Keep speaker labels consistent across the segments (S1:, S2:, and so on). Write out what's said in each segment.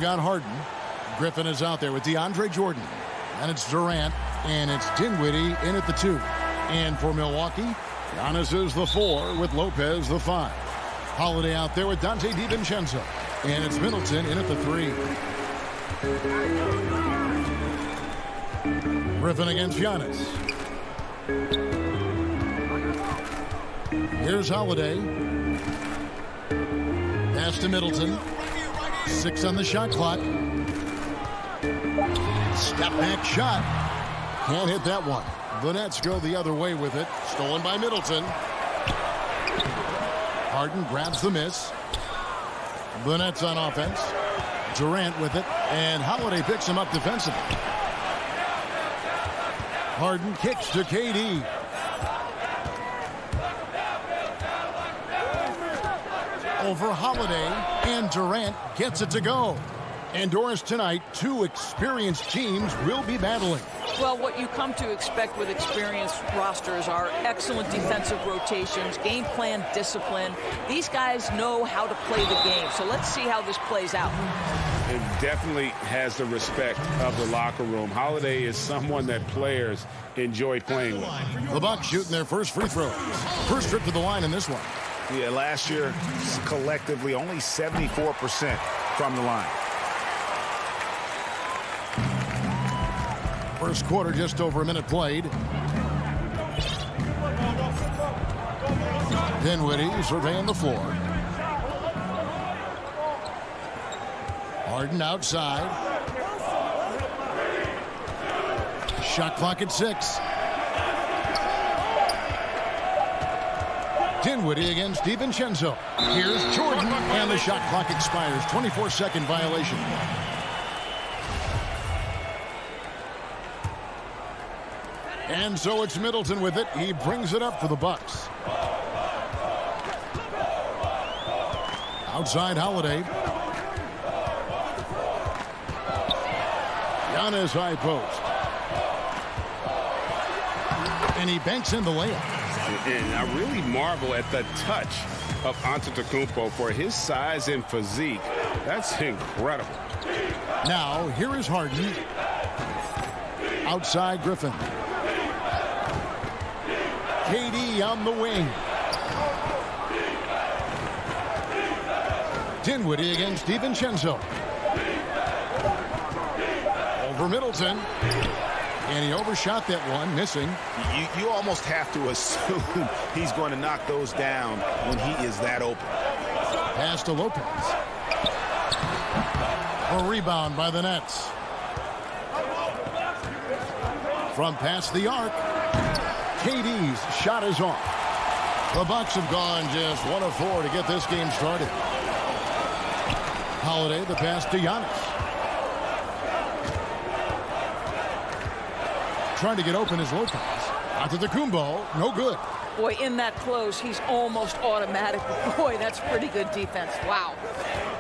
S1: Got Harden. Griffin is out there with DeAndre Jordan. And it's Durant. And it's Dinwiddie in at the 2. And for Milwaukee, Giannis is the 4 with Lopez the 5. Holiday out there with Dante DiVincenzo. And it's Middleton in at the 3. Griffin against Giannis. Here's Holiday. Pass to Middleton. 6 on the shot clock. Step back shot. Can't hit that one. The Nets go the other way with it. Stolen by Middleton. Harden grabs the miss. The Nets on offense. Durant with it. And Holiday picks him up defensively. Harden kicks to KD. Over Holiday, and Durant gets it to go. And Doris, tonight, 2 experienced teams will be battling.
S2: Well, what you come to expect with experienced rosters are excellent defensive rotations, game plan discipline. These guys know how to play the game. So let's see how this plays out.
S3: It definitely has the respect of the locker room. Holiday is someone that players enjoy playing with.
S1: The Bucks shooting their first free throw. First trip to the line in this one.
S4: Yeah, last year, collectively, only 74% from the line.
S1: First quarter, just over a minute played. Dinwiddie surveying the floor. Harden outside. Shot clock at 6. Dinwiddie against DiVincenzo. Here's Jordan, and the shot clock expires. 24-second violation. And so it's Middleton with it. He brings it up for the Bucks. Outside Holiday. Giannis high post. And he banks in the layup.
S3: And I really marvel at the touch of Antetokounmpo for his size and physique. That's incredible.
S1: Now, here is Harden. Outside Griffin. KD on the wing. Dinwiddie against DiVincenzo. Over Middleton. And he overshot that one, missing.
S4: You almost have to assume he's going to knock those down when he is that open.
S1: Pass to Lopez. A rebound by the Nets. From past the arc, KD's shot is off. The Bucks have gone just 1 of 4 to get this game started. Holiday, the pass to Giannis. Trying to get open is Lopez. Antetokounmpo, no good.
S2: Boy, in that close, he's almost automatic. Boy, that's pretty good defense. Wow.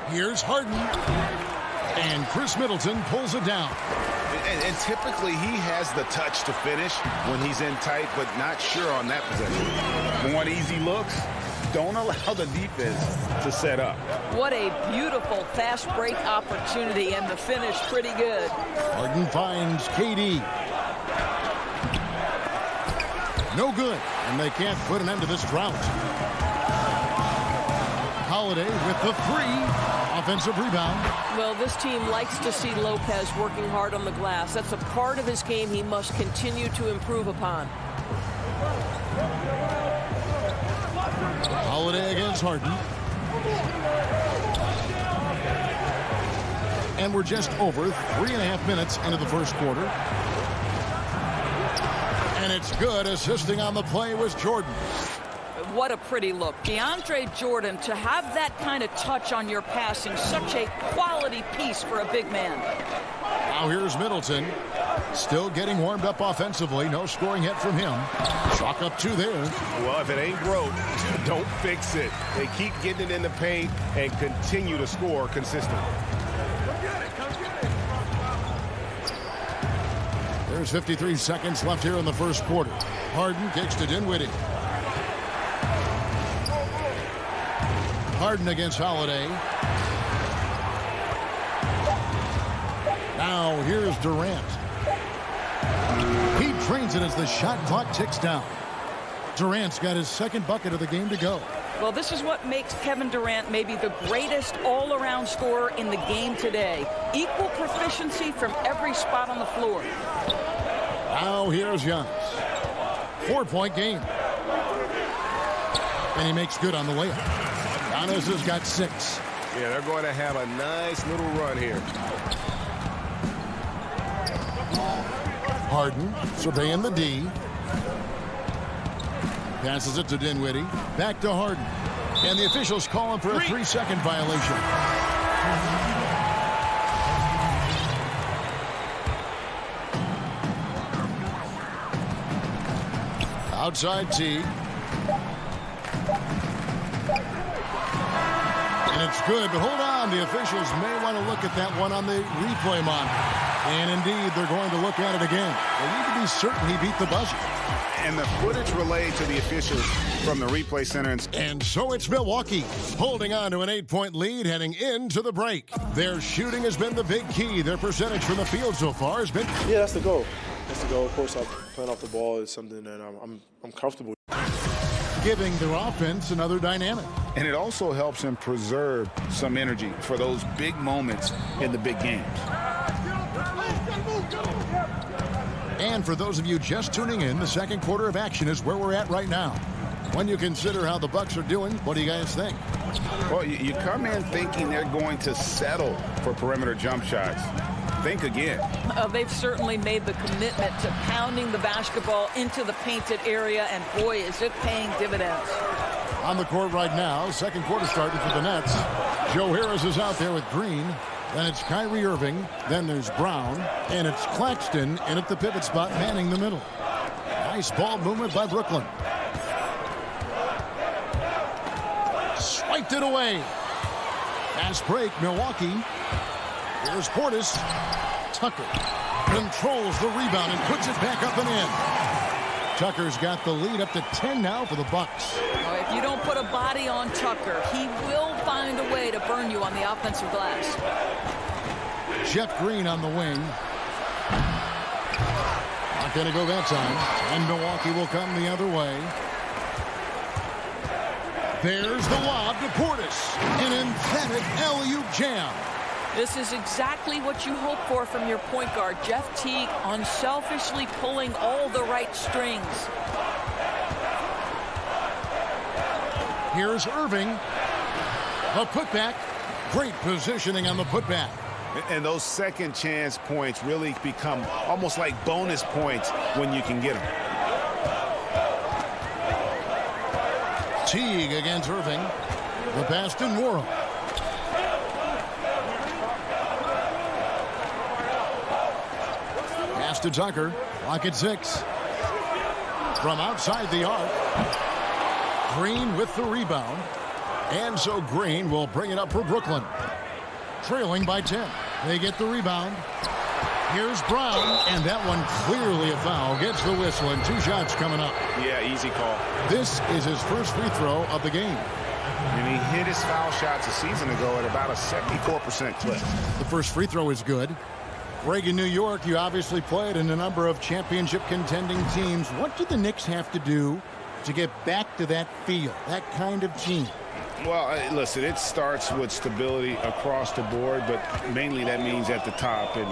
S1: Here's Harden. And Chris Middleton pulls it down.
S4: And typically he has the touch to finish when he's in tight, but not sure on that possession.
S3: Want easy looks? Don't allow the defense to set up.
S2: What a beautiful fast break opportunity, and the finish pretty good.
S1: Harden finds KD. No good, and they can't put an end to this drought. Holiday with the 3. Offensive rebound.
S2: Well, this team likes to see Lopez working hard on the glass. That's a part of his game he must continue to improve upon.
S1: Holiday against Harden. And we're just over 3.5 minutes into the first quarter. And it's good. Assisting on the play was Jordan.
S2: What a pretty look. DeAndre Jordan, to have that kind of touch on your passing, such a quality piece for a big man.
S1: Now here's Middleton. Still getting warmed up offensively. No scoring hit from him. Chalk up 2 there.
S4: Well, if it ain't broke, don't fix it. They keep getting it in the paint and continue to score consistently.
S1: There's 53 seconds left here in the first quarter. Harden kicks to Dinwiddie. Harden against Holiday. Now here's Durant. He drains it as the shot clock ticks down. Durant's got his second bucket of the game to go.
S2: Well, this is what makes Kevin Durant maybe the greatest all-around scorer in the game today. Equal proficiency from every spot on the floor.
S1: Now here's Giannis. 4-point game. And he makes good on the layup. Giannis has got 6.
S4: Yeah, they're going to have a nice little run here.
S1: Harden surveying the D. Passes it to Dinwiddie. Back to Harden. And the officials call him for a 3-second violation. Outside T. And it's good, but hold on. The officials may want to look at that one on the replay monitor. And indeed, they're going to look at it again. They need to be certain he beat the buzzer.
S4: And the footage relayed to the officials from the replay center.
S1: And so it's Milwaukee holding on to an 8-point lead heading into the break. Their shooting has been the big key. Their percentage from the field so far has been...
S5: Yeah, that's the goal. That's the goal. Of course, playing off the ball is something that I'm comfortable with.
S1: Giving their offense another dynamic.
S4: And it also helps him preserve some energy for those big moments in the big games.
S1: And for those of you just tuning in, the second quarter of action is where we're at right now. When you consider how the Bucks are doing, what do you guys think?
S4: Well, you come in thinking they're going to settle for perimeter jump shots. Think again.
S2: They've certainly made the commitment to pounding the basketball into the painted area, and boy, is it paying dividends.
S1: On the court right now, second quarter starting for the Nets. Joe Harris is out there with Green. Then it's Kyrie Irving. Then there's Brown. And it's Claxton in at the pivot spot, manning the middle. Nice ball movement by Brooklyn. Swiped it away. Fast break, Milwaukee. Here's Portis. Tucker controls the rebound and puts it back up and in. Tucker's got the lead up to 10 now for the Bucks.
S2: If you don't put a body on Tucker, he will find a way to burn you on the offensive glass.
S1: Jeff Green on the wing. Not going to go that time. And Milwaukee will come the other way. There's the lob to Portis. An emphatic alley-oop jam.
S2: This is exactly what you hope for from your point guard. Jeff Teague unselfishly pulling all the right strings.
S1: Here's Irving. A putback. Great positioning on the putback.
S4: And those second chance points really become almost like bonus points when you can get them.
S1: Teague against Irving. The pass to Morrow. Pass to Tucker. Clock at 6. From outside the arc. Green with the rebound. And so Green will bring it up for Brooklyn. Trailing by 10. They get the rebound. Here's Brown. And that one clearly a foul. Gets the whistle and 2 shots coming up.
S4: Yeah, easy call.
S1: This is his first free throw of the game.
S4: And he hit his foul shots a season ago at about a 74% clip.
S1: The first free throw is good. Greg, in New York, you obviously played in a number of championship contending teams. What do the Knicks have to do to get back to that feel, that kind of team?
S3: Well, listen, it starts with stability across the board, but mainly that means at the top. And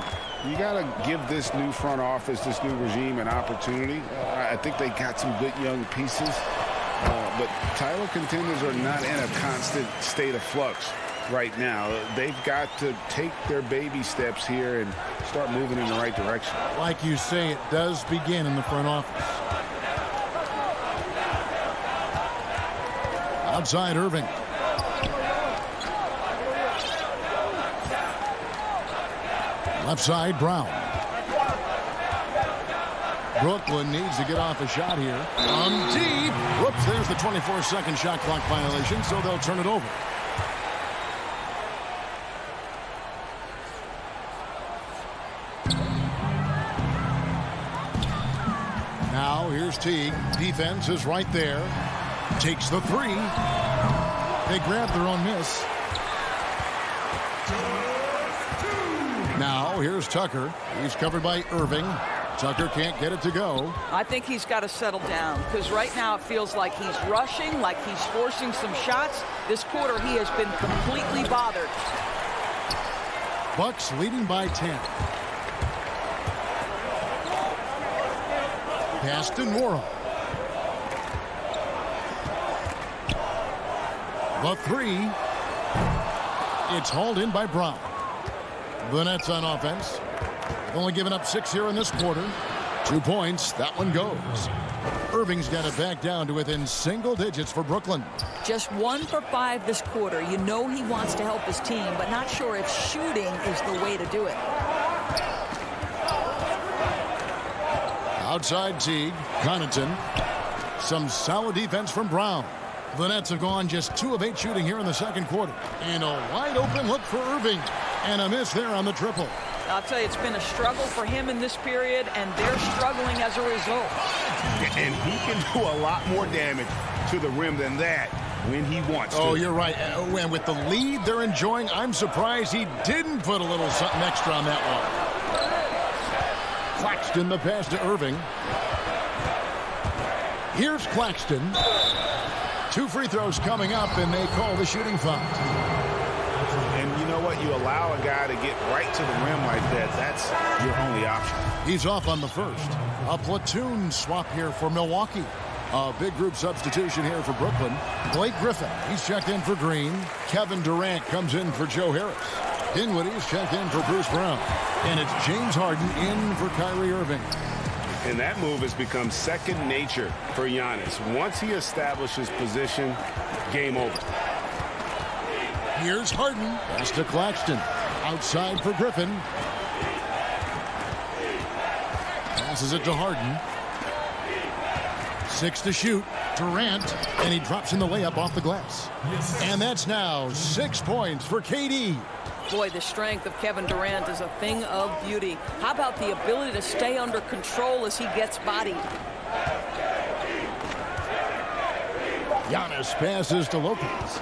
S3: you got to give this new front office, this new regime, an opportunity. I think they got some good young pieces, but title contenders are not in a constant state of flux right now. They've got to take their baby steps here and start moving in the right direction.
S1: Like you say, it does begin in the front office. Outside Irving. Left side, Brown. Brooklyn needs to get off a shot here. On deep. Whoops, there's the 24-second shot clock violation, so they'll turn it over. Now here's Teague. Defense is right there. Takes the three. They grab their own miss. Now here's Tucker. He's covered by Irving. Tucker can't get it to go.
S2: I think he's got to settle down because right now it feels like he's rushing, like he's forcing some shots. This quarter he has been completely bothered.
S1: Bucks leading by 10. Pass to Nora. The three. It's hauled in by Brown. The Nets on offense. They've only given up 6 here in this quarter. 2 points. That one goes. Irving's got it back down to within single digits for Brooklyn.
S2: Just 1 for 5 this quarter. You know he wants to help his team, but not sure if shooting is the way to do it.
S1: Outside Teague. Connaughton. Some solid defense from Brown. The Nets have gone just 2 of 8 shooting here in the second quarter. And a wide open look for Irving. And a miss there on the triple.
S2: I'll tell you, it's been a struggle for him in this period, and they're struggling as a result.
S3: And he can do a lot more damage to the rim than that when he wants to.
S1: Oh, you're right. And with the lead they're enjoying, I'm surprised he didn't put a little something extra on that one. Claxton the pass to Irving. Here's Claxton. 2 free throws coming up, and they call the shooting foul.
S4: And you know what? You allow a guy to get right to the rim like that. That's your only option.
S1: He's off on the first. A platoon swap here for Milwaukee. A big group substitution here for Brooklyn. Blake Griffin, he's checked in for Green. Kevin Durant comes in for Joe Harris. Dinwiddie's checked in for Bruce Brown. And it's James Harden in for Kyrie Irving.
S3: And that move has become second nature for Giannis. Once he establishes position, game over.
S1: Here's Harden. Pass to Claxton. Outside for Griffin. Passes it to Harden. 6 to shoot. Durant. And he drops in the layup off the glass. And that's now 6 points for KD.
S2: Boy, the strength of Kevin Durant is a thing of beauty. How about the ability to stay under control as he gets bodied?
S1: Giannis passes to Lopez.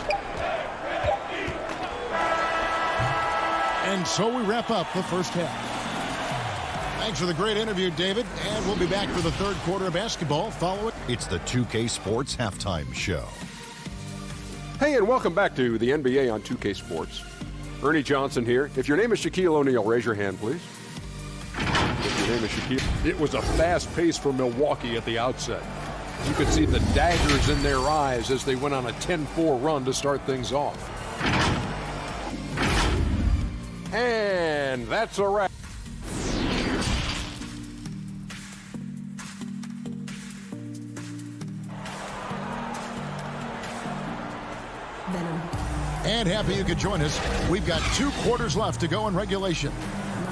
S1: And so we wrap up the first half. Thanks for the great interview, David. And we'll be back for the third quarter of basketball. Follow it.
S6: It's the 2K Sports Halftime Show.
S7: Hey, and welcome back to the NBA on 2K Sports. Ernie Johnson here. If your name is Shaquille O'Neal, raise your hand, please. If your name is Shaquille. It was a fast pace for Milwaukee at the outset. You could see the daggers in their eyes as they went on a 10-4 run to start things off. And that's a wrap.
S1: And happy you could join us. We've got 2 quarters left to go in regulation.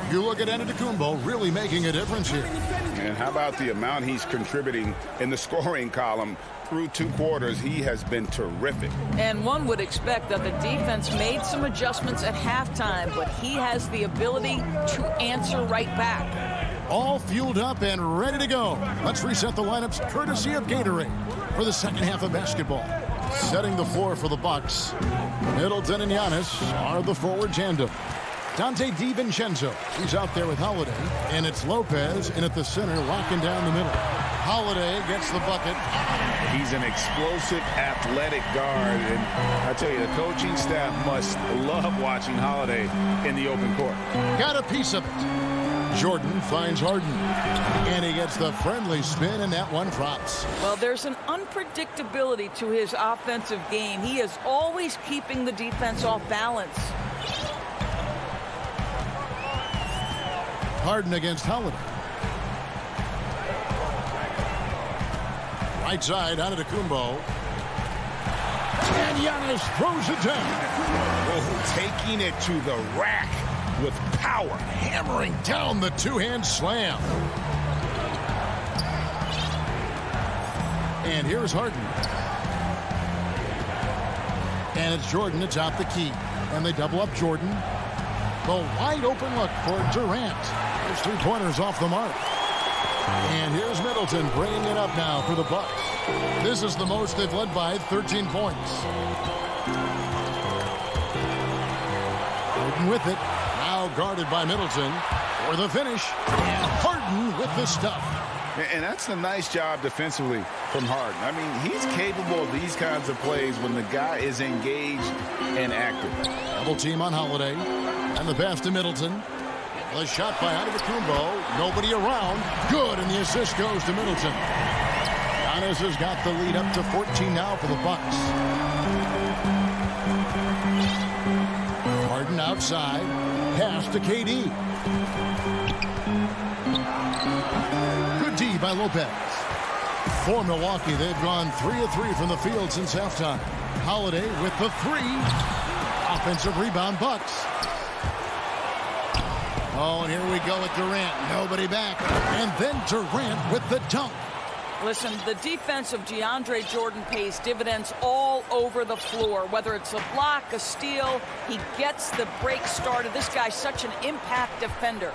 S1: You look at Antetokounmpo really making a difference here.
S3: And how about the amount he's contributing in the scoring column through 2 quarters? He has been terrific.
S2: And one would expect that the defense made some adjustments at halftime, but he has the ability to answer right back.
S1: All fueled up and ready to go. Let's reset the lineups courtesy of Gatorade for the second half of basketball. Setting the floor for the Bucks. Middleton and Giannis are the forward tandem. Dante DiVincenzo, he's out there with Holiday. And it's Lopez in at the center, locking down the middle. Holiday gets the bucket.
S3: He's an explosive, athletic guard, and I tell you, the coaching staff must love watching Holiday in the open court.
S1: Got a piece of it. Jordan finds Harden, and he gets the friendly spin, and that one drops.
S2: Well, there's an unpredictability to his offensive game. He is always keeping the defense off balance.
S1: Harden against Holiday. Right side, Antetokounmpo. And Giannis throws it down.
S4: Oh, taking it to the rack with power.
S1: Hammering down the two-hand slam. And here's Harden. And it's Jordan. It's out the key. And they double up Jordan. The wide open look for Durant. There's 3 pointers off the mark. And here's Middleton bringing it up now for the Bucks. This is the most they've led by, 13 points. Harden with it. Now guarded by Middleton for the finish. And Harden with the stuff.
S3: And that's a nice job defensively from Harden. I mean, he's capable of these kinds of plays when the guy is engaged and active.
S1: Double team on Holiday. And the pass to Middleton. The shot by Antetokounmpo. Nobody around. Good, and the assist goes to Middleton. Giannis has got the lead up to 14 now for the Bucks. Harden outside. Pass to KD. Good D by Lopez. For Milwaukee, they've gone 3 of 3 from the field since halftime. Holiday with the 3. Offensive rebound, Bucks. Oh, and here we go with Durant. Nobody back. And then Durant with the dunk.
S2: Listen, the defense of DeAndre Jordan pays dividends all over the floor. Whether it's a block, a steal, he gets the break started. This guy's such an impact defender.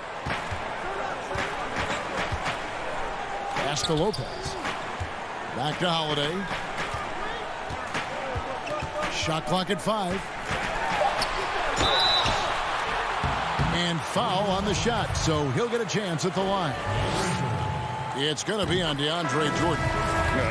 S1: Pass to Lopez. Back to Holiday. Shot clock at 5. And foul on the shot, so he'll get a chance at the line. It's going to be on DeAndre Jordan.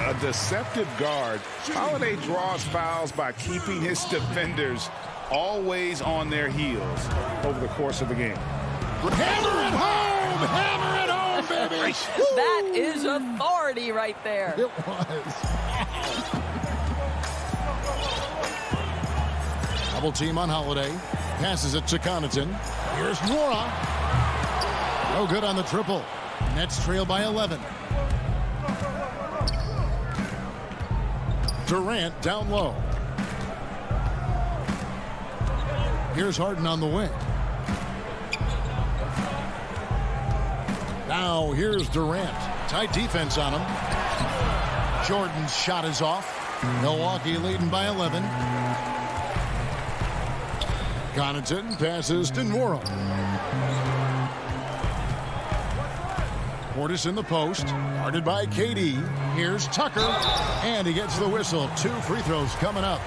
S3: A deceptive guard. Holiday draws fouls by keeping his defenders always on their heels over the course of the game.
S1: Hammer it home! Hammer it home, baby!
S2: That is authority right there.
S1: It was. Double team on Holiday. Passes it to Connaughton. Here's Nwora. No good on the triple. Nets trail by 11. Durant down low. Here's Harden on the wing. Now here's Durant. Tight defense on him. Jordan's shot is off. Milwaukee leading by 11. Connaughton passes to Nwora. Portis in the post, guarded by KD. Here's Tucker, and he gets the whistle. 2 free throws coming up.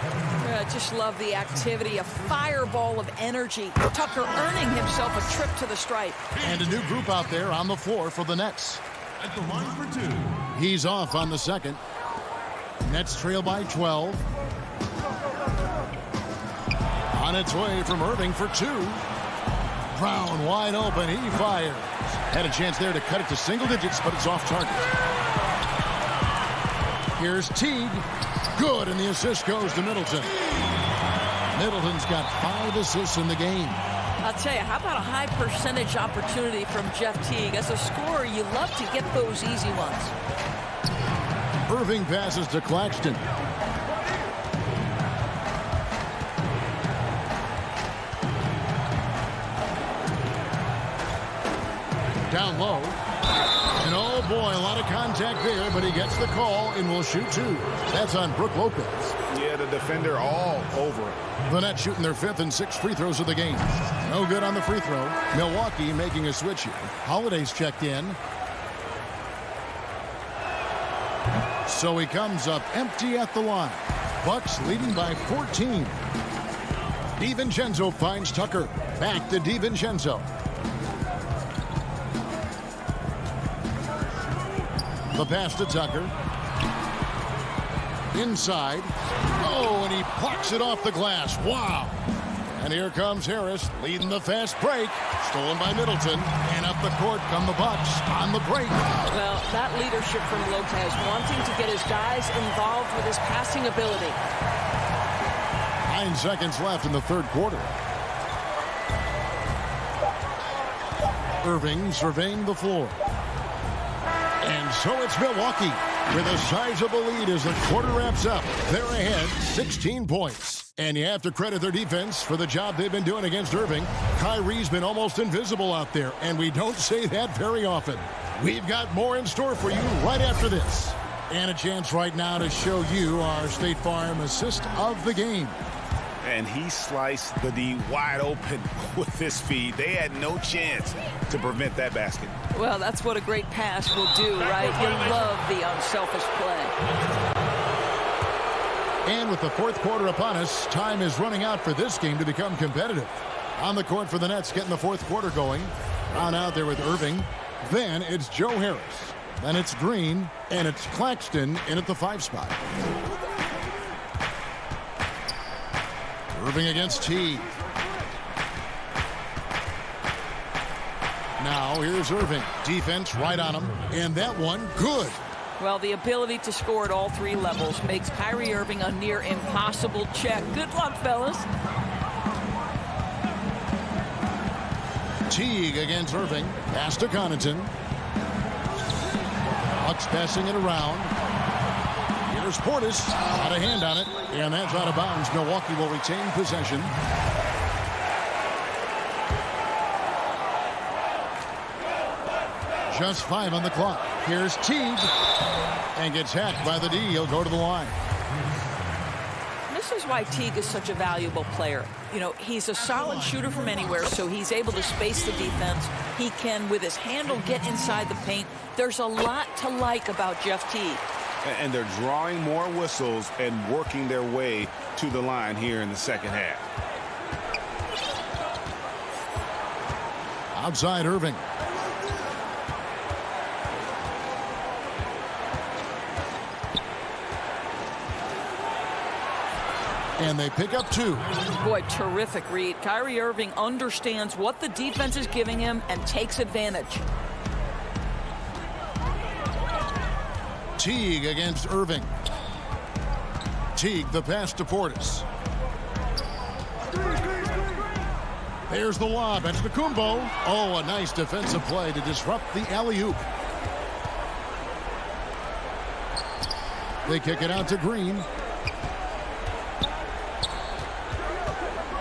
S2: I just love the activity, a fireball of energy. Tucker earning himself a trip to the stripe.
S1: And a new group out there on the floor for the Nets.
S6: At the line for 2.
S1: He's off on the second. Nets trail by 12. On its way from Irving for 2. Brown wide open. He fires. Had a chance there to cut it to single digits, but it's off target. Here's Teague. Good, and the assist goes to Middleton. Middleton's got 5 assists in the game.
S2: I'll tell you, how about a high percentage opportunity from Jeff Teague? As a scorer, you love to get those easy ones.
S1: Irving passes to Claxton. Down low. And oh boy, a lot of contact there, but he gets the call and will shoot 2. That's on Brook Lopez.
S3: Yeah, the defender all over him.
S1: The Nets shooting their 5th and 6th free throws of the game. No good on the free throw. Milwaukee making a switch here. Holiday's checked in. So he comes up empty at the line. Bucks leading by 14. DiVincenzo finds Tucker. Back to DiVincenzo. The pass to Tucker. Inside. Oh, and he plucks it off the glass. Wow. And here comes Harris leading the fast break. Stolen by Middleton. And up the court come the Bucks on the break.
S2: Well, that leadership from Lopez, wanting to get his guys involved with his passing ability.
S1: 9 seconds left in the third quarter. Irving surveying the floor. And so it's Milwaukee with a sizable lead as the quarter wraps up. They're ahead 16 points. And you have to credit their defense for the job they've been doing against Irving. Kyrie's been almost invisible out there, and we don't say that very often. We've got more in store for you right after this. And a chance right now to show you our State Farm assist of the game.
S4: And he sliced the D wide open with his feed. They had no chance to prevent that basket.
S2: Well, that's what a great pass will do, right? You love the unselfish play.
S1: And with the fourth quarter upon us, time is running out for this game to become competitive. On the court for the Nets, getting the fourth quarter going. Brown out there with Irving. Then it's Joe Harris. Then it's Green. And it's Claxton in at the 5 spot. Irving against Teague. Now here's Irving. Defense right on him. And that one, good.
S2: Well, the ability to score at all 3 levels makes Kyrie Irving a near impossible check. Good luck, fellas.
S1: Teague against Irving. Pass to Connaughton. Bucks passing it around. Here's Portis. Got a hand on it. And that's out of bounds. Milwaukee will retain possession. Just 5 on the clock. Here's Teague. And gets hacked by the D. He'll go to the line.
S2: This is why Teague is such a valuable player. You know, he's a solid shooter from anywhere, so he's able to space the defense. He can, with his handle, get inside the paint. There's a lot to like about Jeff Teague.
S3: And they're drawing more whistles and working their way to the line here in the second half.
S1: Outside Irving. And they pick up 2.
S2: Boy, terrific read. Kyrie Irving understands what the defense is giving him and takes advantage.
S1: Teague against Irving. Teague, the pass to Portis. There's the lob. That's Kumbo. Oh, a nice defensive play to disrupt the alley-oop. They kick it out to Green.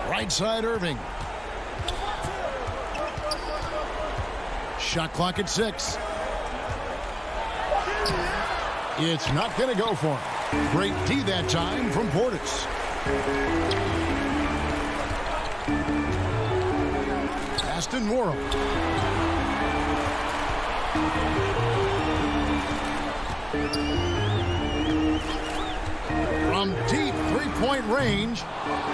S1: Right side Irving. Shot clock at 6. It's not going to go for him. Great D that time from Portis. Aston Morrow. From deep three-point range,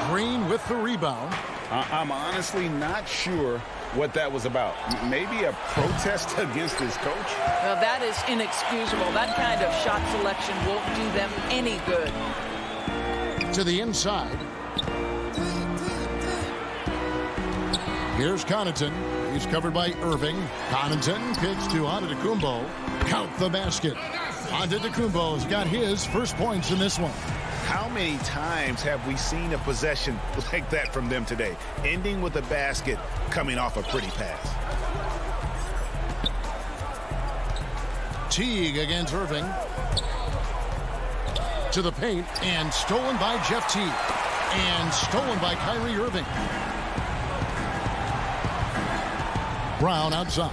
S1: Green with the rebound.
S3: I'm honestly not sure what that was about. Maybe a protest against his coach?
S2: Well, that is inexcusable. That kind of shot selection won't do them any good.
S1: To the inside. Here's Connaughton. He's covered by Irving. Connaughton kicks to Antetokounmpo. Count the basket. Antetokounmpo's got his first points in this one.
S4: How many times have we seen a possession like that from them today? Ending with a basket, coming off a pretty pass.
S1: Teague against Irving. To the paint, and stolen by Jeff Teague. And stolen by Kyrie Irving. Brown outside.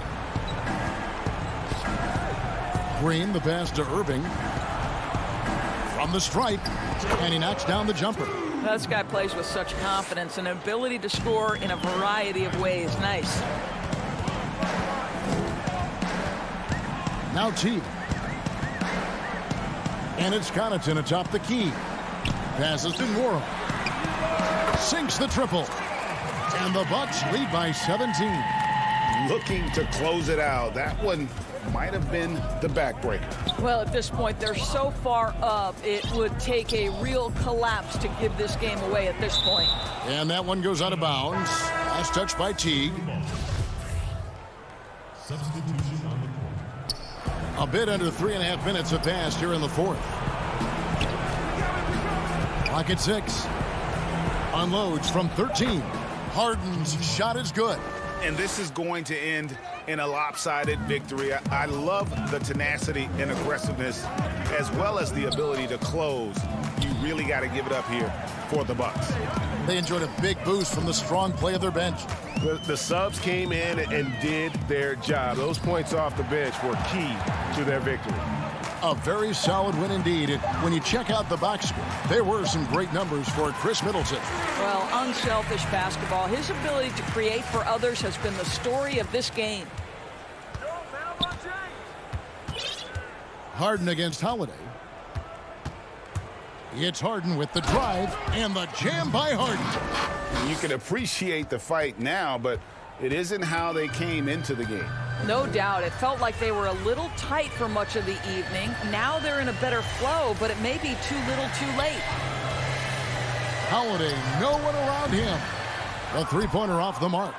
S1: Green, the pass to Irving. From the stripe, and he knocks down the jumper.
S2: This guy plays with such confidence and ability to score in a variety of ways. Nice.
S1: Now Teague. And it's Connaughton atop the key. Passes to Morrow. Sinks the triple. And the Bucks lead by 17.
S3: looking to close it out. That one might have been the backbreaker.
S2: Well, at this point, they're so far up, it would take a real collapse to give this game away at this point.
S1: And that one goes out of bounds. Last touch by Teague. A bit under 3.5 minutes have passed here in the fourth. Clock at 6. Unloads from 13. Harden's shot is good.
S4: And this is going to end in a lopsided victory. I love the tenacity and aggressiveness as well as the ability to close. You really got to give it up here for the Bucks.
S1: They enjoyed a big boost from the strong play of their bench.
S8: The subs came in and did their job. Those points off the bench were key to their victory.
S1: A very solid win indeed. And when you check out the box score, there were some great numbers for Chris Middleton.
S2: Well, unselfish basketball. His ability to create for others has been the story of this game.
S1: Harden against Holiday. It's Harden with the drive and the jam by Harden.
S3: You can appreciate the fight now, but it isn't how they came into the game.
S2: No doubt. It felt like they were a little tight for much of the evening. Now they're in a better flow, but it may be too little too late.
S1: Holiday, no one around him. A three-pointer off the mark.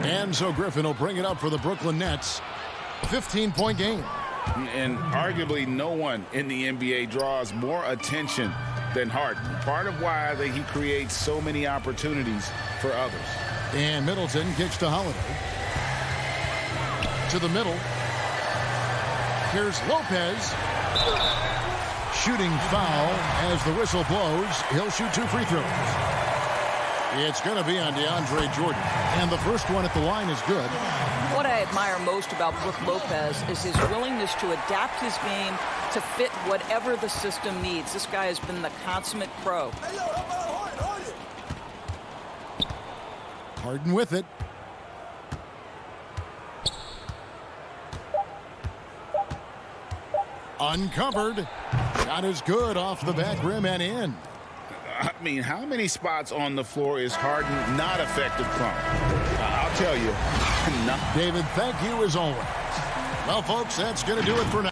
S1: And so Griffin will bring it up for the Brooklyn Nets. 15-point game.
S3: And arguably no one in the NBA draws more attention than Harden. Part of why he creates so many opportunities for others.
S1: And Middleton kicks to Holiday. To the middle. Here's Lopez. Shooting foul as the whistle blows. He'll shoot 2 free throws. It's going to be on DeAndre Jordan. And the first one at the line is good.
S2: What I admire most about Brook Lopez is his willingness to adapt his game to fit whatever the system needs. This guy has been the consummate pro.
S1: Harden with it. Uncovered. Shot is good off the back rim and in.
S3: I mean, how many spots on the floor is Harden not effective from? I'll tell you.
S1: David, thank you as always. Well, folks, that's going to do it for now.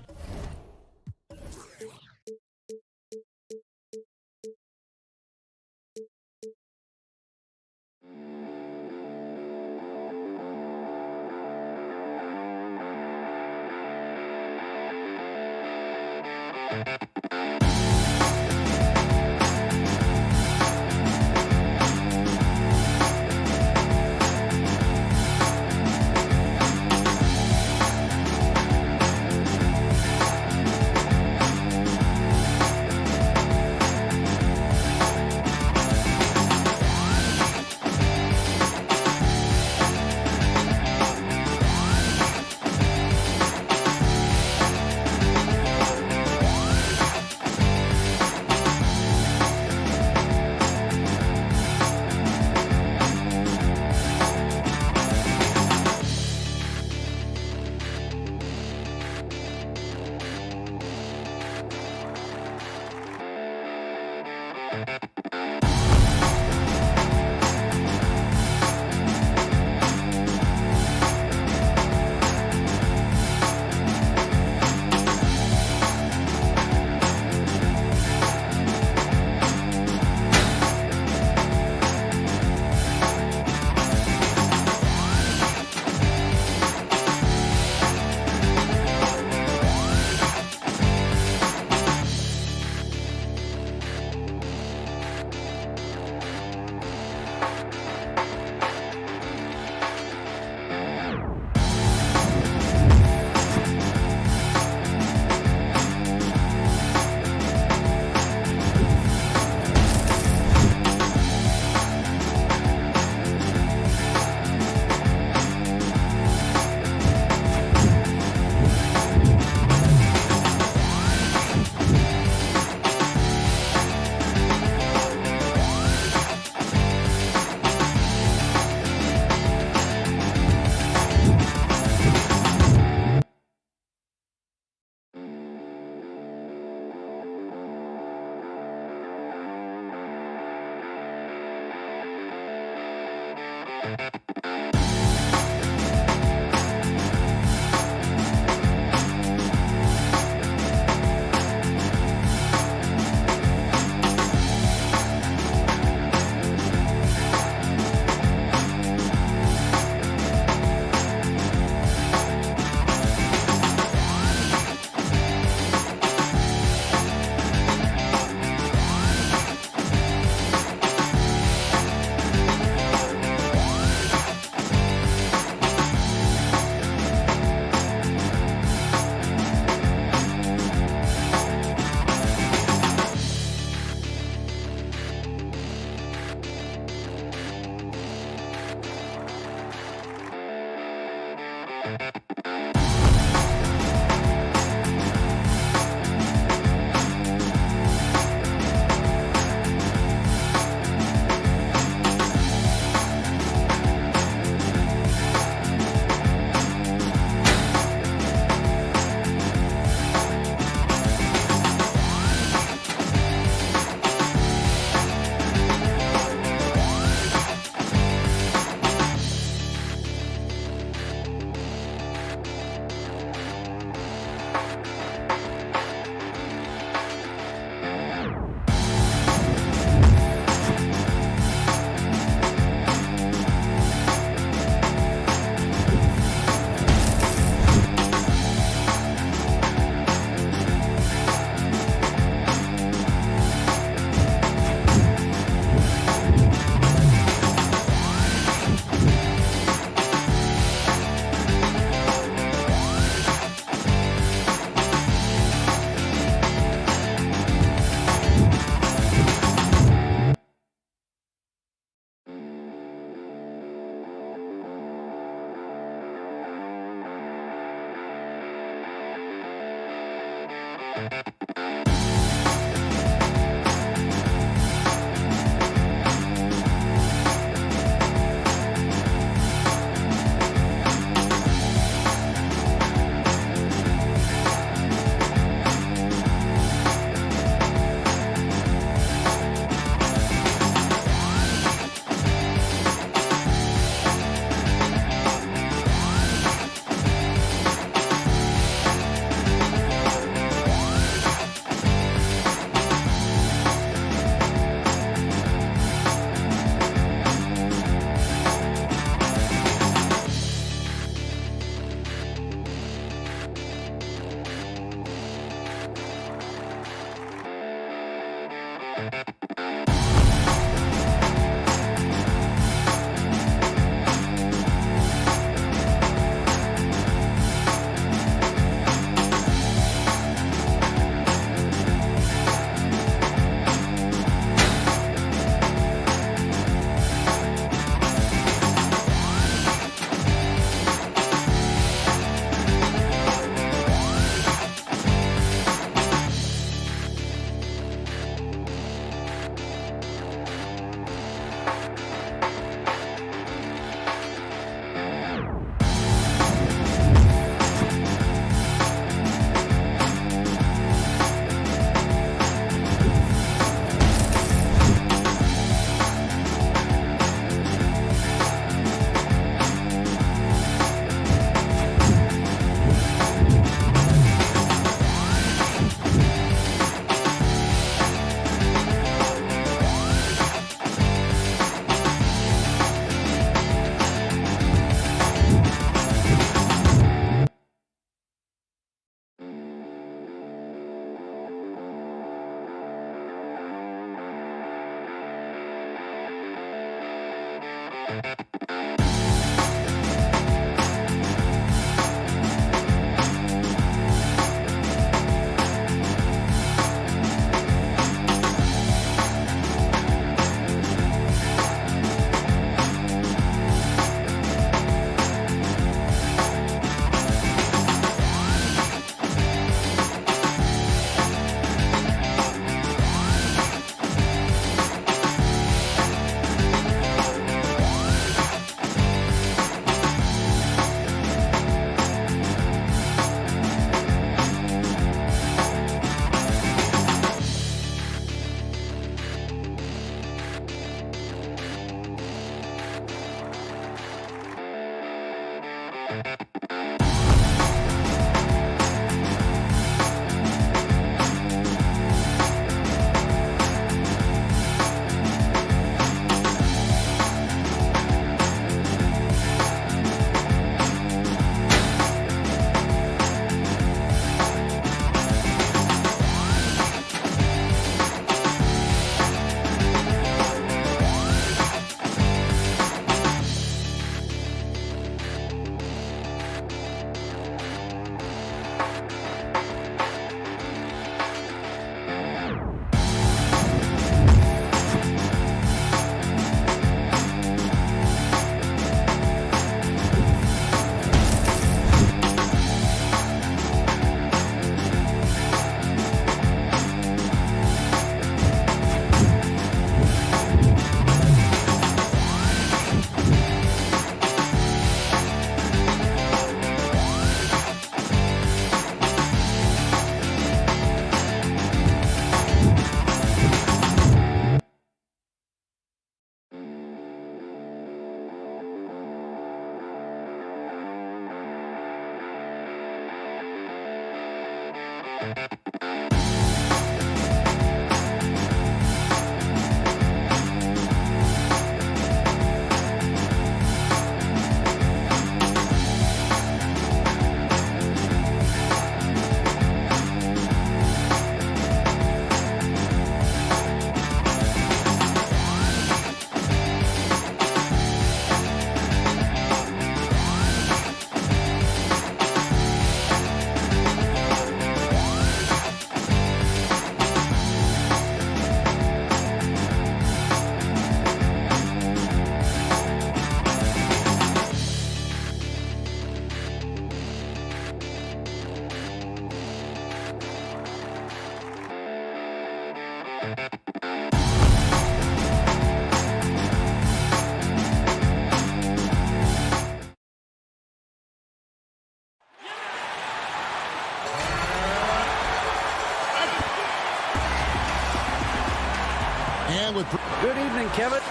S9: Good evening, Kevin.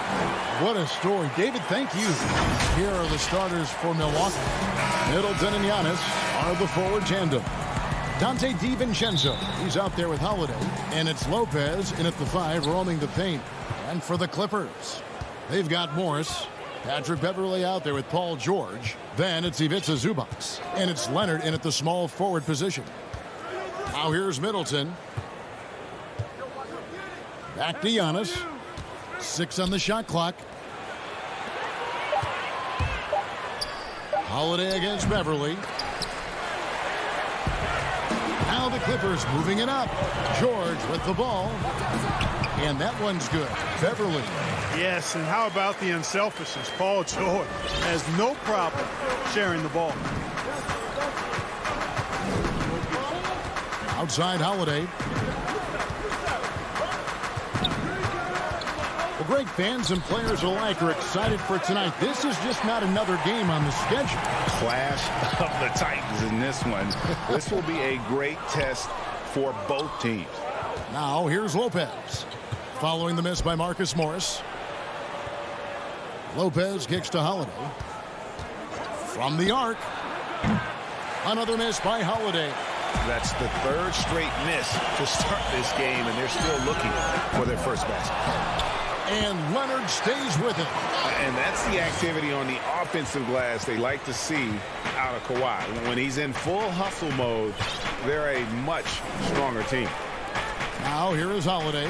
S1: What a story. David, thank you. Here are the starters for Milwaukee. Middleton and Giannis are the forward tandem. Dante DiVincenzo, he's out there with Holiday. And it's Lopez in at the 5, roaming the paint. And for the Clippers, they've got Morris. Patrick Beverley out there with Paul George. Then it's Ivica Zubac. And it's Leonard in at the small forward position. Now here's Middleton. Back to Giannis. 6 on the shot clock. Holiday against Beverly. Now the Clippers moving it up. George with the ball. And that one's good. Beverly.
S9: Yes, and how about the unselfishness? Paul George has no problem sharing the ball.
S1: Outside Holiday. Well, great fans and players alike are excited for tonight. This is just not another game on the schedule.
S3: Clash of the Titans in this one. This will be a great test for both teams.
S1: Now here's Lopez. Following the miss by Marcus Morris. Lopez kicks to Holiday. From the arc. Another miss by Holiday.
S4: That's the third straight miss to start this game, and they're still looking for their first basket.
S1: And Leonard stays with it.
S3: And that's the activity on the offensive glass they like to see out of Kawhi. When he's in full hustle mode, they're a much stronger team.
S1: Now here is Holiday.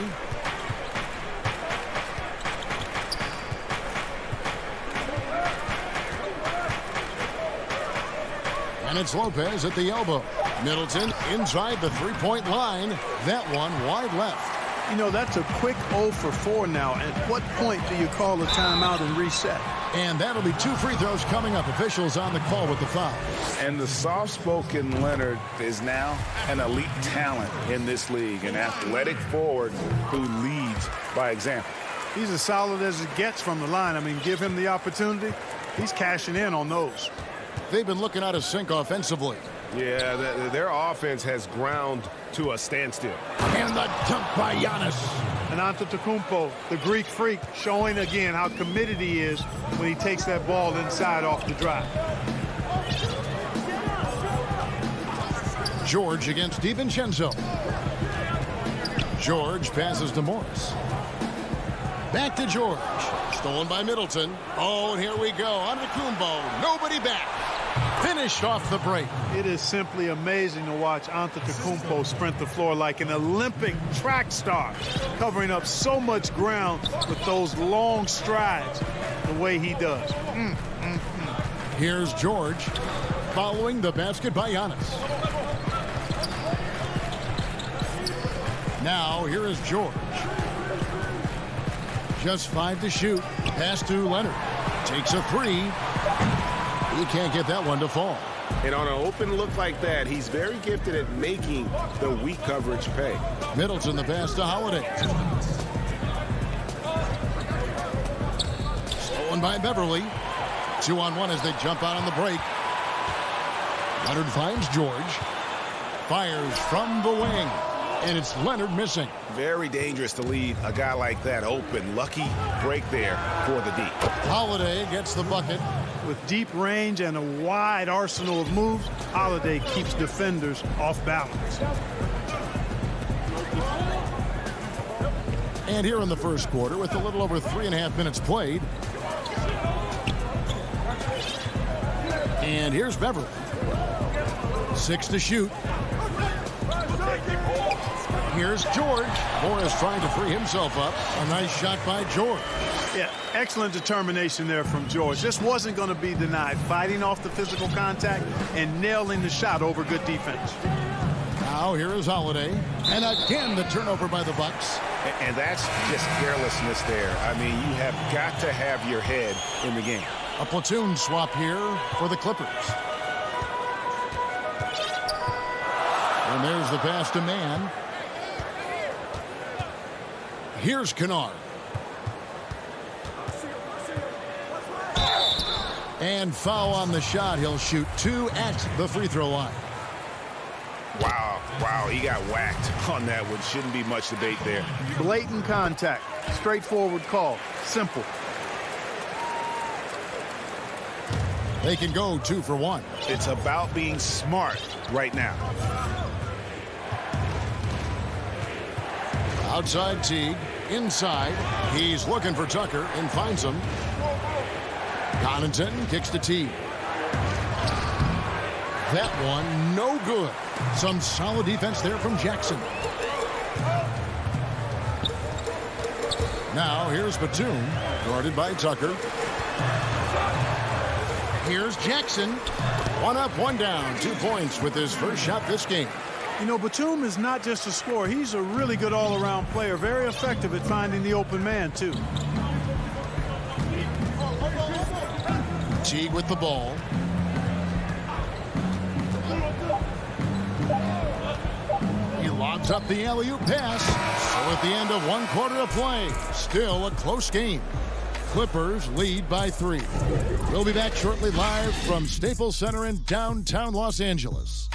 S1: And it's Lopez at the elbow. Middleton inside the three-point line. That one wide left.
S9: You know, that's a quick 0 for 4 now. At what point do you call a timeout and reset?
S1: And that'll be 2 free throws coming up. Officials on the call with the foul.
S3: And the soft-spoken Leonard is now an elite talent in this league, an athletic forward who leads by example.
S9: He's as solid as it gets from the line. I mean, give him the opportunity. He's cashing in on those.
S1: They've been looking out of sync offensively.
S8: Yeah, their offense has ground to a standstill.
S1: And the dunk by Giannis.
S9: And Antetokounmpo, the Greek freak, showing again how committed he is when he takes that ball inside off the drive.
S1: George against DiVincenzo. George passes to Morris. Back to George. Stolen by Middleton. Oh, and here we go. Antetokounmpo. Nobody back. Finished off the break.
S9: It is simply amazing to watch Antetokounmpo sprint the floor like an Olympic track star, covering up so much ground with those long strides the way he does.
S1: Here's George following the basket by Giannis. Now here is George. Just 5 to shoot. Pass to Leonard. Takes a 3. He can't get that one to fall.
S8: And on an open look like that, he's very gifted at making the weak coverage pay.
S1: Middleton the pass to Holiday. Stolen by Beverly. 2-on-1 as they jump out on the break. Leonard finds George. Fires from the wing. And it's Leonard missing.
S4: Very dangerous to leave a guy like that open. Lucky break there for the deep.
S1: Holiday gets the bucket.
S9: With deep range and a wide arsenal of moves, Holiday keeps defenders off balance.
S1: And here in the first quarter, with a little over 3.5 minutes played. And here's Beverly. 6 to shoot. Here's George. Morris trying to free himself up. A nice shot by George.
S9: Yeah, excellent determination there from George. This wasn't going to be denied. Fighting off the physical contact and nailing the shot over good defense.
S1: Now here is Holiday. And again the turnover by the Bucks.
S4: And that's just carelessness there. I mean, you have got to have your head in the game.
S1: A platoon swap here for the Clippers. And there's the pass to Mann. Here's Kennard. And foul on the shot. He'll shoot 2 at the free throw line.
S4: Wow, he got whacked on that one. Shouldn't be much debate there.
S9: Blatant contact. Straightforward call. Simple.
S1: They can go 2 for 1.
S4: It's about being smart right now.
S1: Outside Teague. Inside. He's looking for Tucker and finds him. Connaughton kicks to Teague. That one no good. Some solid defense there from Jackson. Now here's Batum, guarded by Tucker. Here's Jackson. One up, one down. 2 points with his first shot this game.
S9: You know, Batum is not just a scorer. He's a really good all-around player. Very effective at finding the open man, too.
S1: Teague with the ball. He lobs up the alley-oop pass. So at the end of 1 quarter of play, still a close game. Clippers lead by 3. We'll be back shortly live from Staples Center in downtown Los Angeles.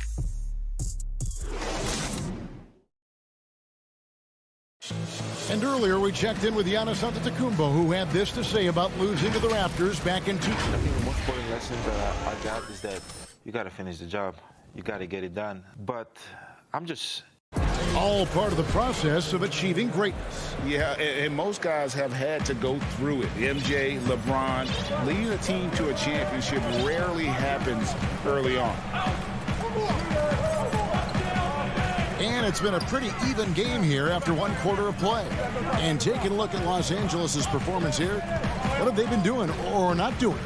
S1: And earlier we checked in with Giannis Antetokounmpo, who had this to say about losing to the Raptors back in 2000.
S10: I think the most important lesson that I got is that you got to finish the job. You got to get it done. But I'm just...
S1: All part of the process of achieving greatness.
S3: Yeah, and most guys have had to go through it. MJ, LeBron, leading a team to a championship rarely happens early on.
S1: And it's been a pretty even game here after 1 quarter of play. And taking a look at Los Angeles' performance here, what have they been doing or not doing?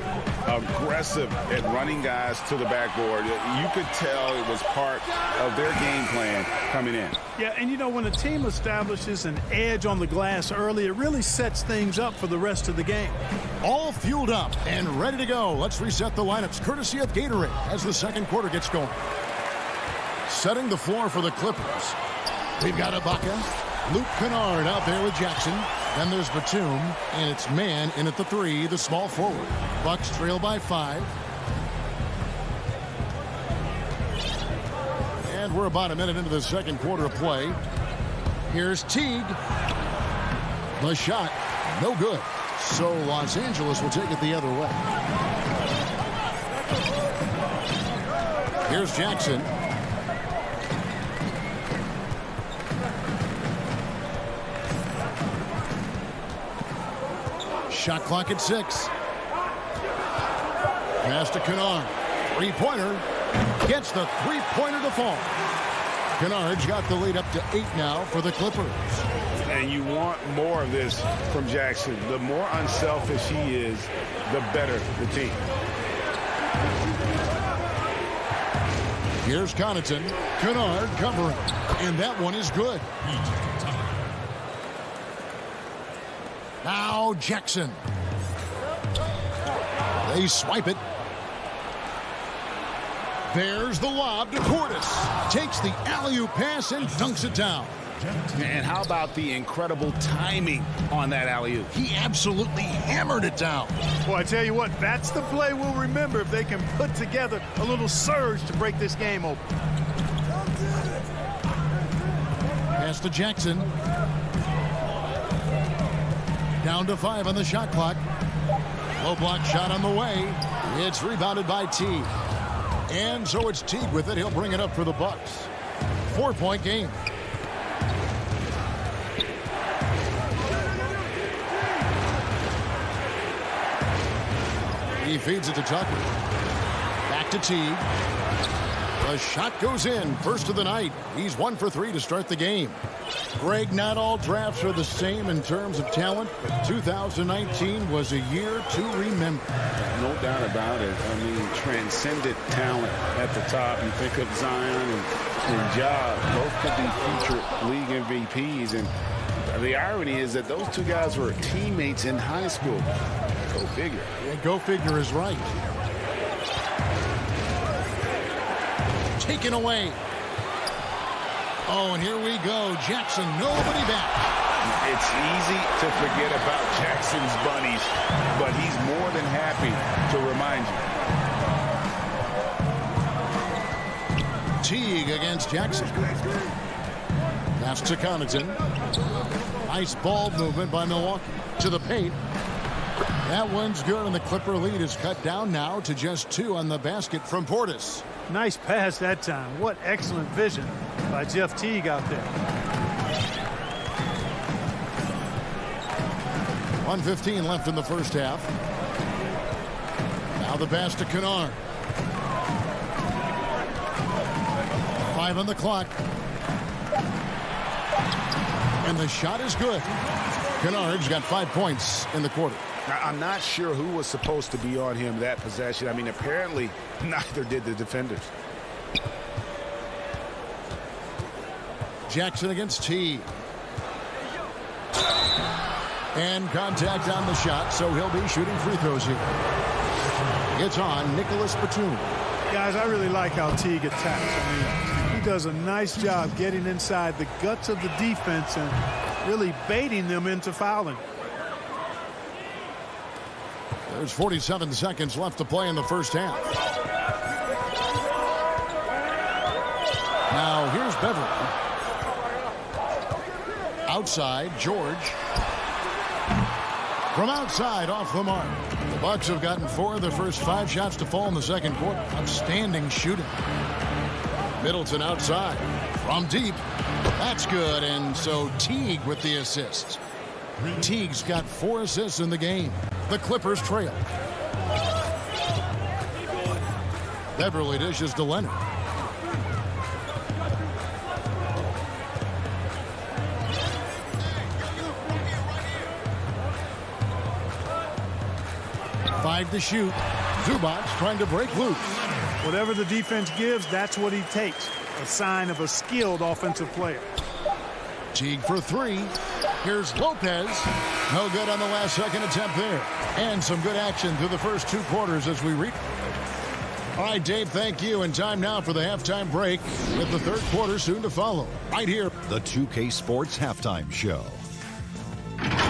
S3: Aggressive at running guys to the backboard. You could tell it was part of their game plan coming in.
S9: Yeah, and you know, when a team establishes an edge on the glass early, it really sets things up for the rest of the game.
S1: All fueled up and ready to go. Let's reset the lineups courtesy of Gatorade as the second quarter gets going. Setting the floor for the Clippers. We've got Ibaka, Luke Kennard out there with Jackson. Then there's Batum, and it's man in at the 3, the small forward. Bucks trail by 5. And we're about a minute into the second quarter of play. Here's Teague. The shot, no good. So Los Angeles will take it the other way. Here's Jackson. Shot clock at 6. Pass to Kennard. Three-pointer. Gets the three-pointer to fall. Kennard's got the lead up to 8 now for the Clippers.
S3: And you want more of this from Jackson. The more unselfish he is, the better the team.
S1: Here's Connaughton. Kennard covering. And that one is good. Now Jackson. They swipe it. There's the lob to Portis. Takes the alley-oop pass and dunks it down.
S3: And how about the incredible timing on that alley-oop?
S1: He absolutely hammered it down.
S9: Well, I tell you what, that's the play we'll remember if they can put together a little surge to break this game open.
S1: Pass to Jackson. Down to 5 on the shot clock. Low block shot on the way. It's rebounded by Teague. And so it's Teague with it. He'll bring it up for the Bucks. 4-point game. He feeds it to Tucker. Back to Teague. The shot goes in. First of the night. He's 1 for 3 to start the game. Greg, not all drafts are the same in terms of talent, but 2019 was a year to remember.
S3: No doubt about it. I mean, transcendent talent at the top. You think of Zion and Ja. Both could be future league MVPs. And the irony is that those two guys were teammates in high school. Go figure.
S1: Yeah, go figure is right. Taken away. Oh, and here we go. Jackson, nobody back.
S3: It's easy to forget about Jackson's bunnies, but he's more than happy to remind
S1: you. Teague against Jackson. Pass to Connaughton. Nice ball movement by Milwaukee. To the paint. That one's good, and the Clipper lead is cut down now to just 2 on the basket from Portis.
S9: Nice pass that time. What excellent vision by Jeff Teague out there.
S1: 1:15 left in the first half. Now the pass to Kennard. 5 on the clock. And the shot is good. Kennard's got 5 points in the quarter.
S3: I'm not sure who was supposed to be on him that possession. I mean, apparently neither did the defenders.
S1: Jackson against T. And contact on the shot, so he'll be shooting free throws here. It's on Nicholas Batum.
S9: Guys, I really like how Teague attacks. I mean, he does a nice job getting inside the guts of the defense and really baiting them into fouling.
S1: There's 47 seconds left to play in the first half. Now here's Beverly. Outside, George. From outside, off the mark. The Bucks have gotten 4 of their first 5 shots to fall in the second quarter. Outstanding shooting. Middleton outside. From deep. That's good, and so Teague with the assist. Teague's got 4 assists in the game. The Clippers trail. Beverly dishes to Leonard. Five to shoot. Zubac trying to break loose.
S9: Whatever the defense gives, that's what he takes. A sign of a skilled offensive player.
S1: Teague for 3. Here's Lopez. No good on the last second attempt there. And some good action through the first 2 quarters as we read. All right, Dave, thank you. And time now for the halftime break with the third quarter soon to follow. Right here.
S6: The 2K Sports Halftime Show.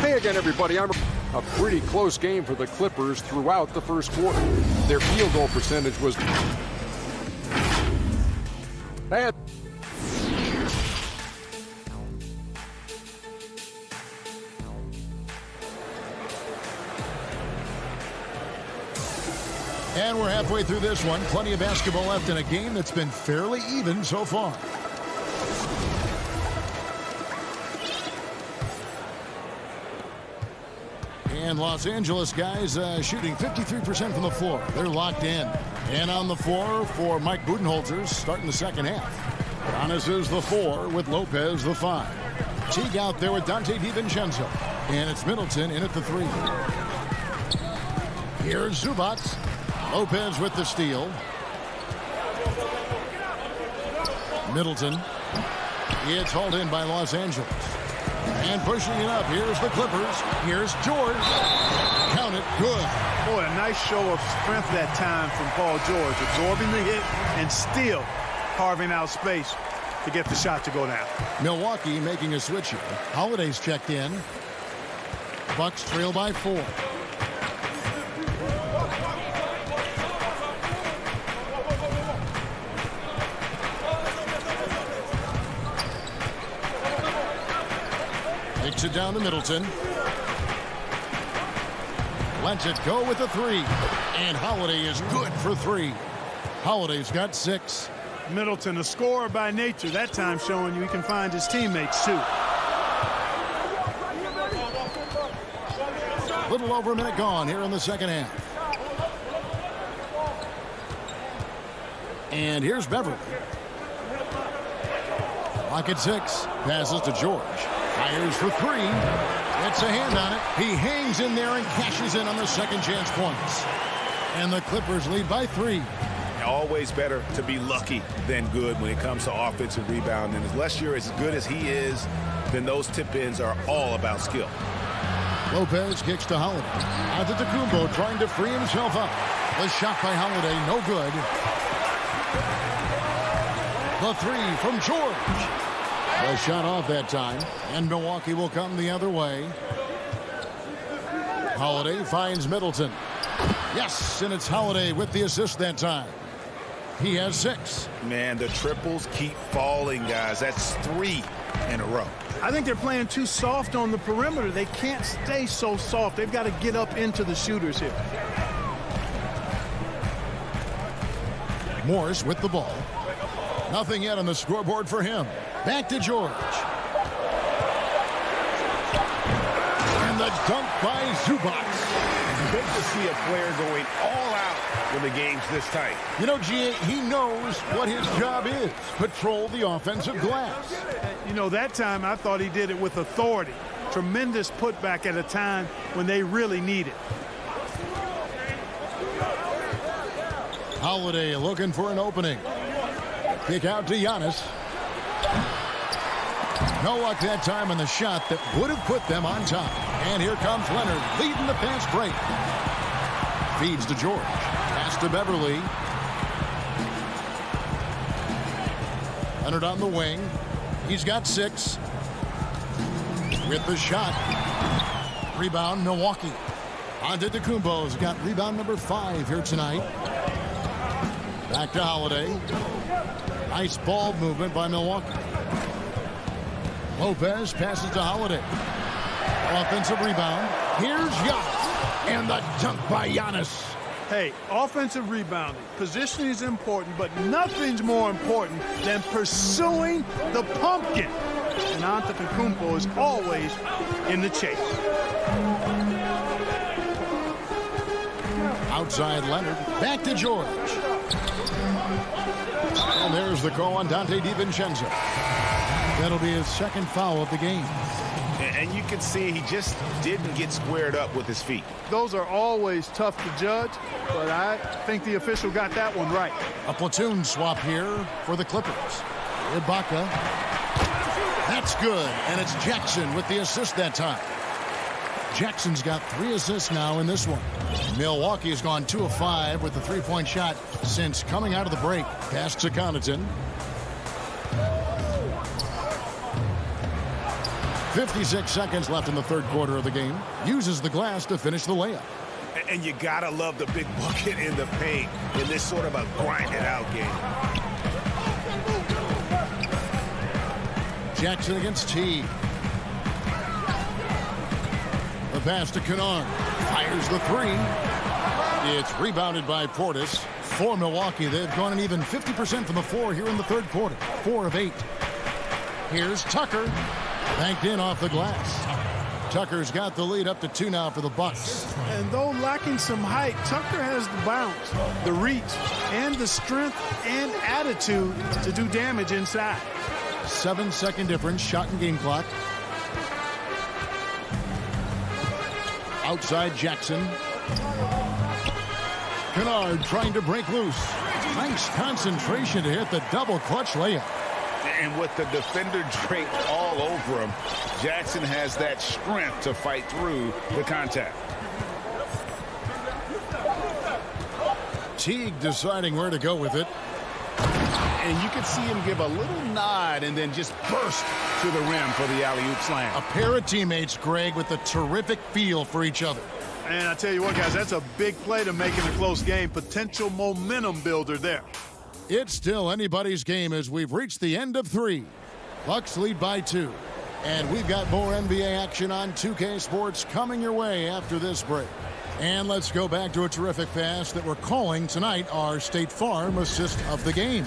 S7: Hey again, everybody. A pretty close game for the Clippers throughout the first quarter. Their field goal percentage was bad.
S1: And we're halfway through this one. Plenty of basketball left in a game that's been fairly even so far. And Los Angeles guys shooting 53% from the floor. They're locked in. And on the floor for Mike Budenholzer starting the second half. Giannis is the 4 with Lopez the 5. Teague out there with Dante DiVincenzo. And it's Middleton in at the 3. Here's Zubac. Lopez with the steal. Middleton. It's hauled in by Los Angeles. And pushing it up. Here's the Clippers. Here's George. Count it. Good.
S9: Boy, a nice show of strength that time from Paul George. Absorbing the hit and still carving out space to get the shot to go down.
S1: Milwaukee making a switch here. Holiday's checked in. Bucks trail by 4. Takes it down to Middleton. Lets it go with the 3. And Holiday is good for 3. Holiday's got 6.
S9: Middleton, a scorer by nature, that time showing you he can find his teammates too.
S1: Little over a minute gone here in the second half. And here's Beverly. Clock at 6. Passes to George. Fires for 3. Gets a hand on it. He hangs in there and cashes in on the second chance points. And the Clippers lead by 3.
S4: Always better to be lucky than good when it comes to offensive rebound. And unless you're as good as he is, then those tip-ins are all about skill.
S1: Lopez kicks to Holiday. Antetokounmpo trying to free himself up. The shot by Holiday, no good. The 3 from George. The shot off that time. And Milwaukee will come the other way. Holiday finds Middleton. Yes, and it's Holiday with the assist that time. He has 6.
S4: Man, the triples keep falling, guys. That's 3 in a row.
S9: I think they're playing too soft on the perimeter. They can't stay so soft. They've got to get up into the shooters here.
S1: Morris with the ball. Nothing yet on the scoreboard for him. Back to George. And the dunk by Zubac.
S4: Good to see a player going all out when the game's this tight.
S1: You know, G.A., he knows what his job is. Patrol the offensive glass.
S9: You know, that time I thought he did it with authority. Tremendous putback at a time when they really need it.
S1: Holiday looking for an opening. Kick out to Giannis. No luck that time on the shot that would have put them on top. And here comes Leonard leading the fast break. Feeds to George. Pass to Beverly. Leonard on the wing. He's got 6. With the shot. Rebound, Milwaukee. Antetokounmpo's got rebound number 5 here tonight. Back to Holiday. Nice ball movement by Milwaukee. Lopez passes to Holiday. Offensive rebound. Here's Giannis. And the dunk by Giannis.
S9: Hey, offensive rebounding. Positioning is important, but nothing's more important than pursuing the pumpkin. And Antetokounmpo is always in the chase.
S1: Outside Leonard. Back to George. And there's the call on Dante DiVincenzo. That'll be his second foul of the game.
S4: And you can see he just didn't get squared up with his feet.
S9: Those are always tough to judge, but I think the official got that one right.
S1: A platoon swap here for the Clippers. Ibaka. That's good, and it's Jackson with the assist that time. Jackson's got 3 assists now in this one. Milwaukee has gone 2 of 5 with the 3-point shot since coming out of the break. Pass to Connaughton. 56 seconds left in the third quarter of the game. Uses the glass to finish the layup.
S4: And you gotta love the big bucket in the paint in this sort of a grind-it-out game.
S1: Jackson against T. The pass to Kennard. Fires the 3. It's rebounded by Portis. For Milwaukee, they've gone an even 50% from the floor here in the third quarter. 4 of 8. Here's Tucker. Banked in off the glass. Tucker's got the lead up to 2 now for the Bucks.
S9: And though lacking some height, Tucker has the bounce, the reach, and the strength and attitude to do damage inside.
S1: 7-second difference, shot and game clock. Outside Jackson. Kennard trying to break loose. Nice concentration to hit the double clutch layup.
S3: And with the defender draped all over him, Jackson has that strength to fight through the contact.
S1: Teague deciding where to go with it.
S3: And you can see him give a little nod and then just burst to the rim for the alley-oop slam.
S1: A pair of teammates, Greg, with a terrific feel for each other.
S9: And I tell you what, guys, that's a big play to make in a close game. Potential momentum builder there.
S1: It's still anybody's game as we've reached the end of 3. Bucks lead by 2. And we've got more NBA action on 2K Sports coming your way after this break. And let's go back to a terrific pass that we're calling tonight our State Farm assist of the game.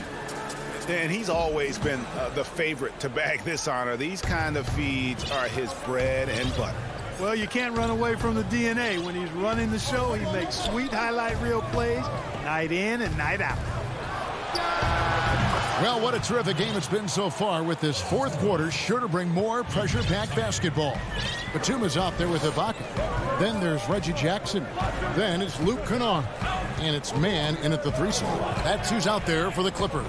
S4: And he's always been the favorite to bag this honor. These kind of feeds are his bread and butter.
S9: Well, you can't run away from the DNA. When he's running the show, he makes sweet highlight reel plays night in and night out.
S1: Well, what a terrific game it's been so far, with this fourth quarter sure to bring more pressure-packed basketball. Batuma's out there with Ibaka. Then there's Reggie Jackson. Then it's Luke Kennard. And it's man in at the 3 slot. That's who's out there for the Clippers.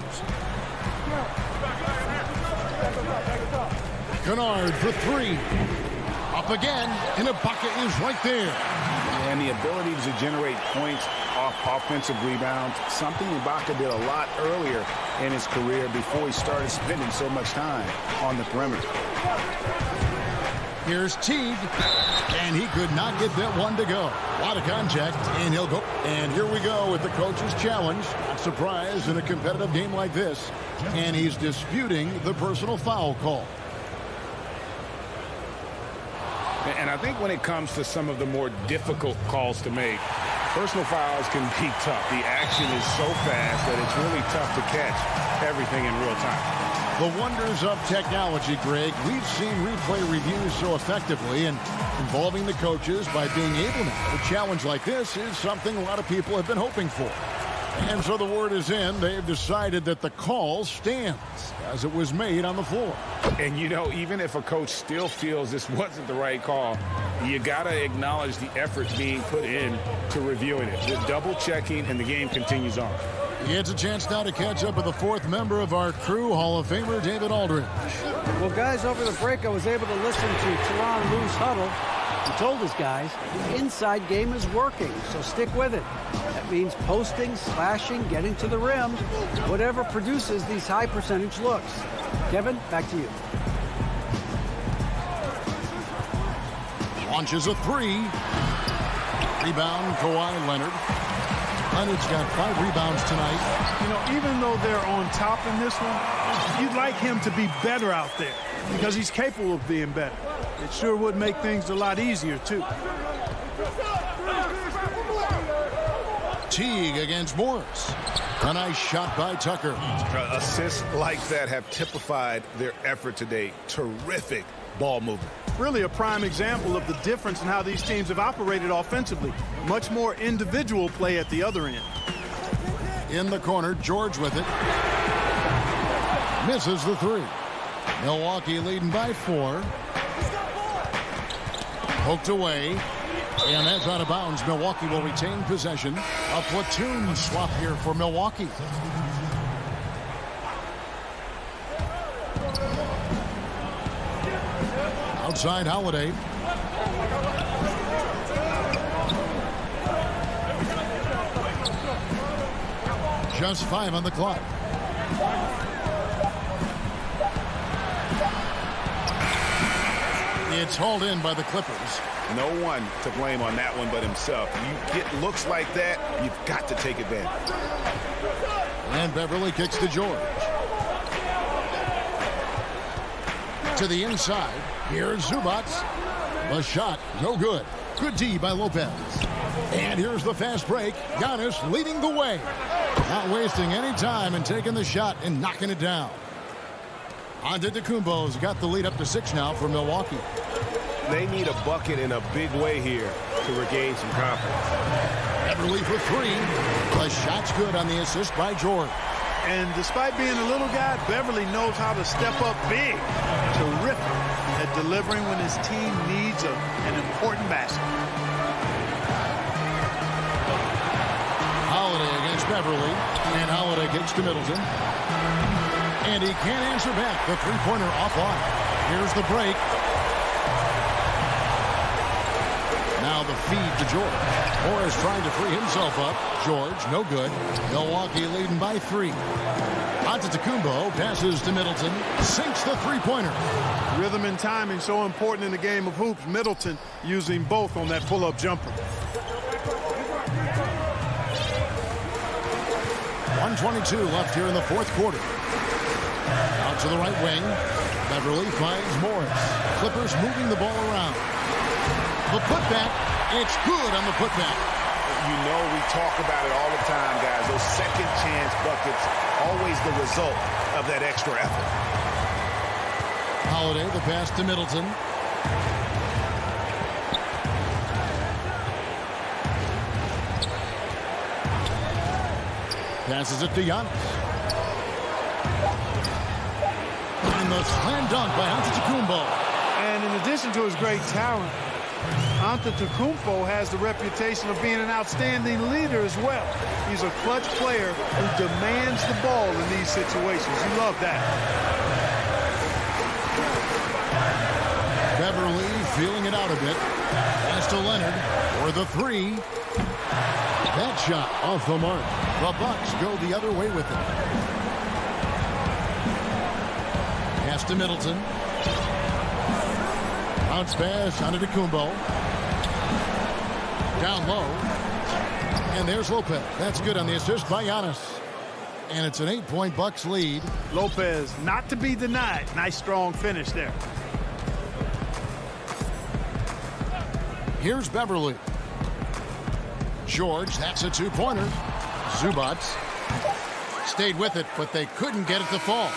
S1: Kennard for 3. Up again, and Ibaka is right there.
S3: And the ability to generate points off offensive rebounds, something Ibaka did a lot earlier in his career before he started spending so much time on the perimeter.
S1: Here's Teague, and he could not get that one to go. A lot of contact, and he'll go. And here we go with the coach's challenge. Not surprised in a competitive game like this. And he's disputing the personal foul call.
S3: And I think when it comes to some of the more difficult calls to make, personal fouls can be tough. The action is so fast that it's really tough to catch everything in real time.
S1: The wonders of technology, Greg. We've seen replay reviews so effectively, and involving the coaches by being able now. A challenge like this is something a lot of people have been hoping for. And so the word is in. They've decided that the call stands as it was made on the floor.
S3: And, you know, even if a coach still feels this wasn't the right call, you got to acknowledge the effort being put in to reviewing it. The double-checking, and the game continues on.
S1: He gets a chance now to catch up with the fourth member of our crew, Hall of Famer David Aldridge.
S11: Well, guys, over the break, I was able to listen to Teron Lue's huddle. He told his guys the inside game is working, so stick with it. That means posting, slashing, getting to the rim, whatever produces these high percentage looks. Kevin, back to you.
S1: Launches a three. Rebound, Kawhi Leonard. Leonard's got 5 rebounds tonight.
S9: You know, even though they're on top in this one, you'd like him to be better out there because he's capable of being better. It sure would make things a lot easier, too.
S1: Teague against Morris. A nice shot by Tucker.
S4: Assists like that have typified their effort today. Terrific ball movement.
S9: Really a prime example of the difference in how these teams have operated offensively. Much more individual play at the other end.
S1: In the corner, George with it. Misses the three. Milwaukee leading by 4. Poked away. And that's out of bounds. Milwaukee will retain possession. A platoon swap here for Milwaukee. Outside Holiday. Just 5 on the clock. It's hauled in by the Clippers.
S4: No one to blame on that one but himself. You get looks like that, you've got to take advantage.
S1: And Beverly kicks to George. To the inside. Here's Zubac. The shot, no good. Good D by Lopez. And here's the fast break. Giannis leading the way. Not wasting any time and taking the shot and knocking it down. Antetokounmpo's got the lead up to 6 now for Milwaukee.
S8: They need a bucket in a big way here to regain some confidence.
S1: Beverly for 3. The shot's good on the assist by George.
S9: And despite being a little guy, Beverly knows how to step up big. Terrific at delivering when his team needs an important basket.
S1: Holiday against Beverly. And Holiday kicks to Middleton. And he can't answer back. The three-pointer offline. Here's the break. Now the feed to George. Morris trying to free himself up. George, no good. Milwaukee leading by 3. Antetokounmpo passes to Middleton. Sinks the three-pointer.
S9: Rhythm and timing so important in the game of hoops. Middleton using both on that pull-up jumper.
S1: 1:22 left here in the fourth quarter. Out to the right wing. Beverly finds Morris. Clippers moving the ball around. The putback. It's good on the putback.
S4: You know we talk about it all the time, guys. Those second chance buckets, always the result of that extra effort.
S1: Holiday, the pass to Middleton. Passes it to Giannis. And the slam dunk by Antetokounmpo.
S9: And in addition to his great talent, Antetokounmpo has the reputation of being an outstanding leader as well. He's a clutch player who demands the ball in these situations. You love that.
S1: Beverly feeling it out a bit. Pass to Leonard for the 3. That shot off the mark. The Bucks go the other way with it. Pass to Middleton. Bounce pass Antetokounmpo. Down low. And there's Lopez. That's good on the assist by Giannis. And it's an 8-point Bucks lead.
S9: Lopez not to be denied. Nice strong finish there.
S1: Here's Beverly. George, that's a 2-pointer. Zubac stayed with it, but they couldn't get it to fall.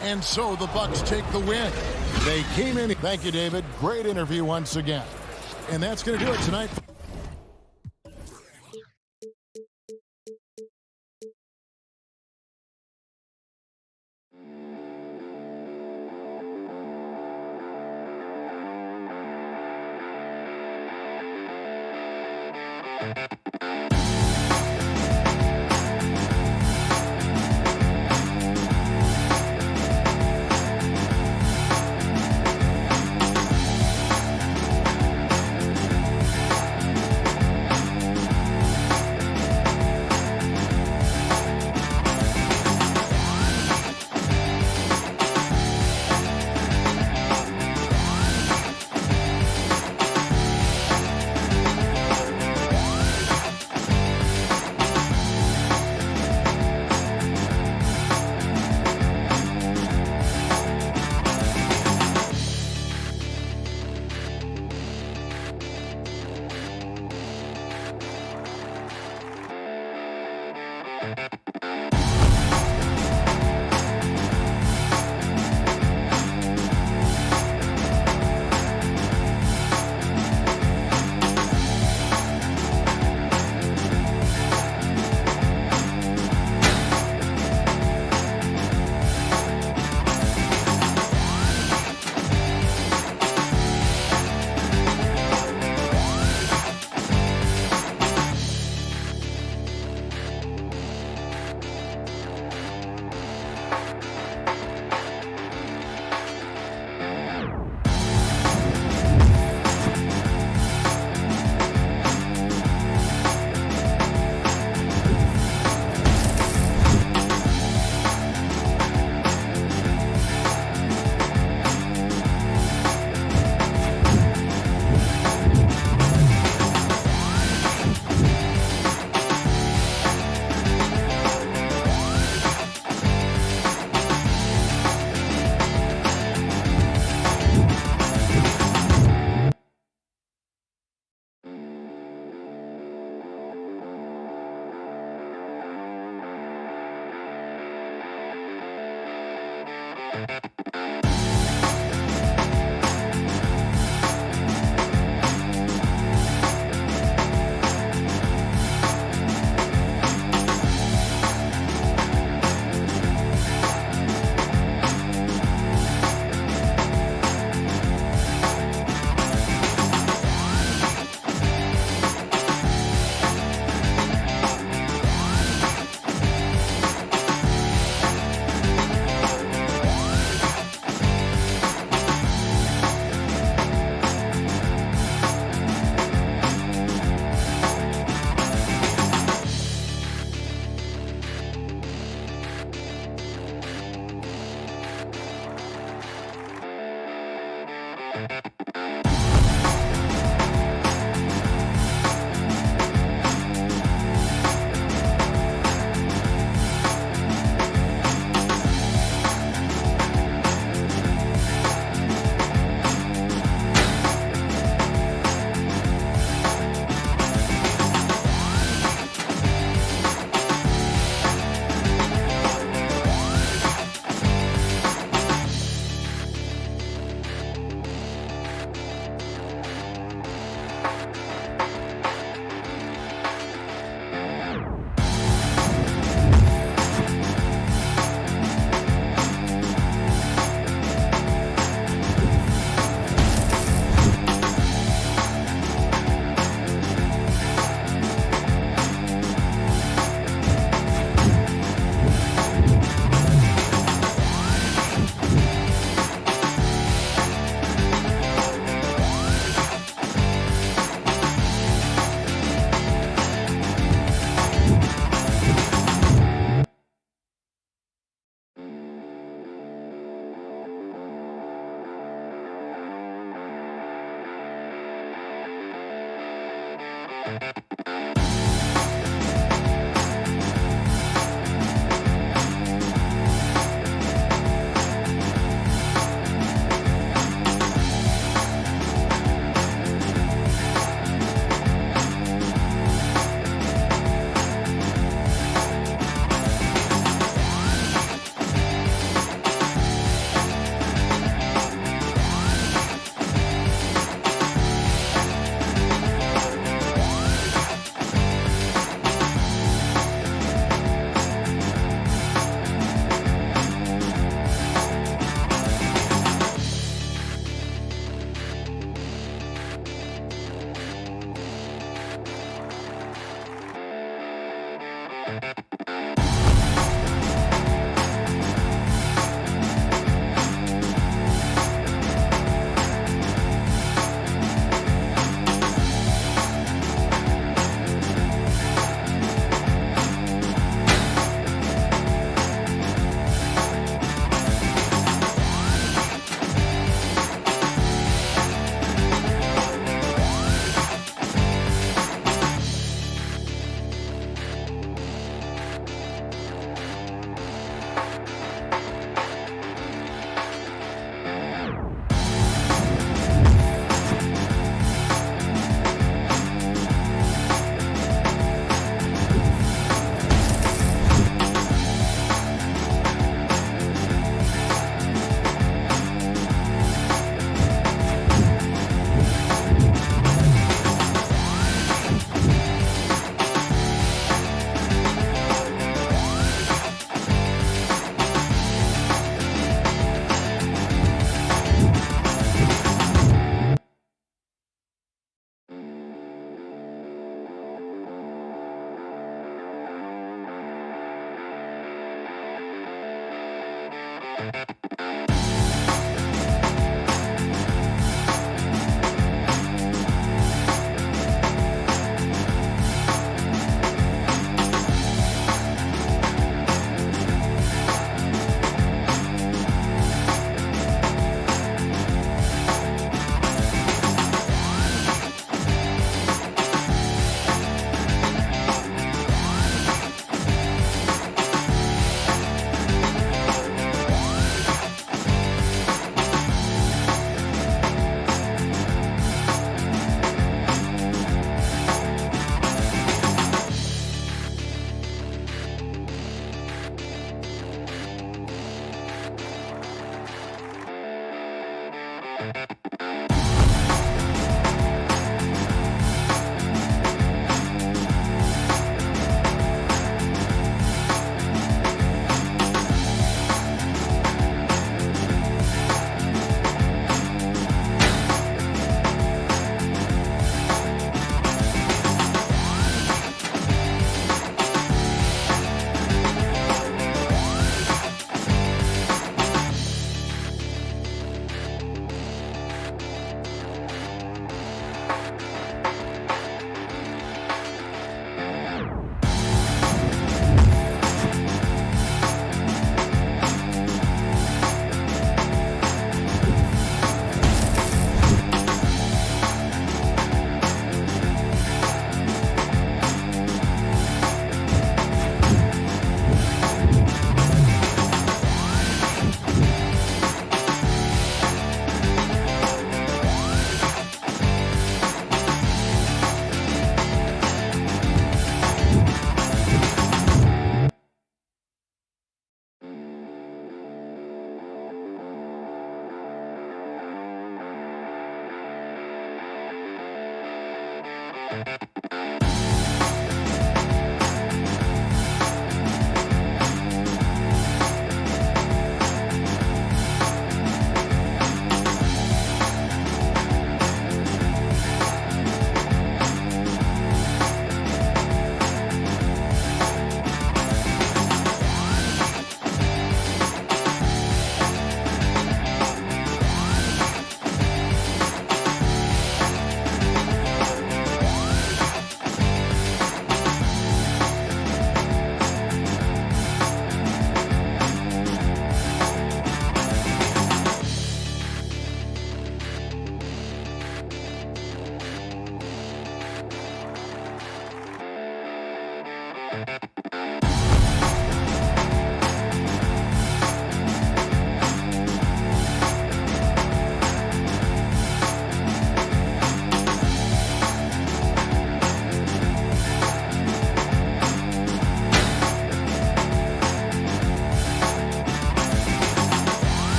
S1: And so the Bucks take the win. They came in. Thank you, David. Great interview once again. And that's going to do it tonight.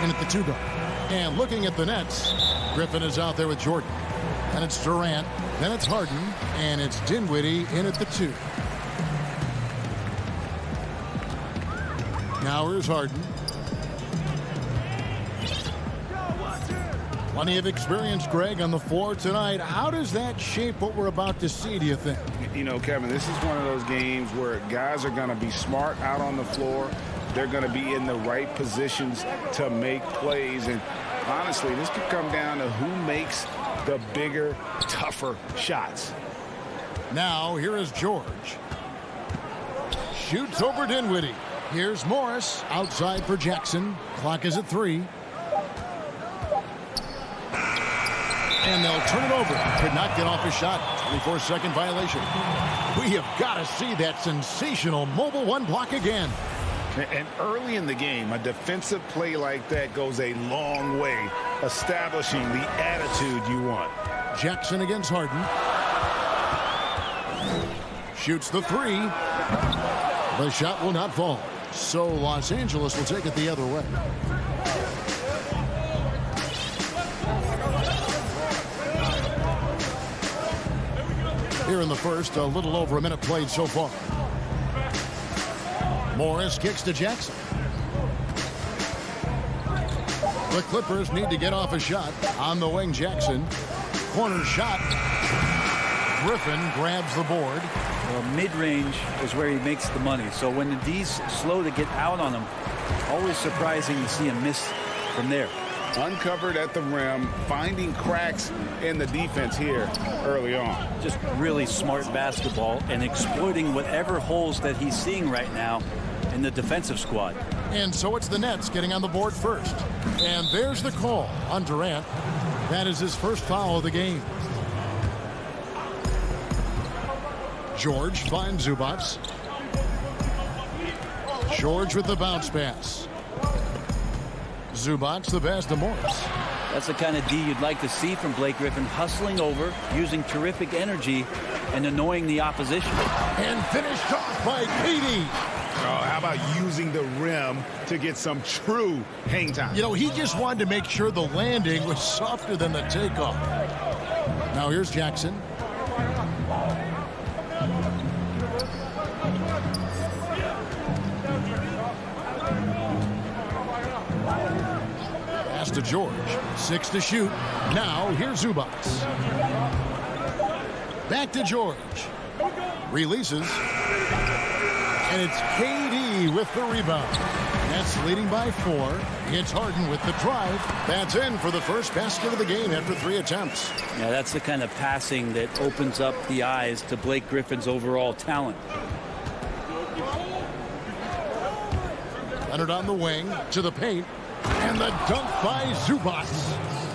S1: In at the 2-guard. And looking at the Nets, Griffin is out there with Jordan. And it's Durant. Then it's Harden. And it's Dinwiddie in at the 2. Now here's Harden. Plenty of experience, Greg, on the floor tonight. How does that shape what we're about to see, do you think?
S3: You know, Kevin, this is one of those games where guys are going to be smart out on the floor. They're going to be in the right positions to make plays. And honestly, this could come down to who makes the bigger, tougher shots.
S1: Now, here is George. Shoots over Dinwiddie. Here's Morris outside for Jackson. Clock is at 3. And they'll turn it over. Could not get off his shot. 24-second violation. We have got to see that sensational mobile one block again.
S3: And early in the game, a defensive play like that goes a long way, establishing the attitude you want.
S1: Jackson against Harden. Shoots the 3. The shot will not fall. So Los Angeles will take it the other way. Here in the first, a little over a minute played so far. Morris kicks to Jackson. The Clippers need to get off a shot. On the wing, Jackson. Corner shot. Griffin grabs the board.
S12: Well, mid-range is where he makes the money. So when the D's slow to get out on him, always surprising to see him miss from there.
S3: uncovered at the rim, finding cracks in the defense here early on.
S12: Just really smart basketball and exploiting whatever holes that he's seeing right now in the defensive squad.
S1: And so it's the Nets getting on the board first. And there's the call on Durant. That is his first foul of the game. George finds Zubac. George with the bounce pass. Zubac the pass to Morris.
S12: That's the kind of D you'd like to see from Blake Griffin, hustling over, using terrific energy, and annoying the opposition.
S1: And finished off by KD.
S4: Oh, how about using the rim to get some true hang time?
S1: You know, he just wanted to make sure the landing was softer than the takeoff. Now here's Jackson. Pass to George. 6 to shoot. Now here's Zubac. Back to George. Releases. And it's KD with the rebound. Nets leading by 4. It's Harden with the drive. That's in for the first basket of the game after 3 attempts.
S12: Yeah, that's the kind of passing that opens up the eyes to Blake Griffin's overall talent.
S1: Leonard on the wing to the paint. And the dunk by Zubac.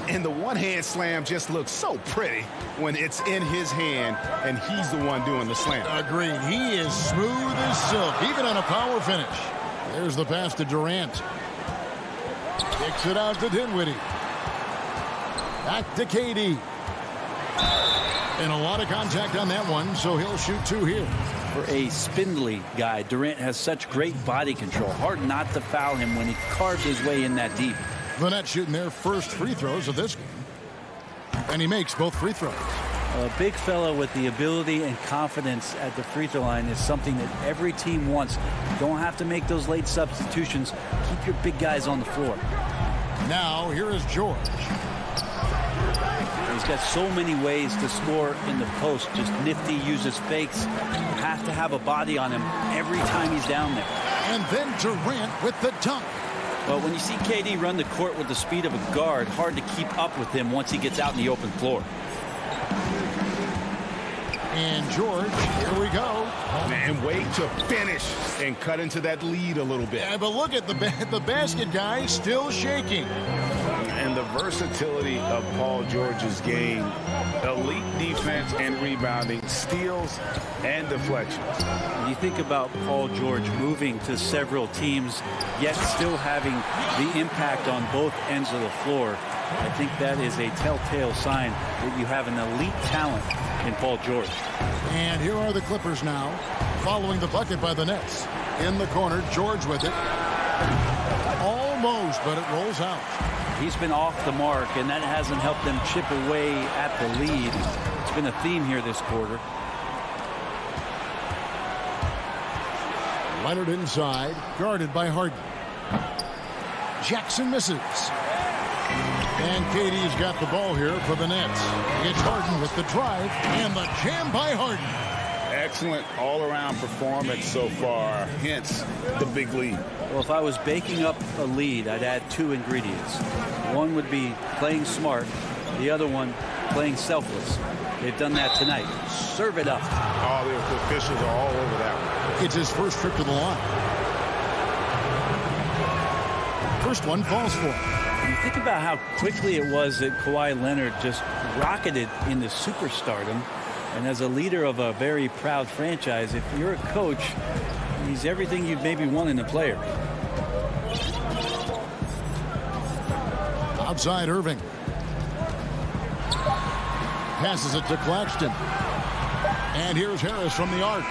S4: And the one-hand slam just looks so pretty when it's in his hand and he's the one doing the slam.
S1: Agreed. He is smooth as silk, even on a power finish. There's the pass to Durant. Kicks it out to Dinwiddie. Back to KD. And a lot of contact on that one, so he'll shoot 2 here.
S12: For a spindly guy, Durant has such great body control. Hard not to foul him when he carves his way in that deep.
S1: The Nets shooting their first free throws of this game. And he makes both free throws.
S12: A big fella with the ability and confidence at the free throw line is something that every team wants. You don't have to make those late substitutions. Keep your big guys on the floor.
S1: Now here is George.
S12: He's got so many ways to score in the post. Just nifty, uses fakes. You have to have a body on him every time he's down there.
S1: And then Durant with the dunk.
S12: Well, when you see KD run the court with the speed of a guard, hard to keep up with him once he gets out in the open floor.
S1: And George, here we go.
S4: And wait to finish and cut into that lead a little bit.
S1: Yeah, but look at the basket guy still shaking.
S3: And the versatility of Paul George's game. Elite defense and rebounding, steals and deflections.
S12: You think about Paul George moving to several teams, yet still having the impact on both ends of the floor. I think that is a telltale sign that you have an elite talent in Paul George.
S1: And here are the Clippers now, following the bucket by the Nets. In the corner, George with it. Almost, but it rolls out.
S12: He's been off the mark, and that hasn't helped them chip away at the lead. It's been a theme here this quarter.
S1: Leonard inside, guarded by Harden. Jackson misses. And KD's got the ball here for the Nets. It's Harden with the drive and the jam by Harden.
S3: Excellent all-around performance so far, hence the big lead.
S12: Well, if I was baking up a lead, I'd add 2 ingredients. One would be playing smart. The other one, playing selfless. They've done that tonight. Serve it up.
S4: Oh, the officials are all over that one.
S1: It's his first trip to the line. First one falls for him.
S12: You think about how quickly it was that Kawhi Leonard just rocketed into superstardom. And as a leader of a very proud franchise, if you're a coach, he's everything you'd maybe want in a player.
S1: Outside Irving. Passes it to Claxton. And here's Harris from the arc.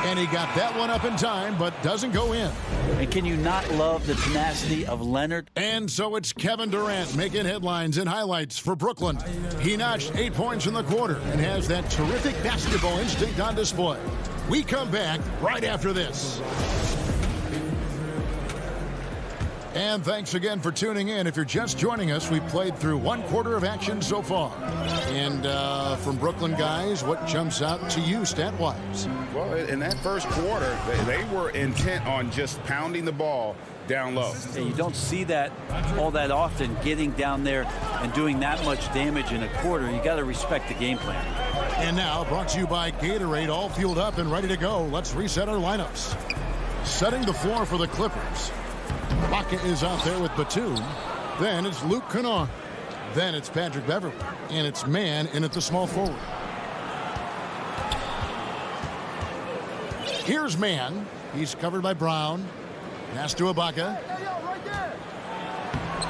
S1: And he got that one up in time, but doesn't go in.
S12: And can you not love the tenacity of Leonard?
S1: And so it's Kevin Durant making headlines and highlights for Brooklyn. He notched 8 points in the quarter and has that terrific basketball instinct on display. We come back right after this. And thanks again for tuning in. If you're just joining us, we played through 1 quarter of action so far. And from Brooklyn guys, what jumps out to you stat-wise?
S3: Well, in that first quarter, they were intent on just pounding the ball
S4: down low.
S12: Yeah, you don't see that all that often, getting down there and doing that much damage in a quarter. You got to respect the game plan.
S1: And now, brought to you by Gatorade, all fueled up and ready to go. Let's reset our lineups. Setting the floor for the Clippers. Baca is out there with Batum. Then it's Luke Kennard. Then it's Patrick Beverley. And it's Mann in at the small forward. Here's Mann. He's covered by Brown. Pass to Ibaka.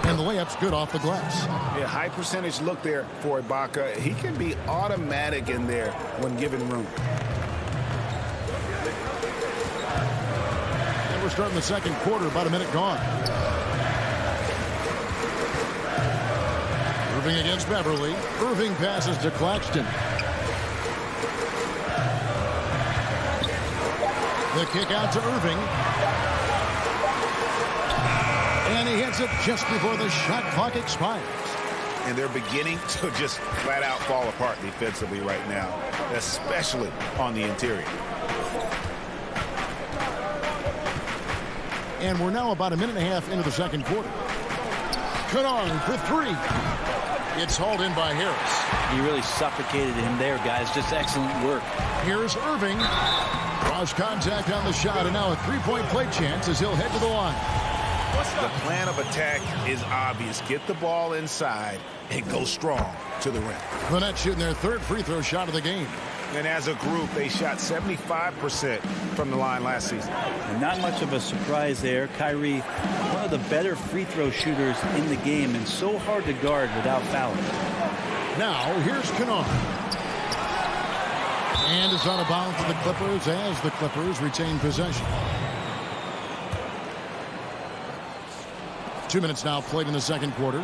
S1: And the layup's good off the glass.
S3: Yeah, high percentage look there for Ibaka. He can be automatic in there when given room.
S1: And we're starting the second quarter, about a minute gone. Irving against Beverley. Irving passes to Claxton. The kick out to Irving. And he hits it just before the shot clock expires.
S4: And they're beginning to just flat out fall apart defensively right now, especially on the interior.
S1: And we're now about a minute and a half into the second quarter. Kennard for three. It's hauled in by Harris.
S12: You really suffocated him there, guys. Just excellent work.
S1: Here's Irving. Draws contact on the shot, and now a three-point play chance as he'll head to the line.
S4: The plan of attack is obvious. Get the ball inside and go strong to the rim.
S1: The Nets shooting their third free throw shot of the game.
S4: And as a group, they shot 75% from the line last season.
S12: And not much of a surprise there. Kyrie, one of the better free throw shooters in the game, and so hard to guard without fouling.
S1: Now, here's Kennard. And it's out of bounds for the Clippers as the Clippers retain possession. 2 minutes now played in the second quarter.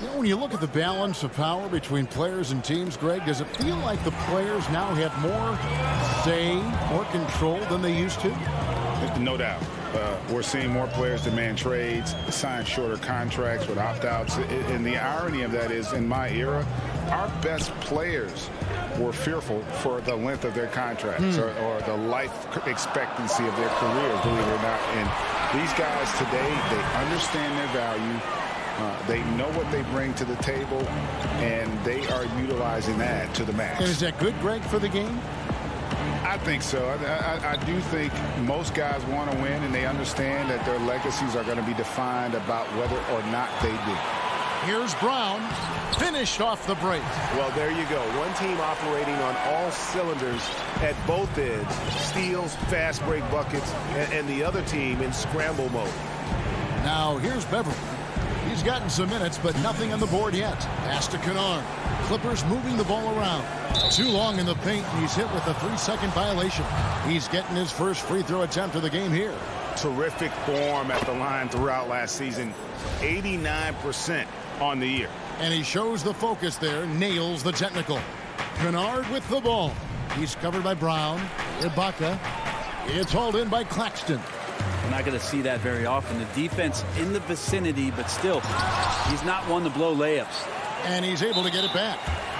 S1: You know, when you look at the balance of power between players and teams, Greg, does it feel like the players now have more say, more control than they used to?
S3: No doubt. We're seeing more players demand trades, sign shorter contracts with opt-outs. And the irony of that is, in my era, our best players were fearful for the length of their contracts or the life expectancy of their careers, believe it or not. And these guys today, they understand their value. They know what they bring to the table, and they are utilizing that to the max.
S1: And is that good, Greg, for the game?
S3: I think so. I do think most guys want to win, and they understand that their legacies are going to be defined about whether or not they do.
S1: Here's Brown, finished off the break.
S8: Well, there you go. One team operating on all cylinders at both ends. Steals, fast break buckets, and the other team in scramble mode.
S1: Now here's Beverley. He's gotten some minutes, but nothing on the board yet. Pass to Kennard. Clippers moving the ball around. Too long in the paint, and he's hit with a 3-second violation. He's getting his first free throw attempt of the game here.
S4: Terrific form at the line throughout last season. 89% on the year.
S1: And he shows the focus there, nails the technical. Kennard with the ball. He's covered by Brown. Ibaka. It's hauled in by Claxton.
S12: We're not going to see that very often. The defense in the vicinity, but still, he's not one to blow layups.
S1: And he's able to get it back.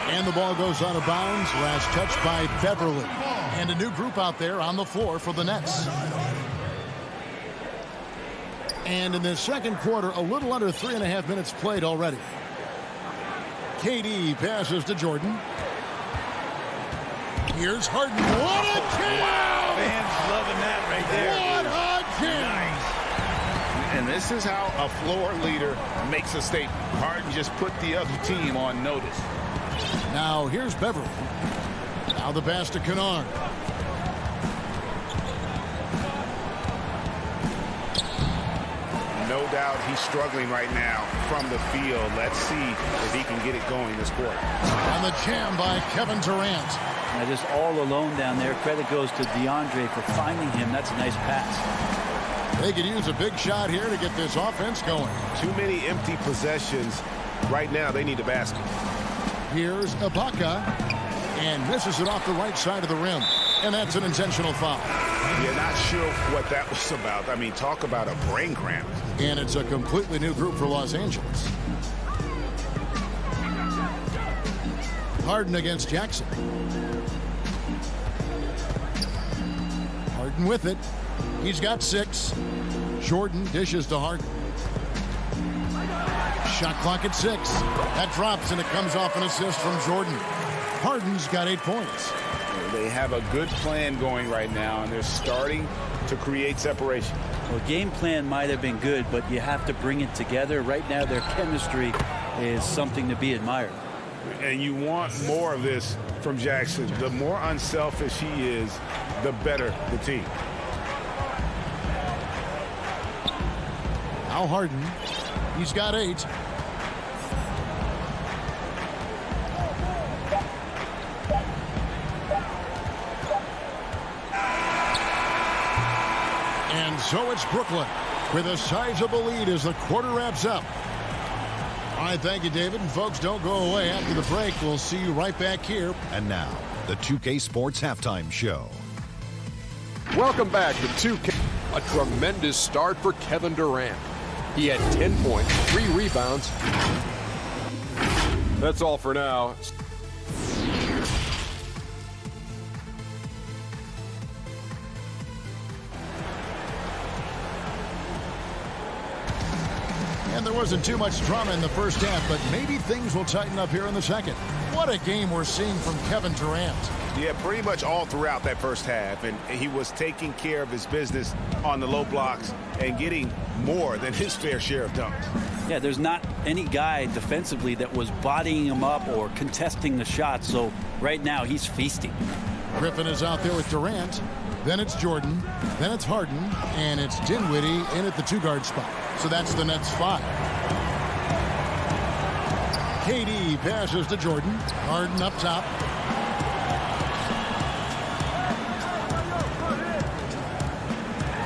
S1: And the ball goes out of bounds. Last touch by Beverley. And a new group out there on the floor for the Nets. And in the second quarter, a little under 3.5 minutes played already. KD passes to Jordan. Here's Harden. What a jam!
S4: Fans loving that right there.
S1: What a jam!
S4: And this is how a floor leader makes a statement. Harden just put the other team on notice.
S1: Now here's Beverley. Now the pass to Kennard.
S4: No doubt he's struggling right now from the field. Let's see if he can get it going this quarter.
S1: And the jam by Kevin Durant.
S12: Now just all alone down there. Credit goes to DeAndre for finding him. That's a nice pass.
S1: They could use a big shot here to get this offense going.
S8: Too many empty possessions. Right now, they need a basket.
S1: Here's Ibaka. And misses it off the right side of the rim. And that's an intentional foul.
S4: You're not sure what that was about. I mean, talk about a brain cramp.
S1: And it's a completely new group for Los Angeles. Harden against Jackson. Harden Harden with it. He's got 6. Jordan dishes to Harden. Shot clock at 6. That drops, and it comes off an assist from Jordan. Harden's got 8 points.
S3: They have a good plan going right now, and they're starting to create separation.
S12: Well, game plan might have been good, but you have to bring it together. Right now, their chemistry is something to be admired.
S3: And you want more of this from Jackson. The more unselfish he is, the better the team.
S1: Now Harden. He's got 8. And so it's Brooklyn with a sizable lead as the quarter wraps up. All right, thank you, David. And folks, don't go away. After the break, we'll see you right back here.
S6: And now, the 2K Sports Halftime Show.
S7: Welcome back to 2K. A tremendous start for Kevin Durant. He had 10 points, 3 rebounds. That's all for now.
S1: And there wasn't too much drama in the first half, but maybe things will tighten up here in the second. What a game we're seeing from Kevin Durant.
S4: Yeah, pretty much all throughout that first half, and he was taking care of his business on the low blocks and getting more than his fair share of dunks.
S12: Yeah, there's not any guy defensively that was bodying him up or contesting the shot, so right now he's feasting.
S1: Griffin is out there with Durant. Then it's Jordan. Then it's Harden. And it's Dinwiddie in at the 2-guard spot. So that's the Nets 5. KD passes to Jordan. Harden up top.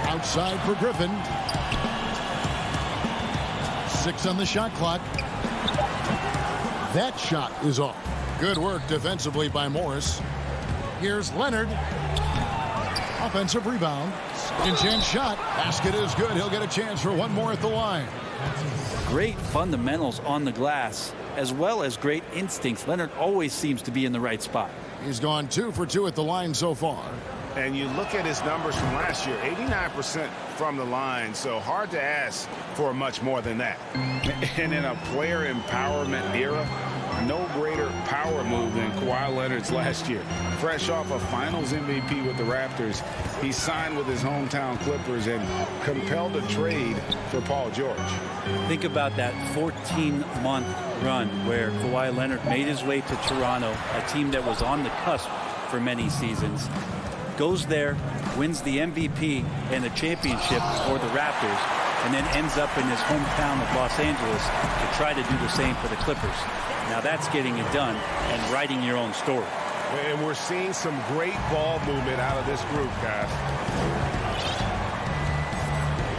S1: Outside for Griffin. 6 on the shot clock. That shot is off. Good work defensively by Morris. Here's Leonard. Offensive rebound. Second chance shot. Basket is good. He'll get a chance for one more at the line.
S12: Great fundamentals on the glass, as well as great instincts. Leonard always seems to be in the right spot.
S1: He's gone 2 for 2 at the line so far.
S3: And you look at his numbers from last year, 89% from the line, so hard to ask for much more than that. And in a player empowerment era, no greater power move than Kawhi Leonard's last year. Fresh off a Finals MVP with the Raptors, he signed with his hometown Clippers and compelled a trade for Paul George.
S12: Think about that 14-month run where Kawhi Leonard made his way to Toronto, a team that was on the cusp for many seasons. Goes there, wins the MVP and the championship for the Raptors, and then ends up in his hometown of Los Angeles to try to do the same for the Clippers. Now that's getting it done and writing your own story.
S8: And we're seeing some great ball movement out of this group, guys.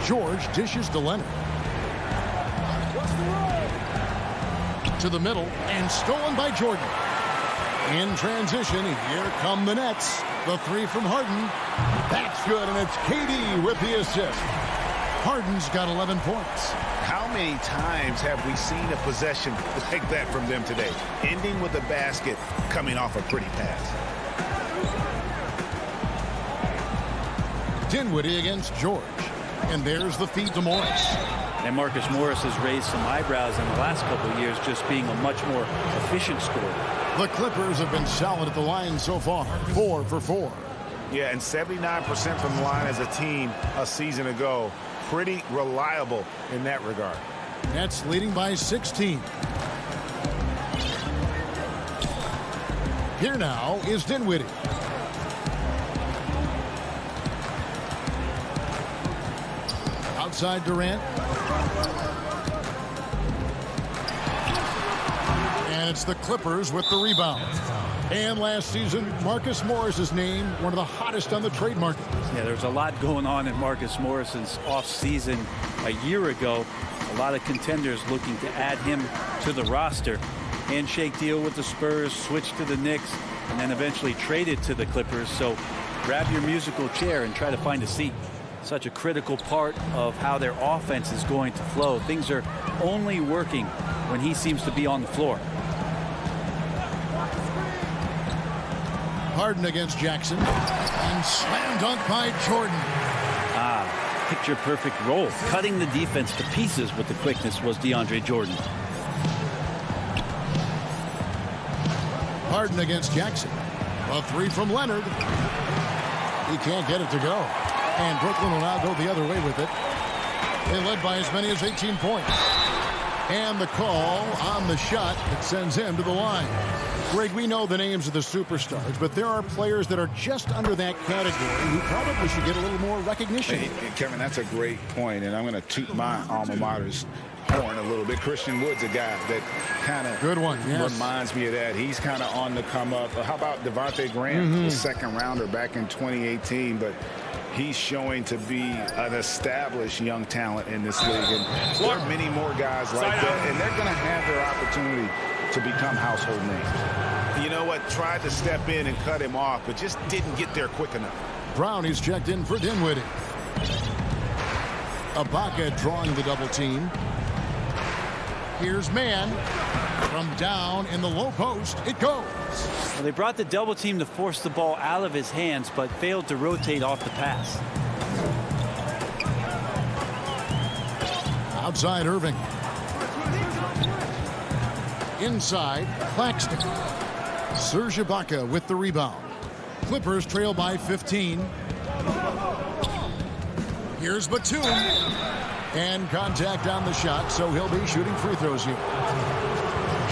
S1: George dishes to Leonard. To the middle and stolen by Jordan. In transition, here come the Nets. The 3 from Harden. That's good, and it's KD with the assist. Harden's got 11 points.
S4: How many times have we seen a possession like that from them today? Ending with a basket, coming off a pretty pass.
S1: Dinwiddie against George. And there's the feed to Morris.
S12: And Marcus Morris has raised some eyebrows in the last couple of years, just being a much more efficient scorer.
S1: The Clippers have been solid at the line so far. 4 for 4.
S4: Yeah, and 79% from the line as a team a season ago. Pretty reliable in that regard.
S1: Nets leading by 16. Here now is Dinwiddie. Outside Durant. And it's the Clippers with the rebound. And last season, Marcus Morris is named one of the hottest on the trade market.
S12: Yeah, there's a lot going on in Marcus Morris's offseason a year ago. A lot of contenders looking to add him to the roster. Handshake deal with the Spurs, switch to the Knicks, and then eventually traded to the Clippers. So grab your musical chair and try to find a seat. Such a critical part of how their offense is going to flow. Things are only working when he seems to be on the floor.
S1: Harden against Jackson. And slam dunk by Jordan.
S12: Picture perfect roll. Cutting the defense to pieces with the quickness was DeAndre Jordan.
S1: Harden against Jackson. A three from Leonard. He can't get it to go. And Brooklyn will now go the other way with it. They led by as many as 18 points. And the call on the shot that sends him to the line. Greg, we know the names of the superstars, but there are players that are just under that category who probably should get a little more recognition.
S3: Hey, Kevin, that's a great point, and I'm going to toot my alma mater's horn a little bit. Christian Wood's a guy that kind of reminds me of that. He's kind of on the come up. How about Devontae Graham, the second rounder back in 2018, but he's showing to be an established young talent in this league. And there are many more guys like that, and they're going to have their opportunity to become household names.
S4: You know what? Tried to step in and cut him off, but just didn't get there quick enough.
S1: Brown is checked in for Dinwiddie. Ibaka drawing the double team. Here's man. From down in the low post, it goes.
S12: Well, they brought the double team to force the ball out of his hands, but failed to rotate off the pass.
S1: Outside Irving. Inside Claxton. Serge Ibaka with the rebound. Clippers trail by 15. Here's Batum. And contact on the shot, so he'll be shooting free throws here.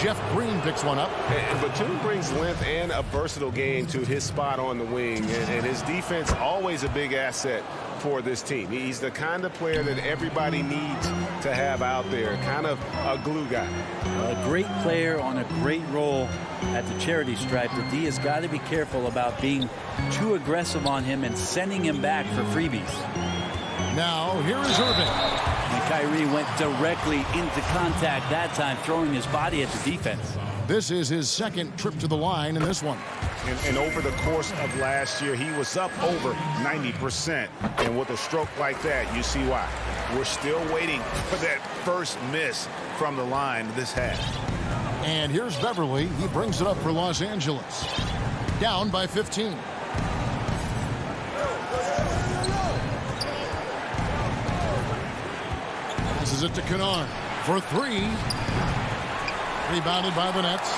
S1: Jeff Green picks one up.
S8: And Batum brings length and a versatile game to his spot on the wing. And his defense always a big asset for this team. He's the kind of player that everybody needs to have out there. Kind of a glue guy.
S12: A great player on a great role at the charity stripe. The D has got to be careful about being too aggressive on him and sending him back for freebies.
S1: Now, here is Irving.
S12: And Kyrie went directly into contact that time, throwing his body at the defense.
S1: This is his second trip to the line in this one.
S4: And over the course of last year, he was up over 90%. And with a stroke like that, you see why. We're still waiting for that first miss from the line this half.
S1: And here's Beverly. He brings it up for Los Angeles. Down by 15. Passes it to Kennard for three. Rebounded by the Nets.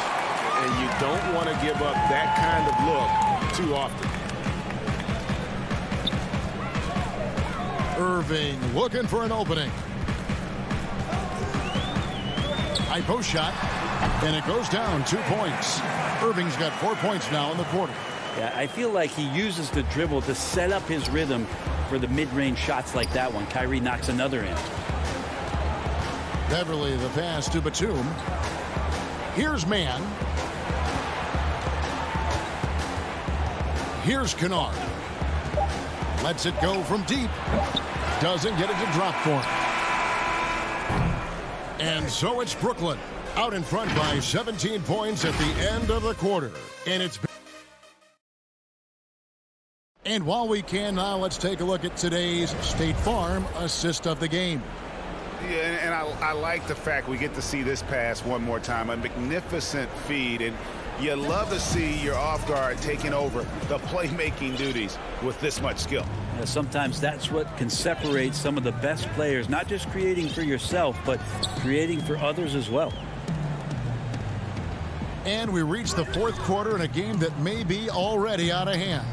S8: And you don't want to give up that kind of look too often.
S1: Irving looking for an opening. High post shot. And it goes down 2 points. Irving's got 4 points now in the quarter.
S12: Yeah, I feel like he uses the dribble to set up his rhythm for the mid-range shots like that one. Kyrie knocks another in.
S1: Beverly the pass to Batum. Here's man. Here's Kennard. Lets it go from deep. Doesn't get it to drop for him. And so it's Brooklyn out in front by 17 points at the end of the quarter. And while we can now, let's take a look at today's State Farm assist of the game.
S4: Yeah, and I like the fact we get to see this pass one more time. A magnificent feed, and you love to see your off guard taking over the playmaking duties with this much skill.
S12: Yeah, sometimes that's what can separate some of the best players, not just creating for yourself, but creating for others as well.
S1: And we reach the fourth quarter in a game that may be already out of hand.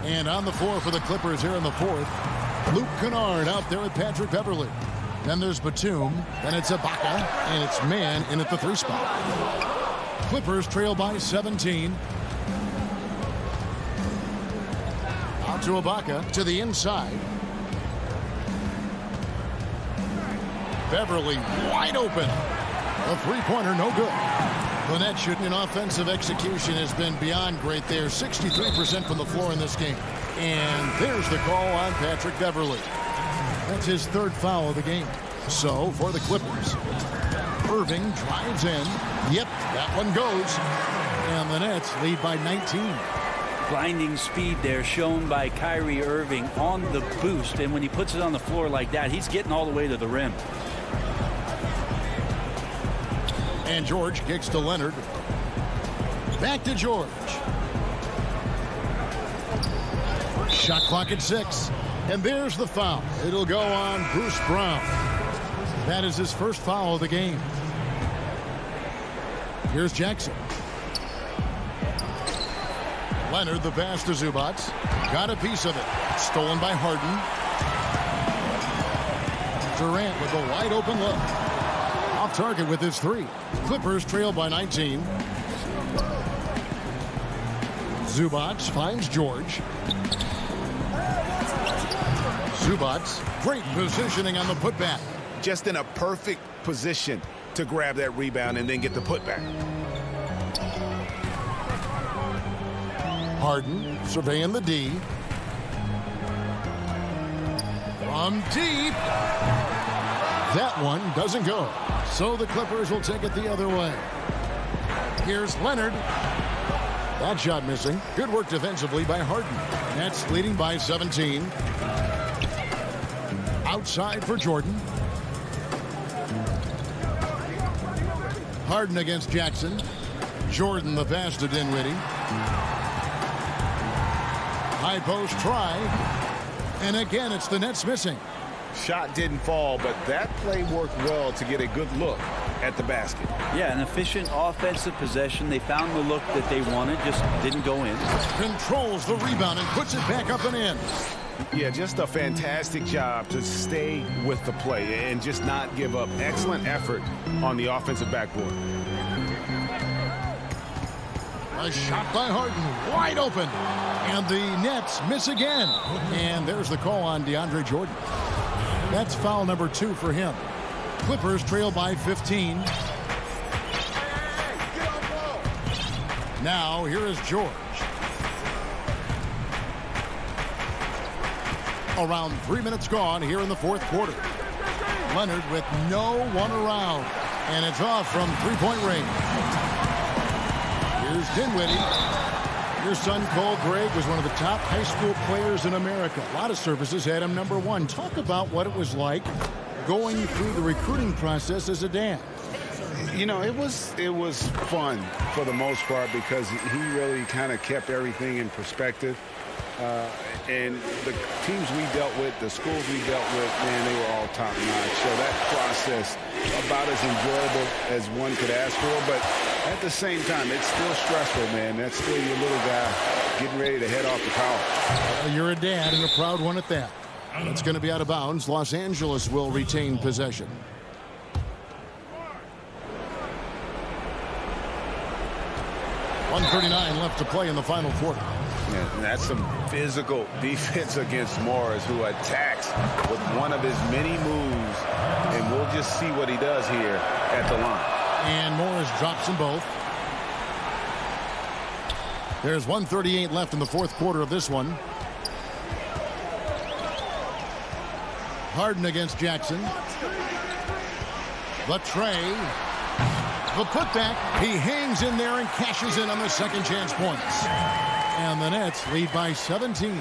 S1: And on the floor for the Clippers here in the fourth, Luke Kennard out there with Patrick Beverly. Then there's Batum, then it's Ibaka, and it's man in at the 3 spot. Clippers trail by 17. Out to Ibaka, to the inside. Beverly wide open. The three-pointer no good. The net shooting in offensive execution has been beyond great there. 63% from the floor in this game. And there's the call on Patrick Beverly. That's his third foul of the game. So for the Clippers, Irving drives in. Yep, that one goes. And the Nets lead by 19.
S12: Blinding speed there shown by Kyrie Irving on the boost. And when he puts it on the floor like that, he's getting all the way to the rim.
S1: And George kicks to Leonard. Back to George. Shot clock at 6. And there's the foul. It'll go on Bruce Brown. That is his first foul of the game. Here's Jackson. Leonard, the pass to Zubac. Got a piece of it. Stolen by Harden. Durant with a wide open look. Off target with his 3. Clippers trail by 19. Zubac finds George. Zubac, great positioning on the putback.
S4: Just in a perfect position to grab that rebound and then get the putback.
S1: Harden surveying the D. From deep. That one doesn't go. So the Clippers will take it the other way. Here's Leonard. That shot missing. Good work defensively by Harden. Nets leading by 17. Outside for Jordan. Harden against Jackson. Jordan the pass to Dinwiddie. High post try. And again, it's the Nets missing.
S4: Shot didn't fall, but that play worked well to get a good look at the basket.
S12: Yeah, an efficient offensive possession. They found the look that they wanted, just didn't go in.
S1: Controls the rebound and puts it back up and in.
S4: Yeah, just a fantastic job to stay with the play and just not give up. Excellent effort on the offensive backboard.
S1: A shot by Harden, wide open. And the Nets miss again. And there's the call on DeAndre Jordan. That's foul number 2 for him. Clippers trail by 15. Now, here is George. Around 3 minutes gone here in the fourth quarter. Leonard with no one around. And it's off from three-point range. Here's Dinwiddie. Your son, Cole Gregg, was one of the top high school players in America. A lot of services had him number 1. Talk about what it was like going through the recruiting process as a dad.
S3: You know, it was fun for the most part because he really kind of kept everything in perspective. And the teams we dealt with, the schools we dealt with, man, they were all top-notch. So that process, about as enjoyable as one could ask for. But at the same time, it's still stressful, man. That's still your little guy getting ready to head off to college.
S1: You're a dad and a proud one at that. That's going to be out of bounds. Los Angeles will retain possession. .139 left to play in the final quarter.
S3: Yeah, and that's some physical defense against Morris, who attacks with one of his many moves. And we'll just see what he does here at the line.
S1: And Morris drops them both. There's 1:38 left in the fourth quarter of this one. Harden against Jackson. The tray. The putback. He hangs in there and cashes in on the second chance points. And the Nets lead by 17.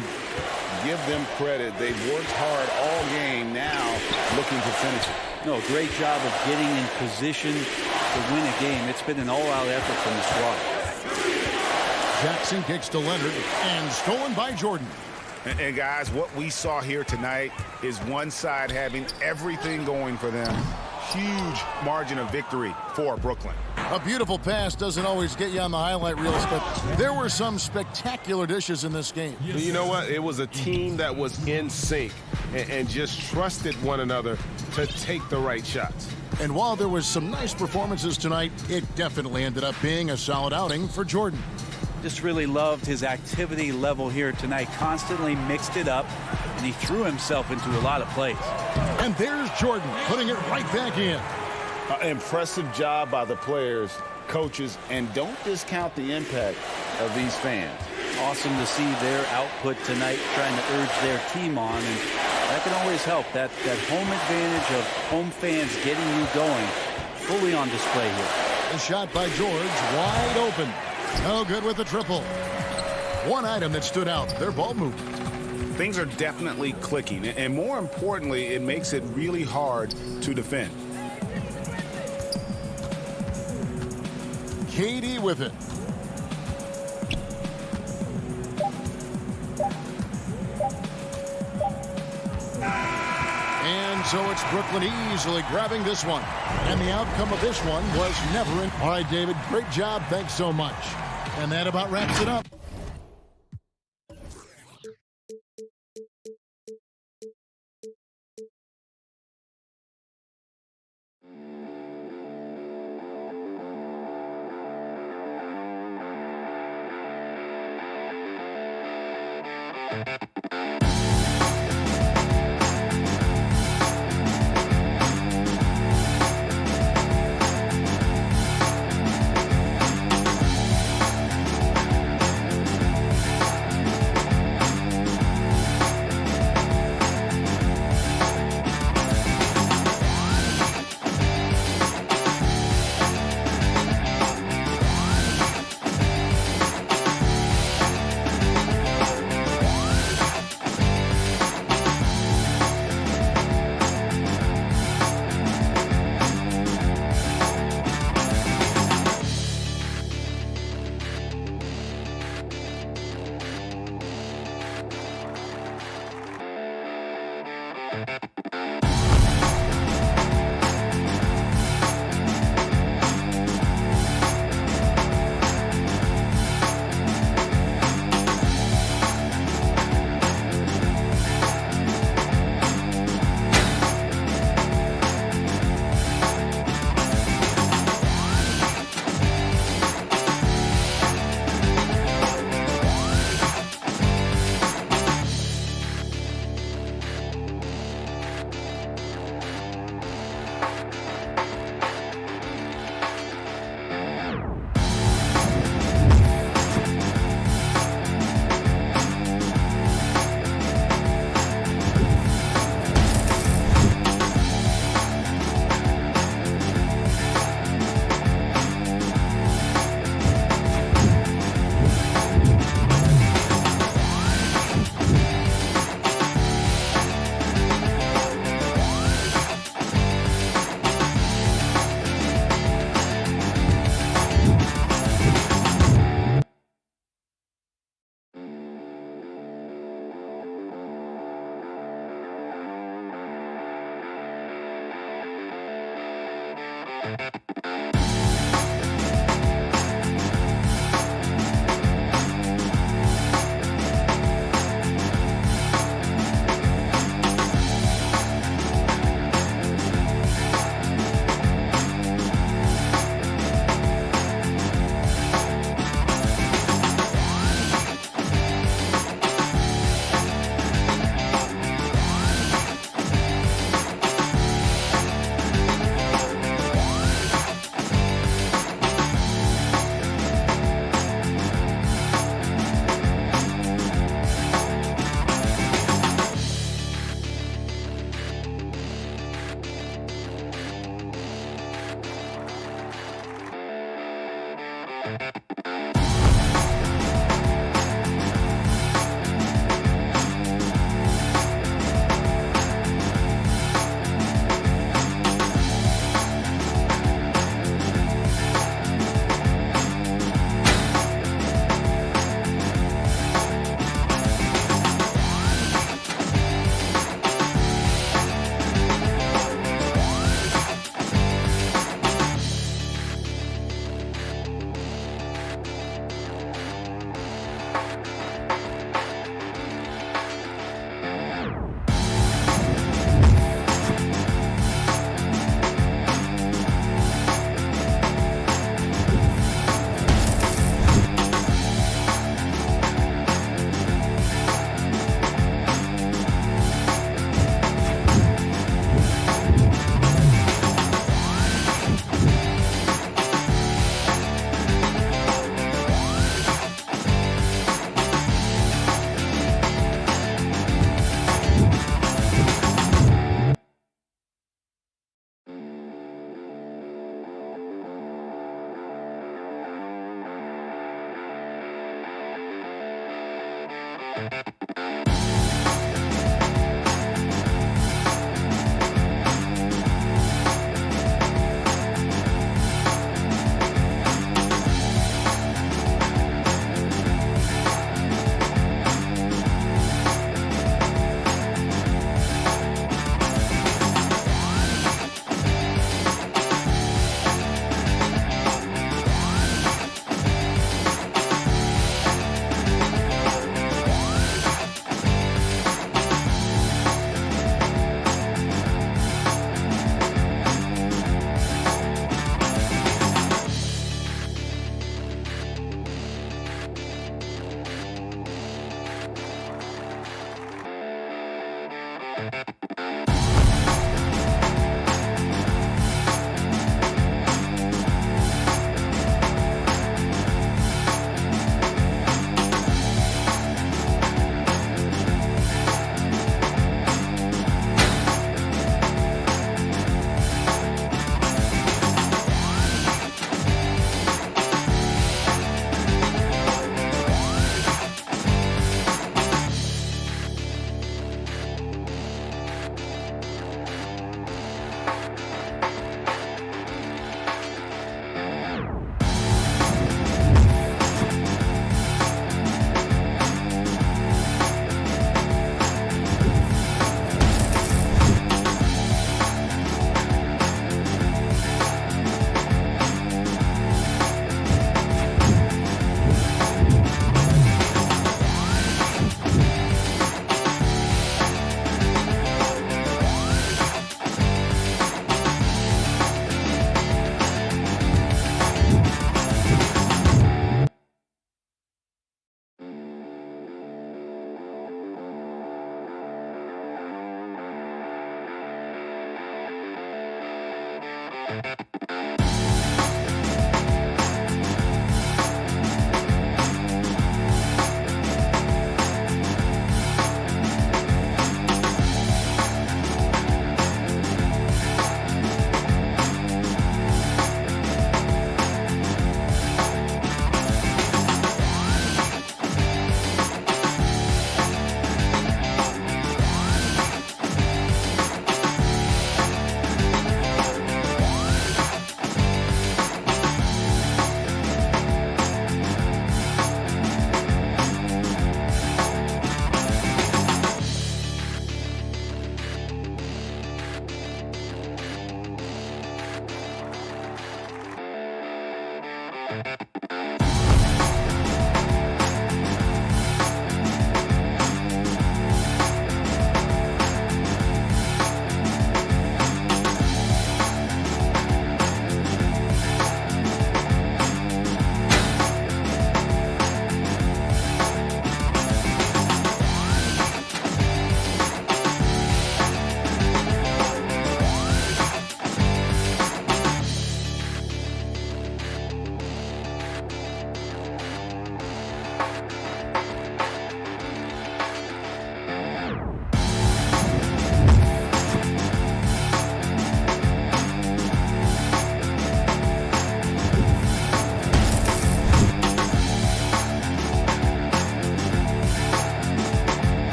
S3: Give them credit. They've worked hard all game, now looking to finish it.
S12: No, great job of getting in position to win a game. It's been an all-out effort from the squad.
S1: Jackson kicks to Leonard and stolen by Jordan.
S4: And guys, what we saw here tonight is one side having everything going for them. Huge margin of victory for Brooklyn.
S1: A beautiful pass doesn't always get you on the highlight reels, but there were some spectacular dishes in this game.
S8: You know what? It was a team that was in sync and just trusted one another to take the right shots.
S1: And while there was some nice performances tonight, it definitely ended up being a solid outing for Jordan.
S12: Just really loved his activity level here tonight. Constantly mixed it up, and he threw himself into a lot of plays.
S1: And there's Jordan putting it right back in.
S3: Impressive job by the players, coaches, and don't discount the impact of these fans.
S12: Awesome to see their output tonight, trying to urge their team on, and that can always help. That home advantage of home fans getting you going, fully on display here.
S1: The shot by George, wide open. No good with the triple. One item that stood out, their ball movement.
S4: Things are definitely clicking, and more importantly, it makes it really hard to defend.
S1: Katie with it. So it's Brooklyn easily grabbing this one. And the outcome of this one was never in. All right, David, great job. Thanks so much. And that about wraps it up.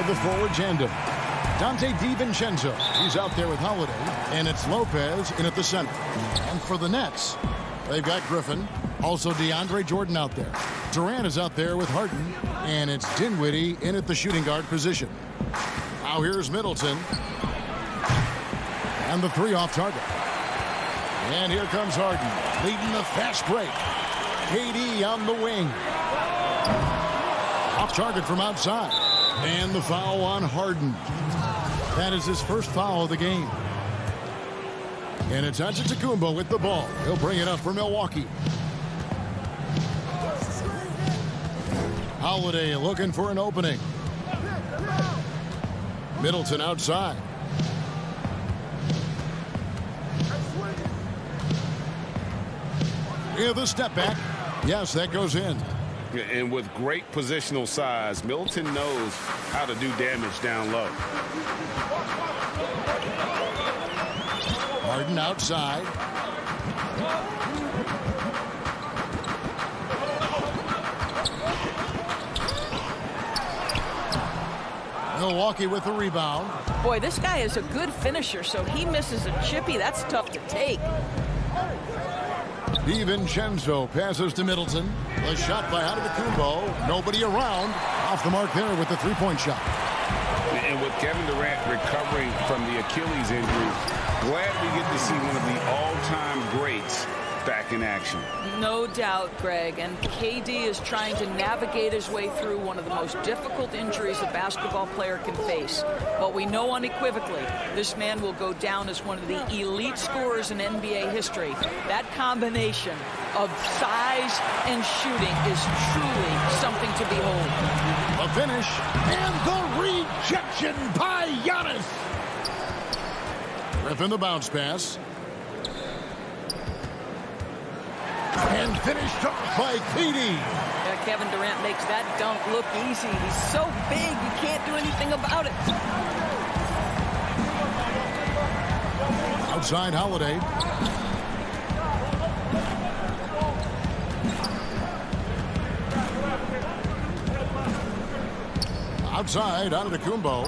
S1: The forward tandem. Dante DiVincenzo, he's out there with Holiday, and it's Lopez in at the center. And for the Nets, they've got Griffin, also DeAndre Jordan out there. Durant is out there with Harden, and it's Dinwiddie in at the shooting guard position. Now here's Middleton. And the three off target. And here comes Harden, leading the fast break. KD on the wing. Off target from outside. And the foul on Harden. That is his first foul of the game. And it's Antetokounmpo with the ball. He'll bring it up for Milwaukee. Holiday looking for an opening. Middleton outside. Yeah, the step back. Yes, that goes in.
S3: And with great positional size, Middleton knows how to do damage down low.
S1: Harden outside. Milwaukee with the rebound.
S2: Boy, this guy is a good finisher, so he misses a chippy. That's tough to take.
S1: DiVincenzo passes to Middleton. The shot by Antetokounmpo. Nobody around. Off the mark there with the three-point shot.
S3: And with Kevin Durant recovering from the Achilles injury, glad we get to see one of the all-time greats back in action.
S2: No doubt, Greg. And KD is trying to navigate his way through one of the most difficult injuries a basketball player can face. But we know unequivocally this man will go down as one of the elite scorers in NBA history. That combination of size and shooting is truly something to behold.
S1: The finish and the rejection by Giannis. Griffin the bounce pass. And finished off by KD.
S2: Yeah, Kevin Durant makes that dunk look easy. He's so big, you can't do anything about it.
S1: Outside Holiday. Outside Antetokounmpo.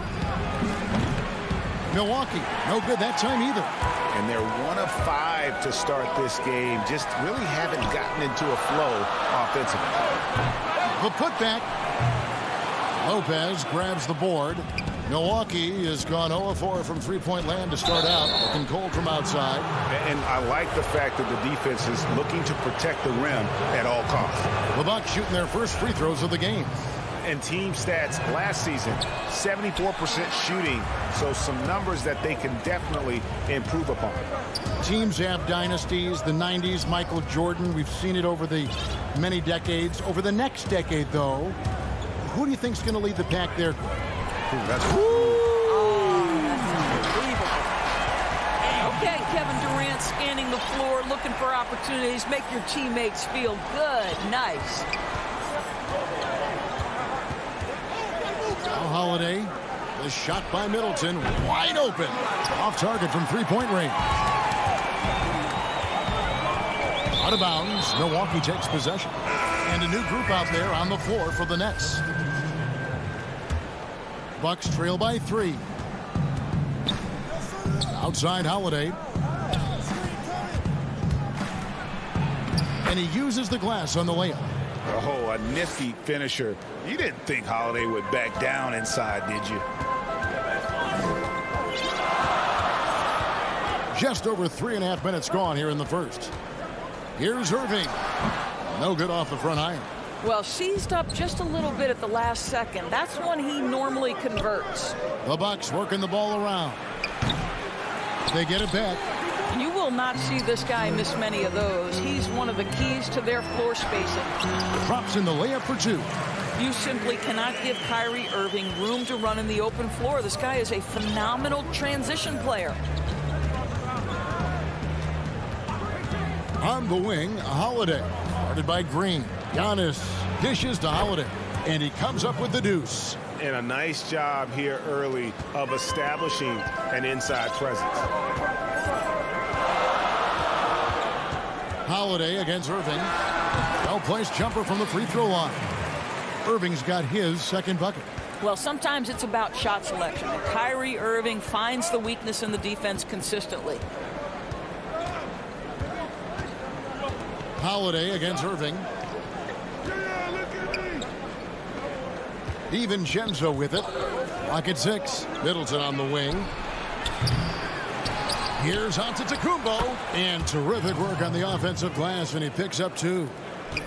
S1: Milwaukee, no good that time either.
S4: And they're 1 of 5 to start this game. Just really haven't gotten into a flow offensively.
S1: The putback. Lopez grabs the board. Milwaukee has gone 0-4 from three-point land to start out. Looking cold from outside.
S3: And I like the fact that the defense is looking to protect the rim at all costs.
S1: The Bucks shooting their first free throws of the game.
S4: And team stats last season, 74% shooting, so some numbers that they can definitely improve upon.
S1: Teams have dynasties, the 90s, Michael Jordan. We've seen it over the many decades. Over the next decade, though, who do you think is going to lead the pack there?
S2: That's unbelievable. Okay, Kevin Durant scanning the floor, looking for opportunities. Make your teammates feel good. Nice.
S1: Holiday, the shot by Middleton, wide open, off target from three-point range. Out of bounds, Milwaukee takes possession. And a new group out there on the floor for the Nets. Bucks trail by 3. Outside Holiday. And he uses the glass on the layup.
S4: Oh, a nifty finisher. You didn't think Holiday would back down inside, did you?
S1: Just over 3.5 minutes gone here in the first. Here's Irving. No good off the front iron.
S2: Well, seized up just a little bit at the last second. That's when he normally converts.
S1: The Bucks working the ball around. They get it back.
S2: You will not see this guy miss many of those. He's one of the keys to their floor spacing.
S1: Drops in the layup for 2.
S2: You simply cannot give Kyrie Irving room to run in the open floor. This guy is a phenomenal transition player.
S1: On the wing, Holiday. Guarded by Green. Giannis dishes to Holiday. And he comes up with the deuce.
S4: And a nice job here early of establishing an inside presence.
S1: Holiday against Irving. Well-placed jumper from the free throw line. Irving's got his second bucket.
S2: Well, sometimes it's about shot selection. Kyrie Irving finds the weakness in the defense consistently.
S1: Holiday against Irving. DiVincenzo with it. Lock at 6. Middleton on the wing. Here's Antetokounmpo, and terrific work on the offensive glass, and he picks up 2.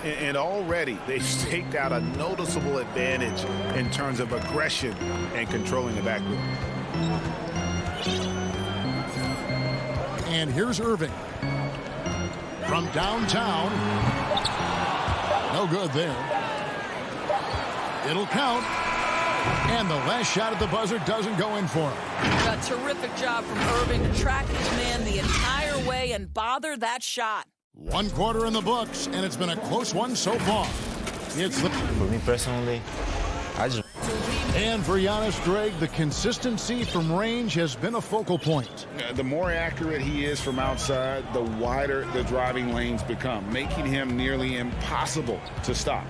S4: And already they've staked out a noticeable advantage in terms of aggression and controlling the backcourt.
S1: And here's Irving. From downtown. No good there. It'll count. And the last shot at the buzzer doesn't go in for him.
S2: A terrific job from Irving to track his man the entire way and bother that shot.
S1: 1 quarter in the books, and it's been a close one so far. It's the...
S10: For me personally,
S1: And for Giannis, Greg, the consistency from range has been a focal point.
S3: The more accurate he is from outside, the wider the driving lanes become, making him nearly impossible to stop.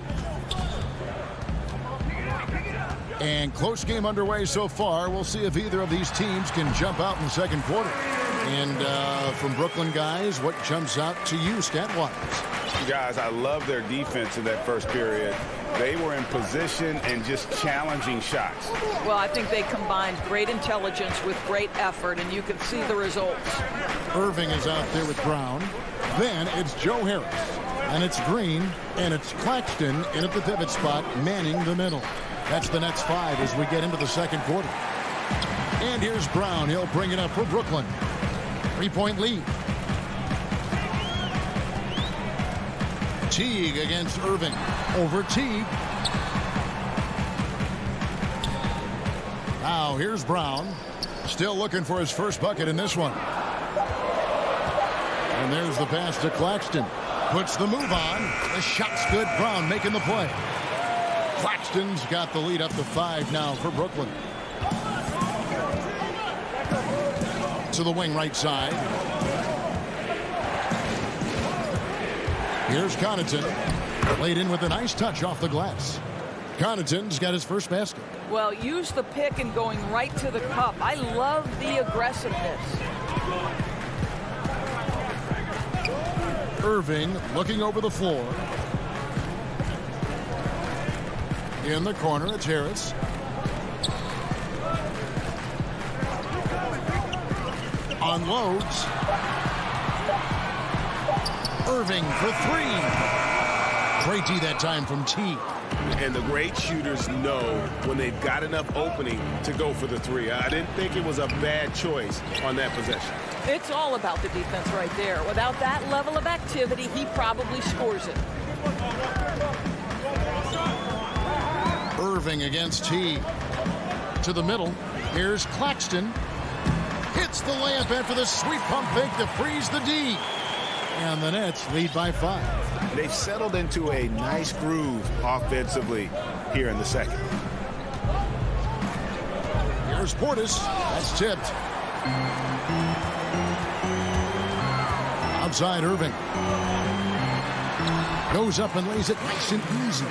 S1: And close game underway so far. We'll see if either of these teams can jump out in the second quarter. And from Brooklyn, guys, what jumps out to you stat-wise?
S3: Guys, I love their defense in that first period. They were in position and just challenging shots.
S2: Well, I think they combined great intelligence with great effort, and you can see the results.
S1: Irving is out there with Brown. Then it's Joe Harris. And it's Green. And it's Claxton in at the pivot spot, manning the middle. That's the Nets 5 as we get into the second quarter. And here's Brown. He'll bring it up for Brooklyn. 3-point lead. Teague against Irving. Over Teague. Now here's Brown. Still looking for his first bucket in this one. And there's the pass to Claxton. Puts the move on. The shot's good. Brown making the play. Claxton's got the lead up to 5 now for Brooklyn. To the wing right side. Here's Connaughton. Laid in with a nice touch off the glass. Connaughton's got his first basket.
S2: Well, use the pick and going right to the cup. I love the aggressiveness.
S1: Irving looking over the floor. In the corner, it's Harris. Unloads. Irving for 3. Great D that time from T.
S8: And the great shooters know when they've got enough opening to go for the 3. I didn't think it was a bad choice on that possession.
S2: It's all about the defense right there. Without that level of activity, he probably scores it.
S1: Irving against T. To the middle. Here's Claxton. Hits the layup after the sweep pump fake to freeze the D. And the Nets lead by 5.
S3: They've settled into a nice groove offensively here in the second.
S1: Here's Portis. That's tipped. Outside Irving. Goes up and lays it nice and easy.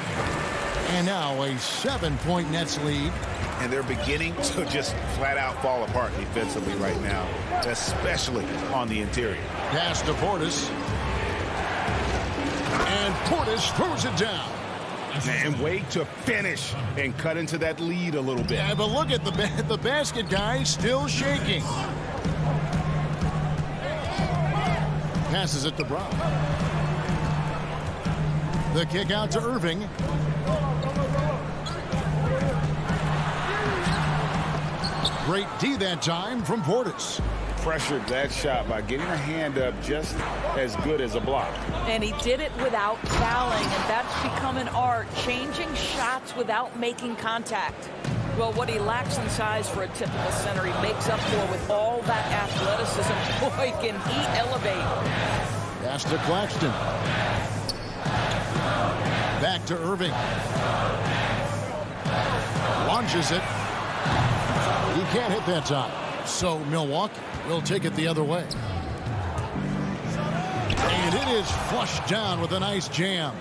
S1: And now a 7-point Nets lead.
S3: And they're beginning to just flat out fall apart defensively right now, especially on the interior.
S1: Pass to Portis. And Portis throws it down.
S3: And wait to finish and cut into that lead a little bit.
S1: Yeah, but look at the basket, guys, still shaking. Passes it to Brown. The kick out to Irving. Great D that time from Portis.
S3: Pressured that shot by getting a hand up just as good as a block.
S2: And he did it without fouling, and that's become an art, changing shots without making contact. Well, what he lacks in size for a typical center, he makes up for with all that athleticism. Boy, can he elevate.
S1: Pass to Claxton. Back to Irving. Launches it. He can't hit that time. So Milwaukee will take it the other way. And it is flushed down with a nice jam.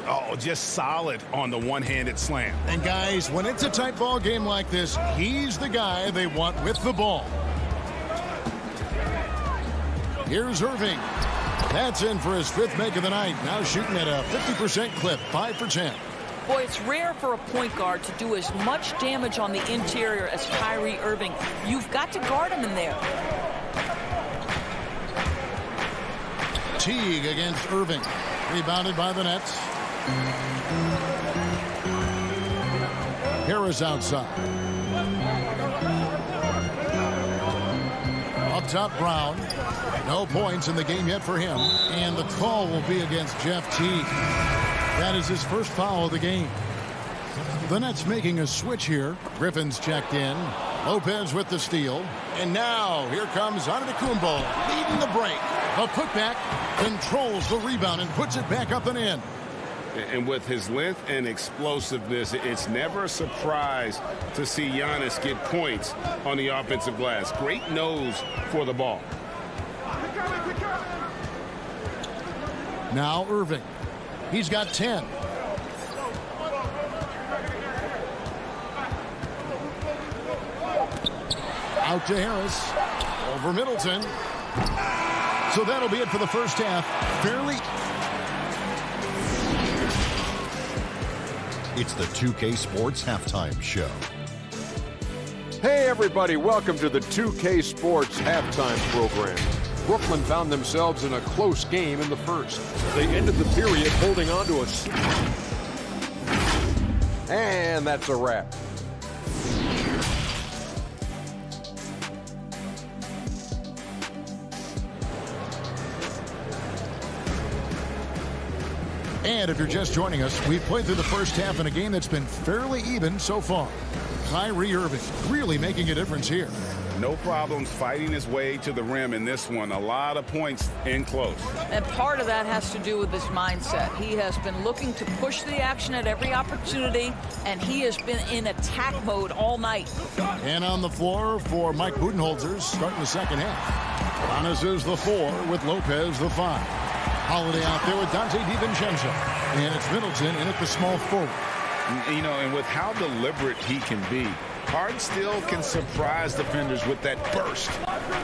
S3: Oh, just solid on the one-handed slam.
S1: And guys, when it's a tight ball game like this, he's the guy they want with the ball. Here's Irving. That's in for his 5th make of the night. Now shooting at a 50% clip, 5 for 10.
S2: Boy, it's rare for a point guard to do as much damage on the interior as Kyrie Irving. You've got to guard him in there.
S1: Teague against Irving. Rebounded by the Nets. Harris outside. Up top, Brown. No points in the game yet for him. And the call will be against Jeff Teague. That is his first foul of the game. The Nets making a switch here. Griffin's checked in. Lopez with the steal. And now here comes Antetokounmpo leading the break. A putback, controls the rebound and puts it back up and in.
S8: And with his length and explosiveness, it's never a surprise to see Giannis get points on the offensive glass. Great nose for the ball.
S1: Now Irving. He's got 10. Out to Harris. Over Middleton. So that'll be it for the first half. Fairly.
S6: It's the 2K Sports Halftime Show.
S7: Hey, everybody. Welcome to the 2K Sports Halftime program. Brooklyn found themselves in a close game in the first. They ended the period holding on to us. And that's a wrap.
S1: And if you're just joining us, we've played through the first half in a game that's been fairly even so far. Kyrie Irving really making a difference here.
S4: No problems fighting his way to the rim in this one. A lot of points in close.
S2: And part of that has to do with his mindset. He has been looking to push the action at every opportunity, and he has been in attack mode all night.
S1: And on the floor for Mike Budenholzer starting the second half. Giannis is the 4 with Lopez the 5. Holiday out there with Dante DiVincenzo. And it's Middleton in at the small forward.
S3: You know, and with how deliberate he can be, Harden still can surprise defenders with that burst,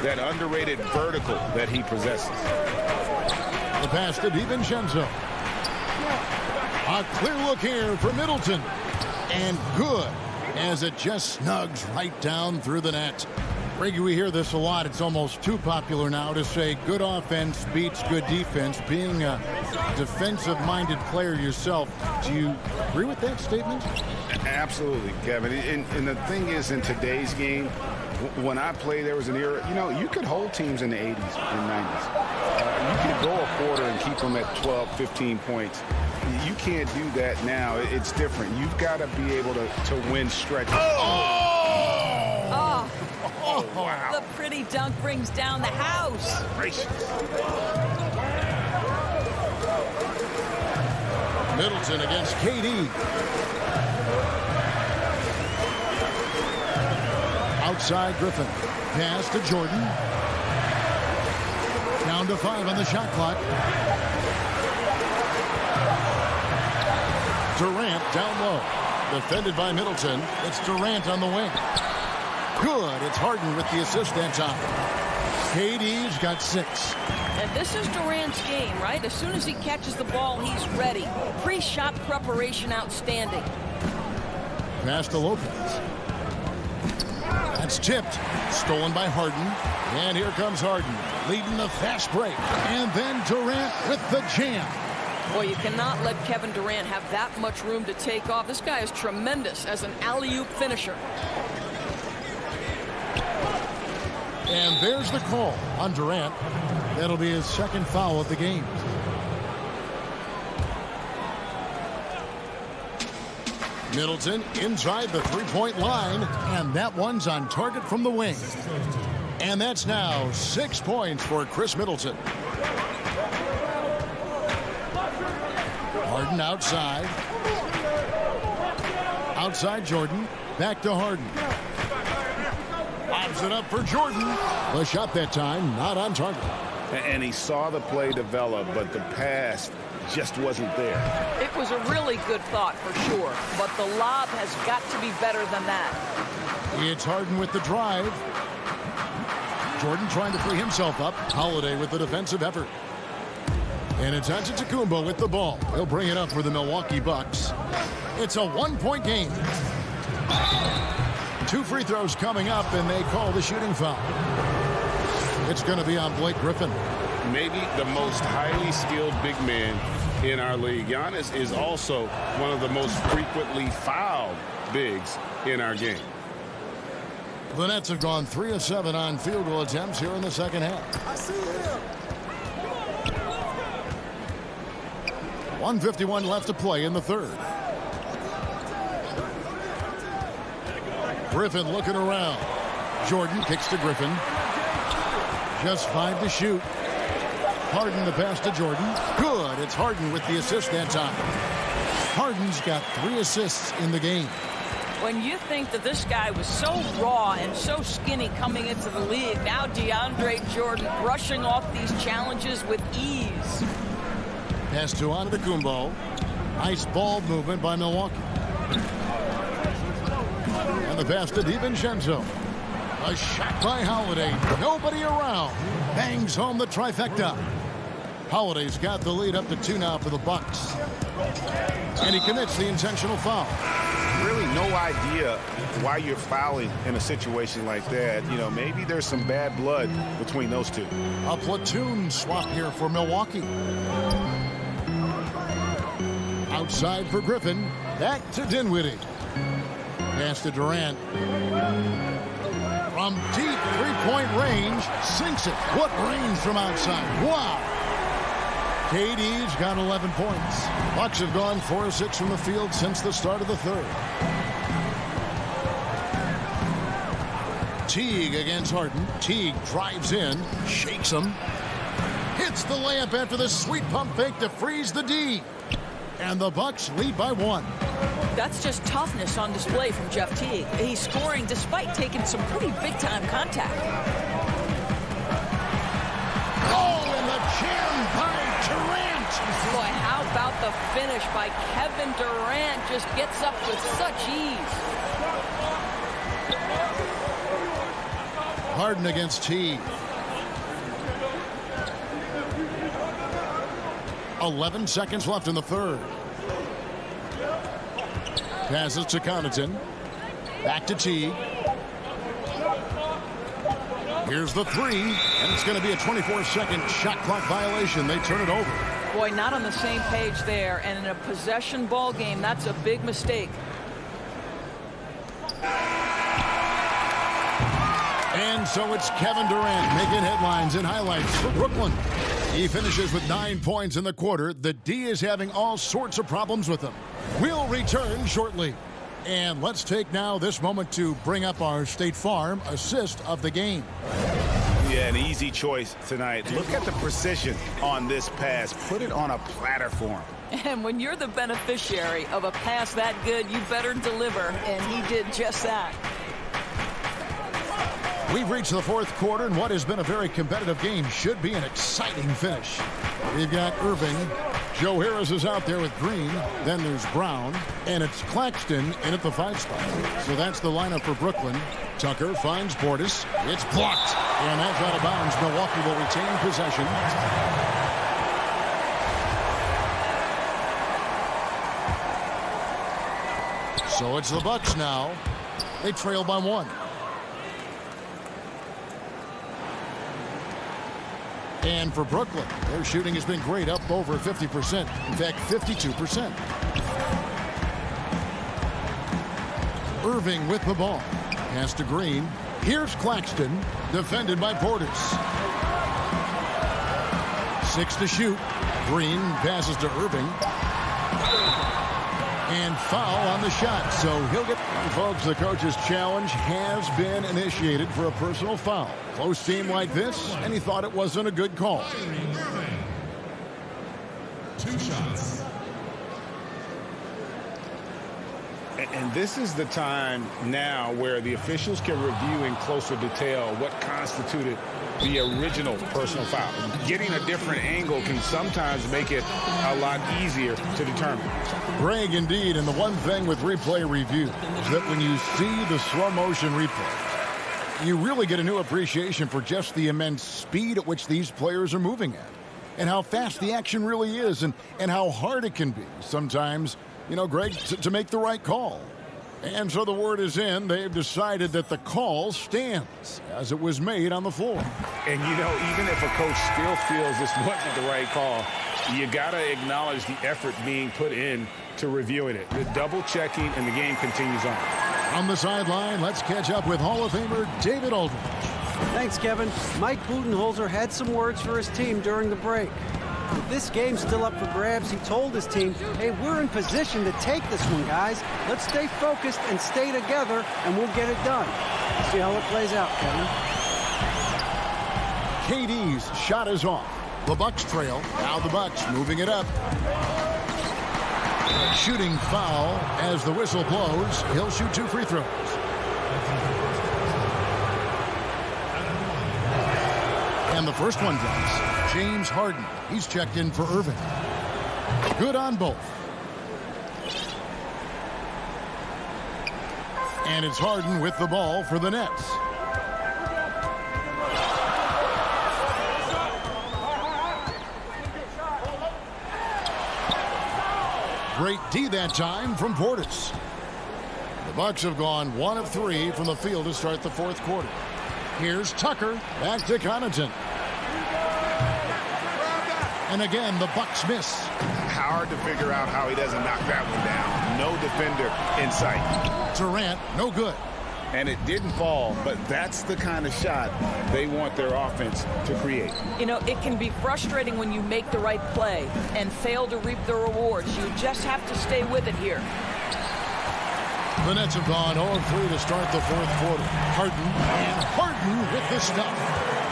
S3: that underrated vertical that he possesses.
S1: The pass to DiVincenzo. A clear look here for Middleton. And good as it just snugs right down through the net. Reggie, we hear this a lot. It's almost too popular now to say good offense beats good defense. Being a defensive-minded player yourself, do you agree with that statement?
S3: Absolutely, Kevin. And the thing is, in today's game, when I played, there was an era, you know, you could hold teams in the 80s and 90s. You could go a quarter and keep them at 12, 15 points. You can't do that now. It's different. You've got to be able to win stretches.
S2: Oh, wow. The pretty dunk brings down the house.
S3: Gracious.
S1: Middleton against KD. Outside Griffin. Pass to Jordan. Down to 5 on the shot clock. Durant down low. Defended by Middleton. It's Durant on the wing. Good. It's Harden with the assist that time. KD's got 6.
S2: And this is Durant's game, right? As soon as he catches the ball, he's ready. Pre-shot preparation outstanding.
S1: Pass to Lopez. That's tipped. Stolen by Harden. And here comes Harden, leading the fast break. And then Durant with the jam.
S2: Boy, you cannot let Kevin Durant have that much room to take off. This guy is tremendous as an alley-oop finisher.
S1: And there's the call on Durant. That'll be his second foul of the game. Middleton inside the three-point line, and that one's on target from the wing. And that's now 6 points for Chris Middleton. Harden outside. Outside Jordan. Back to Harden. Lobs it up for Jordan. The shot that time, not on target.
S3: And he saw the play develop, but the pass just wasn't there.
S2: It was a really good thought for sure, but the lob has got to be better than that.
S1: It's Harden with the drive. Jordan trying to free himself up. Holiday with the defensive effort. And it's Antetokounmpo with the ball. He'll bring it up for the Milwaukee Bucks. It's a one-point game. 2 free throws coming up, and they call the shooting foul. It's going to be on Blake Griffin.
S3: Maybe the most highly skilled big man in our league. Giannis is also one of the most frequently fouled bigs in our game.
S1: The Nets have gone 3 of 7 on field goal attempts here in the second half.
S13: I see him.
S1: 1:51 left to play in the third. Griffin looking around. Jordan kicks to Griffin. Just 5 to shoot. Harden the pass to Jordan. Good. It's Harden with the assist that time. Harden's got 3 assists in the game.
S2: When you think that this guy was so raw and so skinny coming into the league, now DeAndre Jordan brushing off these challenges with ease.
S1: Pass to Antetokounmpo. Nice ball movement by Milwaukee. And the pass to DiVincenzo. A shot by Holiday. Nobody around. Bangs home the trifecta. Holiday's got the lead up to 2 now for the Bucks. And he commits the intentional foul.
S4: Really no idea why you're fouling in a situation like that. You know, maybe there's some bad blood between those two.
S1: A platoon swap here for Milwaukee. Outside for Griffin. Back to Dinwiddie. Pass to Durant. From deep three-point range. Sinks it. What range from outside. Wow. KD's got 11 points. Bucks have gone 4 of 6 from the field since the start of the third. Teague against Harden. Teague drives in, shakes him, hits the layup after the sweet pump fake to freeze the D. And the Bucks lead by 1.
S2: That's just toughness on display from Jeff Teague. He's scoring despite taking some pretty big-time contact.
S1: Oh, and the jam by Durant.
S2: Boy, how about the finish by Kevin Durant? Just gets up with such ease.
S1: Harden against Teague. 11 seconds left in the third. Passes to Connaughton. Back to Teague. Here's the 3, and it's going to be a 24-second shot clock violation. They turn it over.
S2: Boy, not on the same page there, and in a possession ball game, that's a big mistake.
S1: And so it's Kevin Durant making headlines and highlights for Brooklyn. He finishes with 9 points in the quarter. The D is having all sorts of problems with him. We'll return shortly. And let's take now this moment to bring up our State Farm assist of the game.
S4: Yeah, an easy choice tonight. Look at the precision on this pass. Put it on a platter for him.
S2: And when you're the beneficiary of a pass that good, you better deliver, and he did just that.
S1: We've reached the fourth quarter, and what has been a very competitive game should be an exciting finish. We've got Irving. Joe Harris is out there with Green. Then there's Brown. And it's Claxton in at the 5 spot. So that's the lineup for Brooklyn. Tucker finds Portis. It's blocked. And that's out of bounds. Milwaukee will retain possession. So it's the Bucks now. They trail by 1. And for Brooklyn, their shooting has been great, up over 50%. In fact, 52%. Irving with the ball. Pass to Green. Here's Claxton, defended by Portis. 6 to shoot. Green passes to Irving. And foul on the shot, so he'll get... Folks, the coach's challenge has been initiated for a personal foul. Close team like this, and he thought it wasn't a good call.
S6: 2 shots.
S3: And this is the time now where the officials can review in closer detail what constituted the original personal foul. Getting a different angle can sometimes make it a lot easier to determine.
S1: Greg, indeed, and the one thing with replay review is that when you see the slow motion replay, you really get a new appreciation for just the immense speed at which these players are moving at, and how fast the action really is, and how hard it can be sometimes, you know, Greg, to make the right call. And so the word is in. They've decided that the call stands as it was made on the floor.
S3: And, you know, even if a coach still feels this wasn't the right call, you got to acknowledge the effort being put in to reviewing it. The double checking, and the game continues on.
S1: On the sideline, let's catch up with Hall of Famer David Aldridge.
S11: Thanks, Kevin. Mike Budenholzer had some words for his team during the break. With this game still up for grabs, he told his team, hey, we're in position to take this one, guys. Let's stay focused and stay together, and we'll get it done. Let's see how it plays out, Kevin.
S1: KD's shot is off. The Bucks trail. Now the Bucks moving it up. Shooting foul as the whistle blows. He'll shoot 2 free throws. And the first one drops. James Harden. He's checked in for Irving. Good on both. And it's Harden with the ball for the Nets. Great D that time from Portis. The Bucks have gone 1 of 3 from the field to start the fourth quarter. Here's Tucker back to Connaughton. And again, the Bucks miss.
S4: Hard to figure out how he doesn't knock that one down. No defender in sight.
S1: Durant, no good.
S3: And it didn't fall, but that's the kind of shot they want their offense to create.
S2: You know, it can be frustrating when you make the right play and fail to reap the rewards. You just have to stay with it here.
S1: The Nets have gone 0-3 to start the fourth quarter. Harden with the stuff.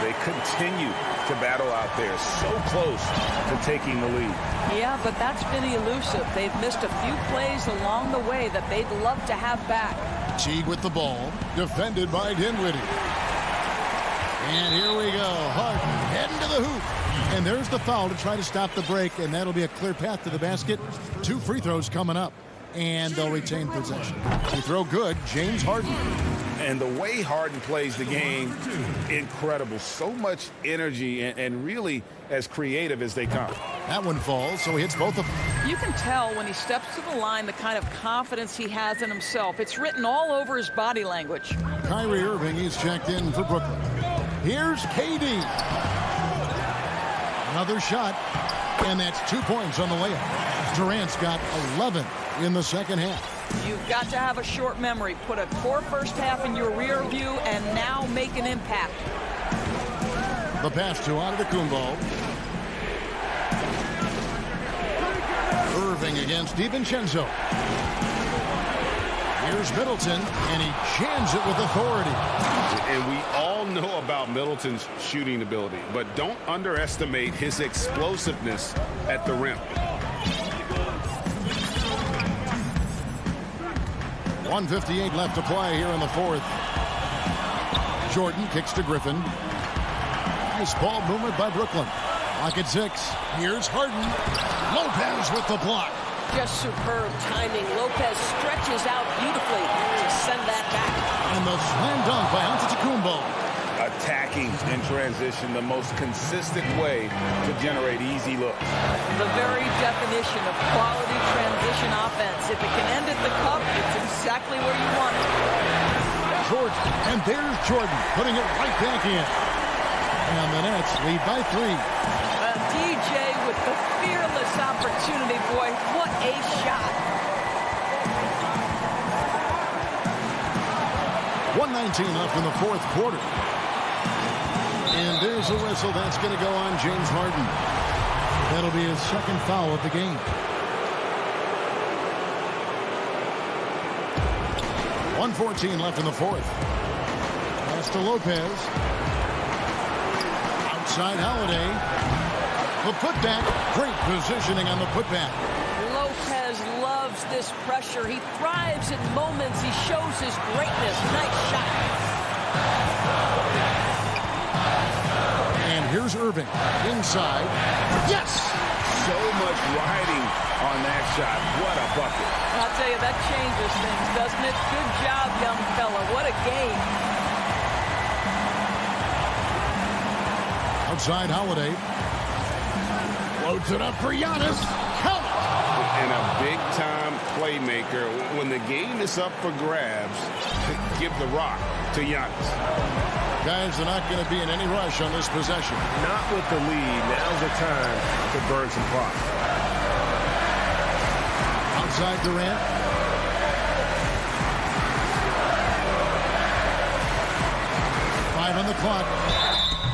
S3: They continue to battle out there, so close to taking the lead.
S2: Yeah, but that's been elusive. They've missed a few plays along the way that they'd love to have back.
S1: Teague with the ball, defended by Dinwiddie. And here we go. Harden heading to the hoop. And there's the foul to try to stop the break, and that'll be a clear path to the basket. 2 free throws coming up, and they'll retain possession. Free throw good, James Harden.
S3: And the way Harden plays the game, incredible. So much energy and really as creative as they come.
S1: That one falls, so he hits both of them.
S2: You can tell when he steps to the line the kind of confidence he has in himself. It's written all over his body language.
S1: Kyrie Irving, he's checked in for Brooklyn. Here's KD. Another shot, and that's 2 points on the layup. Durant's got 11 in the second half.
S2: You've got to have a short memory. Put a core first half in your rear view and now make an impact.
S1: The pass to Antetokounmpo. Irving against DiVincenzo. Here's Middleton, and he jams it with authority.
S3: And we all know about Middleton's shooting ability, but don't underestimate his explosiveness at the rim.
S1: 1:58 left to play here in the fourth. Jordan kicks to Griffin. Nice ball movement by Brooklyn. Lock at 6. Here's Harden. Lopez with the block.
S2: Just superb timing. Lopez stretches out beautifully to send that back.
S1: And the slam dunk by Antetokounmpo.
S3: Attacking in transition, the most consistent way to generate easy looks.
S2: The very definition of quality transition offense. If it can end at the cup, it's exactly where you want it.
S1: Jordan, and there's Jordan putting it right back in. And the Nets lead by 3.
S2: DJ with the fearless opportunity. Boy, what a shot.
S1: 1:19 left in the fourth quarter. And there's a whistle. That's going to go on James Harden. That'll be his second foul of the game. 1:14 left in the fourth. Pass to Lopez. Outside Holiday. The putback. Great positioning on the putback.
S2: Lopez loves this pressure. He thrives in moments. He shows his greatness. Nice shot.
S1: And here's Irving. Inside. Yes!
S3: So much riding on that shot. What a bucket.
S2: I'll tell you, that changes things, doesn't it? Good job, young fella. What a game.
S1: Outside Holiday. Loads it up for Giannis. Count it!
S3: And a big-time playmaker. When the game is up for grabs, give the rock to Giannis.
S1: Guys, they're not going to be in any rush on this possession.
S8: Not with the lead. Now's the time to burn some clock.
S1: Outside Durant. Five on the clock.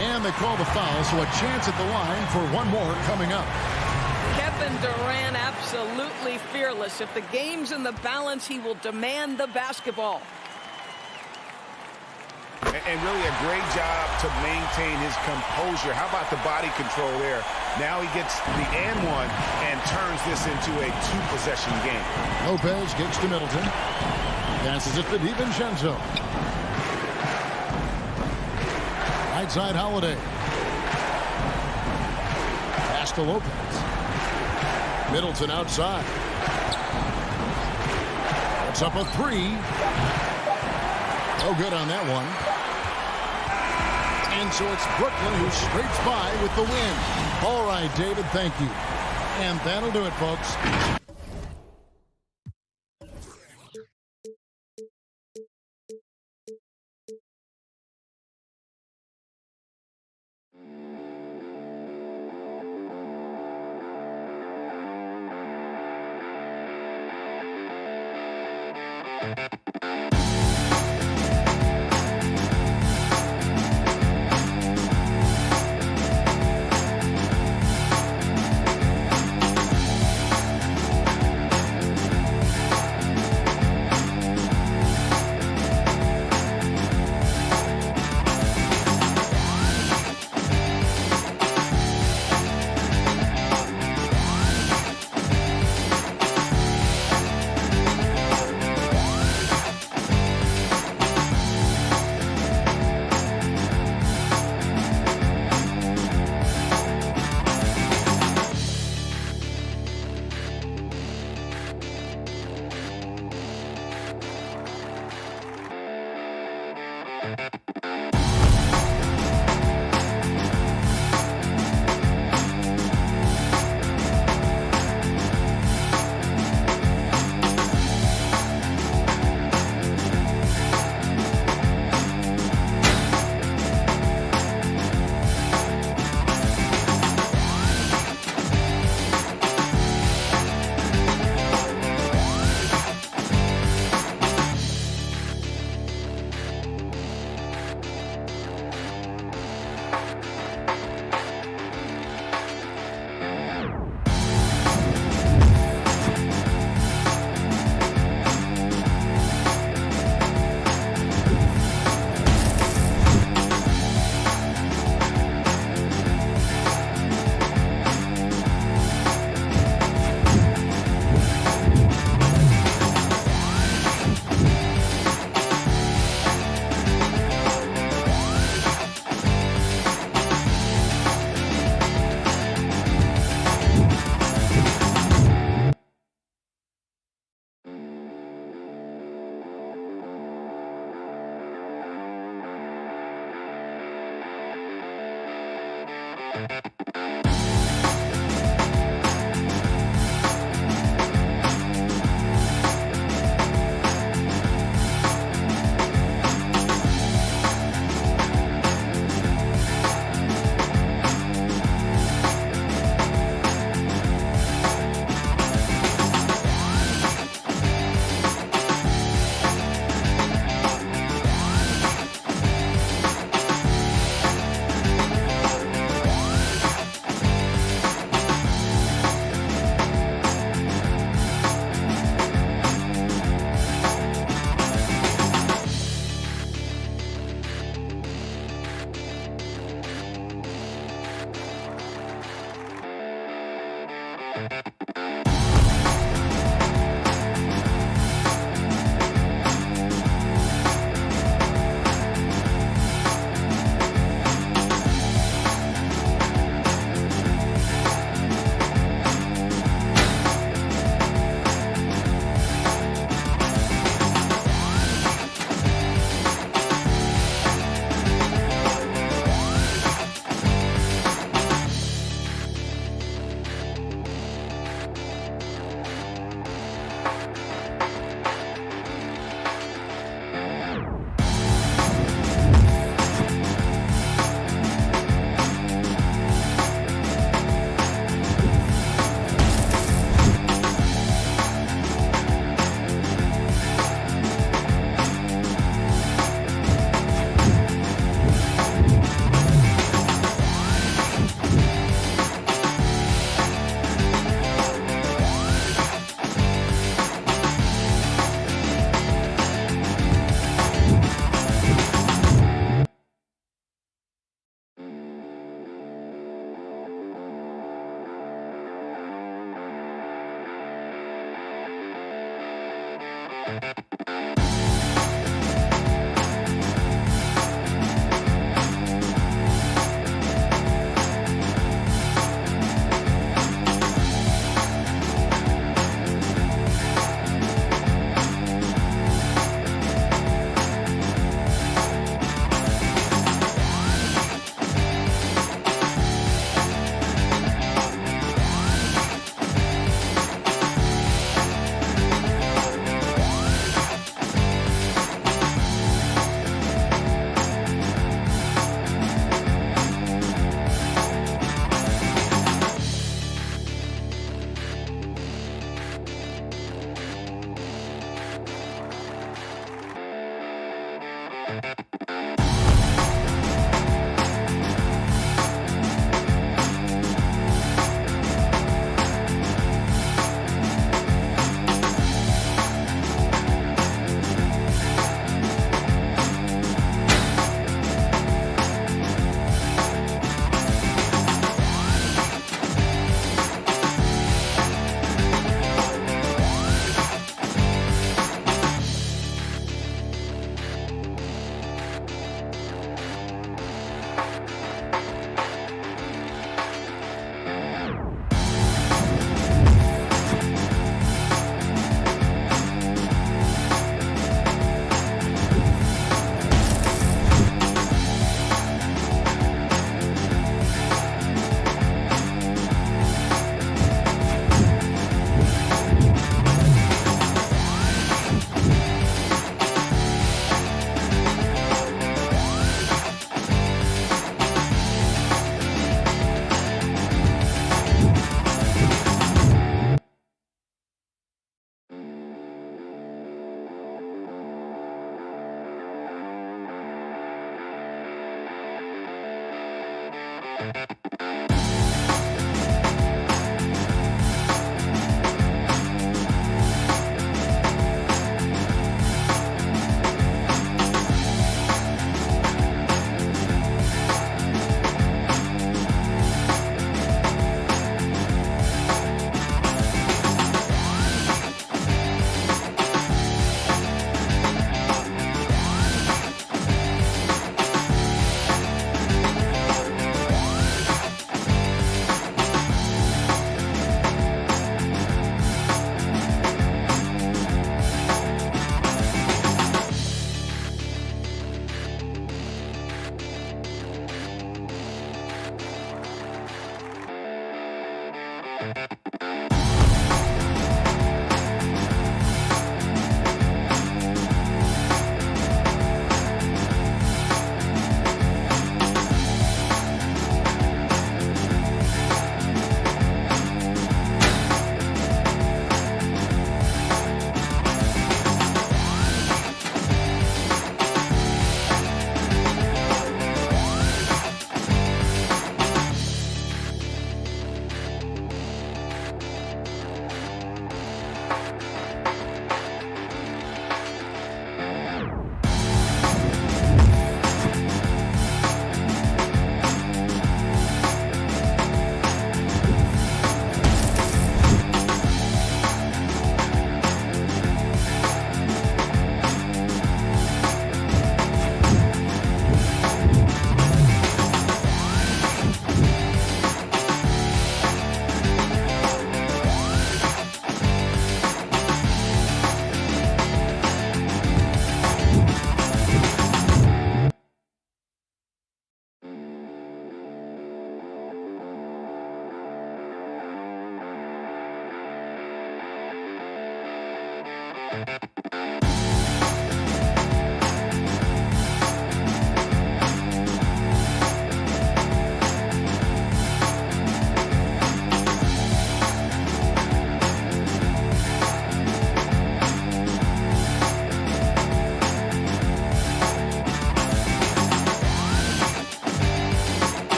S1: And they call the foul, so a chance at the line for one more coming up.
S2: Kevin Durant absolutely fearless. If the game's in the balance, he will demand the basketball.
S4: And really a great job to maintain his composure. How about the body control there? Now he gets the and one and turns this into a 2-possession game.
S1: Lopez kicks to Middleton. Passes it to DiVincenzo. Right side Holiday. Pass to Lopez. Middleton outside. It's up a 3. No good on that one. And so it's Brooklyn who scrapes by with the win. All right, David, thank you. And that'll do it, folks.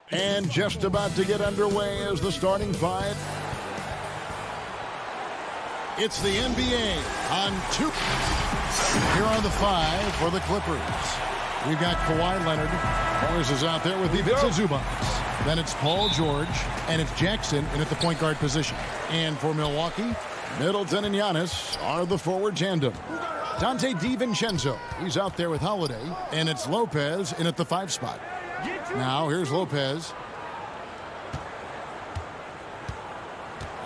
S1: And just about to get underway as the starting five. It's the NBA on 2. Here are the 5 for the Clippers. We've got Kawhi Leonard. Morris is out there with Ivica Zubac. Then it's Paul George, and it's Jackson in at the point guard position. And for Milwaukee, Middleton and Giannis are the forward tandem. Dante DiVincenzo, he's out there with Holiday, and it's Lopez in at the 5 spot. Now here's Lopez.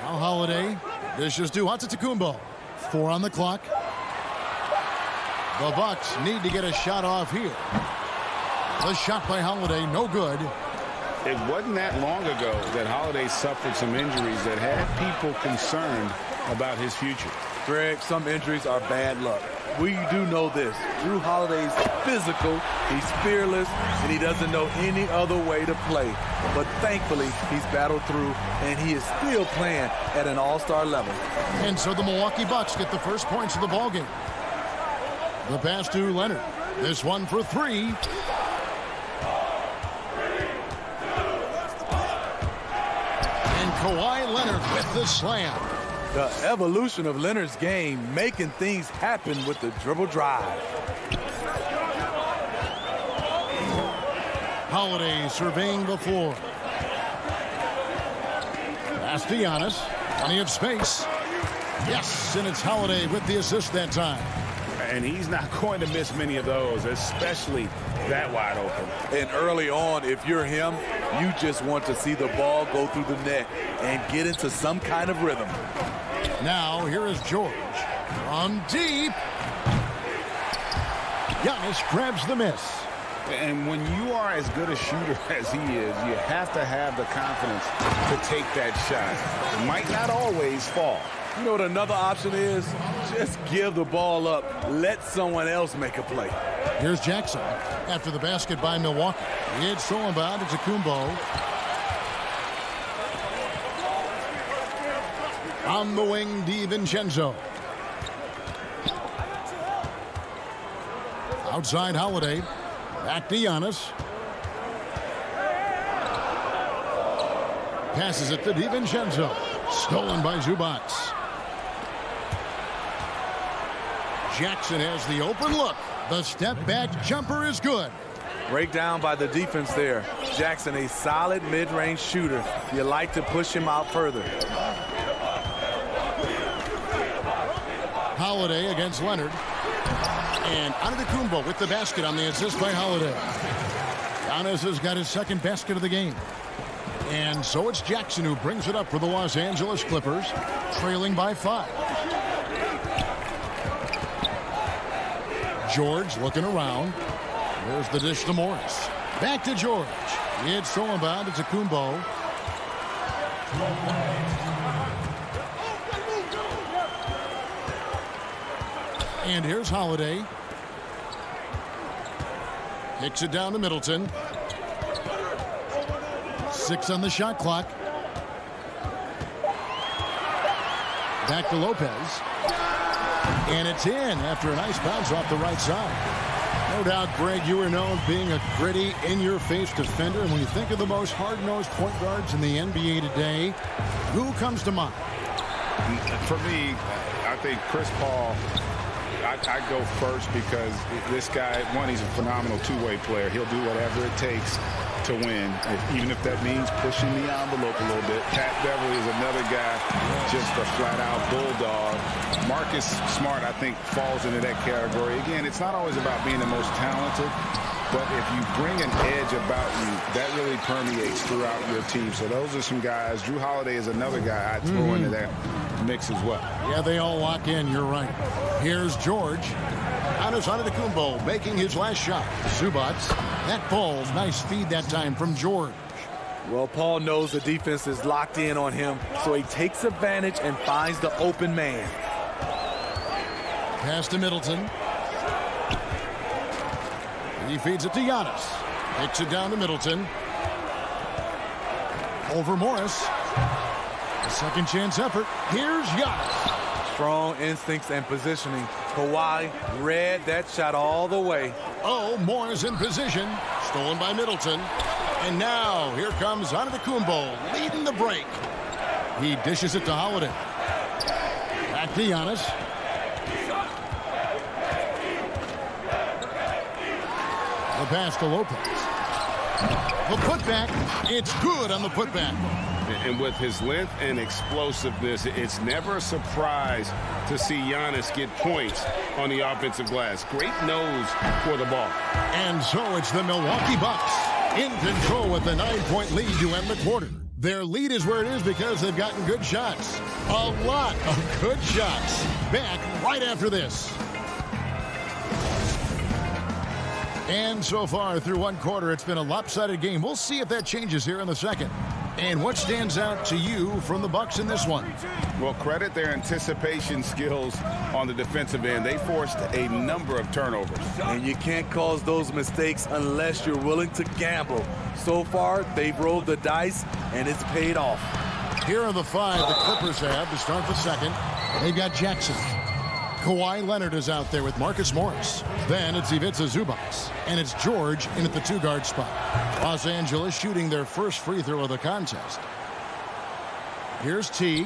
S1: Now Holiday. Dishes to Antetokounmpo. 4 on the clock. The Bucks need to get a shot off here. The shot by Holiday, no good.
S3: It wasn't that long ago that Holiday suffered some injuries that had people concerned about his future.
S13: Greg, some injuries are bad luck. We do know this. Drew Holiday's physical, he's fearless, and he doesn't know any other way to play. But thankfully, he's battled through, and he is still playing at an all-star level.
S1: And so the Milwaukee Bucks get the first points of the ballgame. The pass to Leonard. This one for 3. And Kawhi Leonard with the slam.
S13: The evolution of Leonard's game, making things happen with the dribble drive.
S1: Holiday surveying the floor. Pass to Giannis. Plenty of space. Yes, and it's Holiday with the assist that time.
S3: And he's not going to miss many of those, especially that wide open.
S13: And early on, if you're him, you just want to see the ball go through the net and get into some kind of rhythm.
S1: Now, here is George. From deep. Giannis grabs the miss.
S3: And when you are as good a shooter as he is, you have to have the confidence to take that shot. It might not always fall.
S13: You know what another option is? Just give the ball up. Let someone else make a play.
S1: Here's Jackson after the basket by Milwaukee. It's Solomon to Kumbo. On the wing, DiVincenzo. Outside Holiday. Back to Giannis. Passes it to DiVincenzo. Stolen by Zubac. Jackson has the open look. The step back jumper is good.
S13: Breakdown by the defense there. Jackson a solid mid-range shooter. You like to push him out further.
S1: Holiday against Leonard. And Antetokounmpo with the basket on the assist by Holiday. Giannis has got his second basket of the game. And so it's Jackson who brings it up for the Los Angeles Clippers, trailing by 5. George looking around. There's the dish to Morris. Back to George. It's thrown about. It's Antetokounmpo. And here's Holiday. Kicks it down to Middleton. 6 on the shot clock. Back to Lopez. And it's in after a nice bounce off the right side. No doubt, Greg, you are known being a gritty, in-your-face defender. And when you think of the most hard-nosed point guards in the NBA today, who comes to mind?
S3: For me, I think Chris Paul. I go first because this guy, one, he's a phenomenal two-way player. He'll do whatever it takes to win, even if that means pushing the envelope a little bit. Pat Beverly is another guy, just a flat-out bulldog. Marcus Smart, I think, falls into that category. Again, it's not always about being the most talented, but if you bring an edge about you, that really permeates throughout your team. So those are some guys. Drew Holiday is another guy I'd throw into that mix as well.
S1: Yeah, they all lock in. You're right. Here's George. Giannis Antetokounmpo making his last shot. Zubac. That falls. Nice feed that time from George.
S13: Well, Paul knows the defense is locked in on him, so he takes advantage and finds the open man.
S1: Pass to Middleton. He feeds it to Giannis. Takes it down to Middleton. Over Morris. A second chance effort. Here's Giannis.
S13: Strong instincts and positioning. Kawhi read that shot all the way.
S1: Oh, Morris in position. Stolen by Middleton. And now here comes Antetokounmpo leading the break. He dishes it to Holiday. Back to Giannis. The pass to Lopez. The putback. It's good on the putback.
S8: And with his length and explosiveness, it's never a surprise to see Giannis get points on the offensive glass. Great nose for the ball.
S1: And so it's the Milwaukee Bucks in control with a 9-point lead to end the quarter. Their lead is where it is because they've gotten good shots. A lot of good shots. Back right after this. And so far through one quarter, it's been a lopsided game. We'll see if that changes here in the second. And what stands out to you from the Bucks in this one?
S3: Well, credit their anticipation skills on the defensive end. They forced a number of turnovers.
S13: And you can't cause those mistakes unless you're willing to gamble. So far, they've rolled the dice, and it's paid off.
S1: Here are the 5 the Clippers have to start the second. They've got Jackson. Kawhi Leonard is out there with Marcus Morris. Then it's Ivica Zubac. And it's George in at the 2-guard spot. Los Angeles shooting their first free throw of the contest. Here's Teague.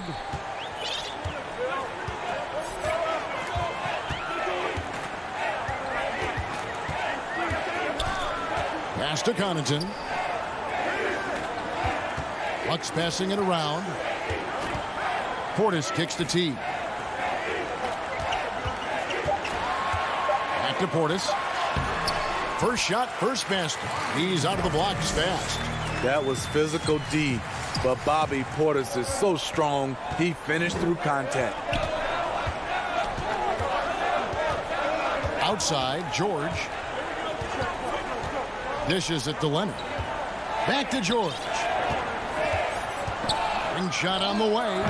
S1: Pass to Connaughton. Bucks passing it around. Portis kicks to Teague. Back to Portis. First shot, first basket. He's out of the blocks fast.
S13: That was physical D, but Bobby Portis is so strong, he finished through contact.
S1: Outside, George. Dishes it to Leonard. Back to George. Ring shot on the way.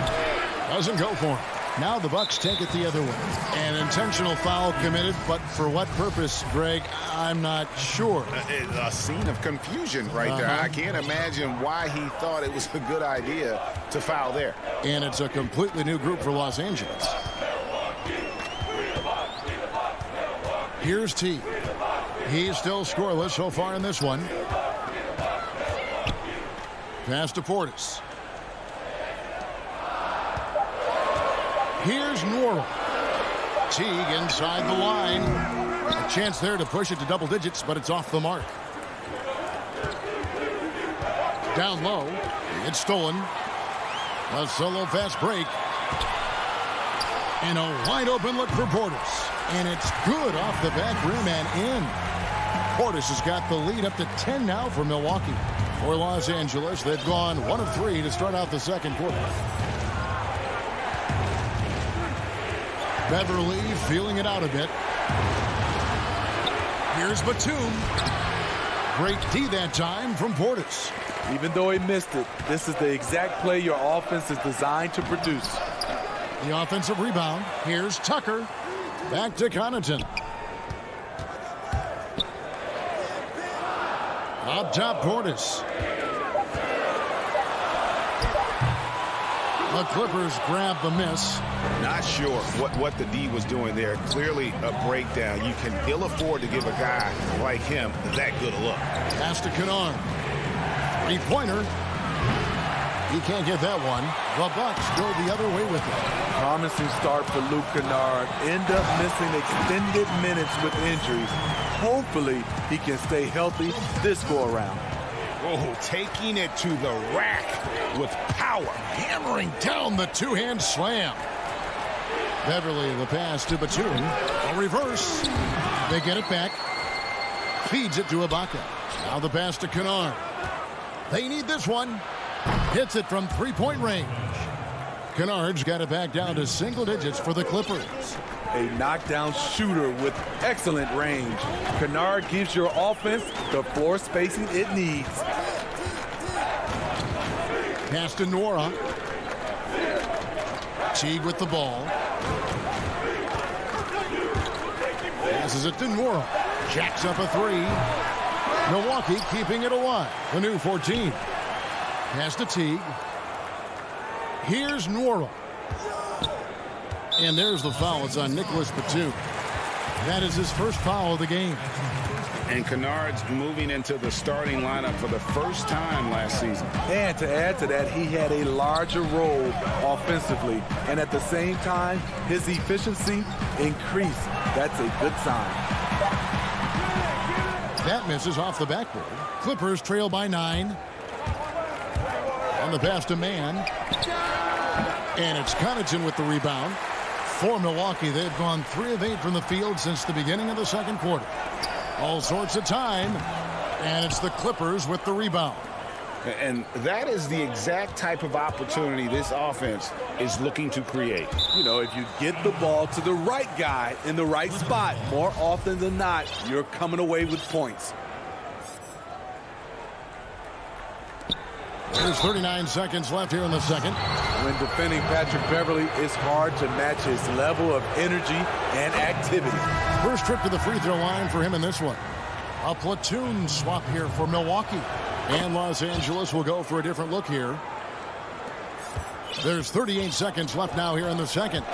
S1: Doesn't go for him. Now the Bucks take it the other way. An intentional foul committed, but for what purpose, Greg, I'm not sure.
S3: A scene of confusion right there. I can't imagine why he thought it was a good idea to foul there.
S1: And it's a completely new group for Los Angeles. Here's T. He's still scoreless so far in this one. Pass to Portis. Here's Norwell. Teague inside the line. A chance there to push it to double digits, but it's off the mark. Down low. It's stolen. A solo fast break. And a wide open look for Portis. And it's good off the back rim and in. Portis has got the lead up to 10 now for Milwaukee. For Los Angeles, they've gone 1 of 3 to start out the second quarter. Beverly feeling it out a bit. Here's Batum. Great D that time from Portis.
S13: Even though he missed it, this is the exact play your offense is designed to produce.
S1: The offensive rebound. Here's Tucker. Back to Connaughton. Up top, Portis. The Clippers grab the miss.
S4: Not sure what the D was doing there. Clearly a breakdown. You can ill afford to give a guy like him that good a look.
S1: Pass to Kennard. Three-pointer. He can't get that one. The Bucks go the other way with it.
S13: Promising start for Luke Kennard. End up missing extended minutes with injuries. Hopefully he can stay healthy this go-around.
S4: Oh, taking it to the rack with power.
S1: Hammering down the two-hand slam. Beverly, the pass to Batum. A reverse. They get it back. Feeds it to Ibaka. Now the pass to Kennard. They need this one. Hits it from three-point range. Kennard's got it back down to single digits for the Clippers.
S13: A knockdown shooter with excellent range. Kennard gives your offense the floor spacing it needs.
S1: Pass to Nora. Teague with the ball. Passes it to Nora. Jacks up a three. Milwaukee keeping it alive. The new 14. Pass to Teague. Here's Nora. And there's the foul. It's on Nicholas Batum. That is his first foul of the game.
S3: And Kennard's moving into the starting lineup for the first time last season.
S13: And to add to that, he had a larger role offensively. And at the same time, his efficiency increased. That's a good sign.
S1: That misses off the backboard. Clippers trail by 9. On the pass to Mann. And it's Connaughton with the rebound. For Milwaukee, they've gone 3 of 8 from the field since the beginning of the second quarter. All sorts of time. And it's the Clippers with the rebound.
S3: And that is the exact type of opportunity this offense is looking to create.
S13: You know, if you get the ball to the right guy in the right spot, more often than not, you're coming away with points.
S1: There's 39 seconds left here in the second.
S13: When defending Patrick Beverly, it's hard to match his level of energy and activity.
S1: First trip to the free throw line for him in this one. A platoon swap here for Milwaukee. And Los Angeles will go for a different look here. There's 38 seconds left now here in the second.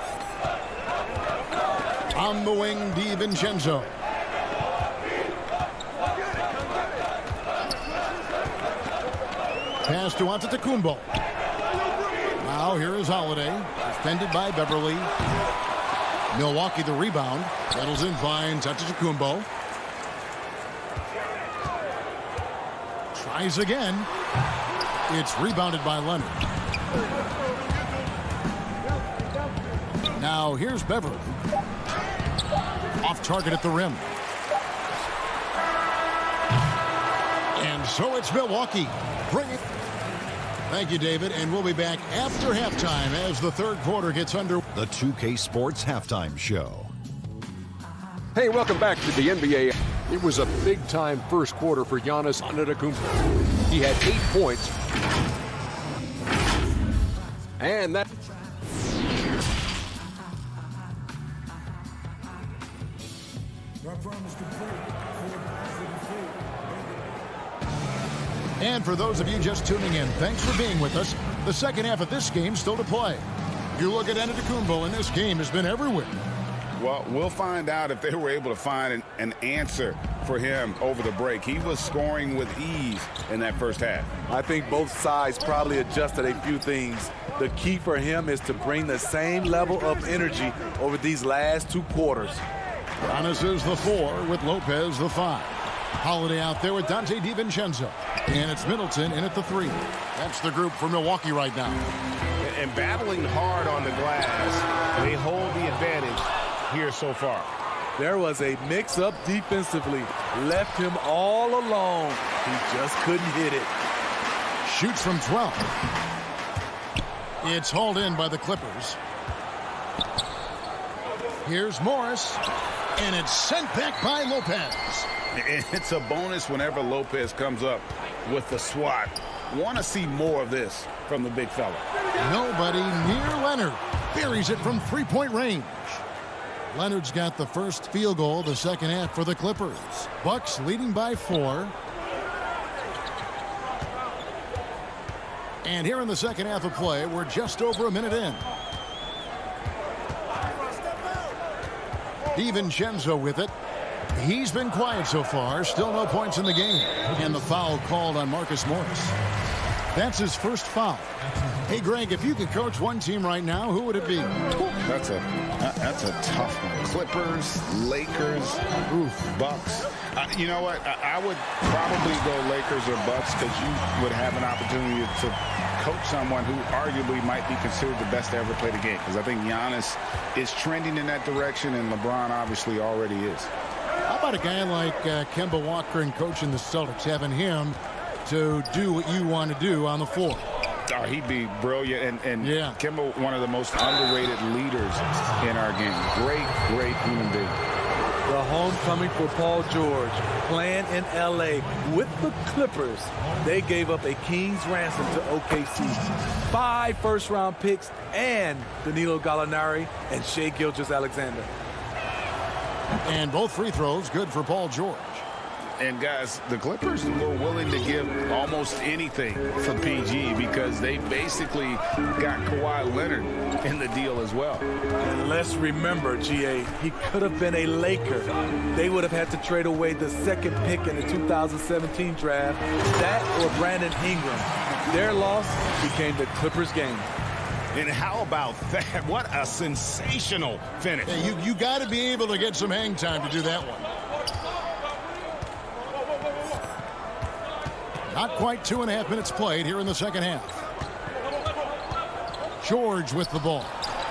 S1: On the wing, DiVincenzo. Pass to Antetokounmpo. Now here is Holiday. Defended by Beverly. Milwaukee the rebound. Settles in, finds Antetokounmpo. Tries again. It's rebounded by Leonard. Now here's Beverly. Off target at the rim. And so it's Milwaukee. Bring it. Thank you, David, and we'll be back after halftime as the third quarter gets under.
S14: The 2K Sports Halftime Show.
S7: Hey, welcome back to the NBA. It was a big-time first quarter for Giannis Antetokounmpo. He had 8 points. And that...
S1: And for those of you just tuning in, thanks for being with us. The second half of this game still to play. You look at Antetokounmpo, and this game has been everywhere.
S3: Well, we'll find out if they were able to find an answer for him over the break. He was scoring with ease in that first half.
S13: I think both sides probably adjusted a few things. The key for him is to bring the same level of energy over these last 2 quarters.
S1: Giannis is the 4 with Lopez the 5. Holiday out there with Dante DiVincenzo. And it's Middleton in at the 3. That's the group for Milwaukee right now.
S3: And battling hard on the glass, they hold the advantage here so far.
S13: There was a mix-up defensively. Left him all alone. He just couldn't hit it.
S1: Shoots from 12. It's hauled in by the Clippers. Here's Morris. And it's sent back by Lopez.
S3: It's a bonus whenever Lopez comes up with the swat. Want to see more of this from the big fella.
S1: Nobody near Leonard. Buries it from three-point range. Leonard's got the first field goal the second half for the Clippers. Bucks leading by 4. And here in the second half of play, we're just over a minute in. DiVincenzo with it. He's been quiet so far. Still no points in the game. And the foul called on Marcus Morris. That's his first foul. Hey, Greg, if you could coach one team right now, who would it be?
S3: That's a tough one. Clippers, Lakers, Bucks. You know what? I would probably go Lakers or Bucks because you would have an opportunity to coach someone who arguably might be considered the best to ever play the game. Because I think Giannis is trending in that direction, and LeBron obviously already is.
S1: How about a guy like Kemba Walker and coaching the Celtics, having him to do what you want to do on the floor?
S3: Oh, he'd be brilliant. And
S1: yeah.
S3: Kemba, one of the most underrated leaders in our game. Great human being.
S13: The homecoming for Paul George, playing in L.A. with the Clippers. They gave up a king's ransom to OKC. 5 first-round picks and Danilo Gallinari and Shai Gilgeous-Alexander.
S1: And both free throws good for Paul George.
S3: And guys, the Clippers were willing to give almost anything for PG because they basically got Kawhi Leonard in the deal as well.
S13: And let's remember, GA, he could have been a Laker. They would have had to trade away the second pick in the 2017 draft, that or Brandon Ingram. Their loss became the Clippers' game.
S4: And how about that? What a sensational finish.
S1: Yeah, you got to be able to get some hang time to do that one. Not quite 2.5 minutes played here in the second half. George with the ball.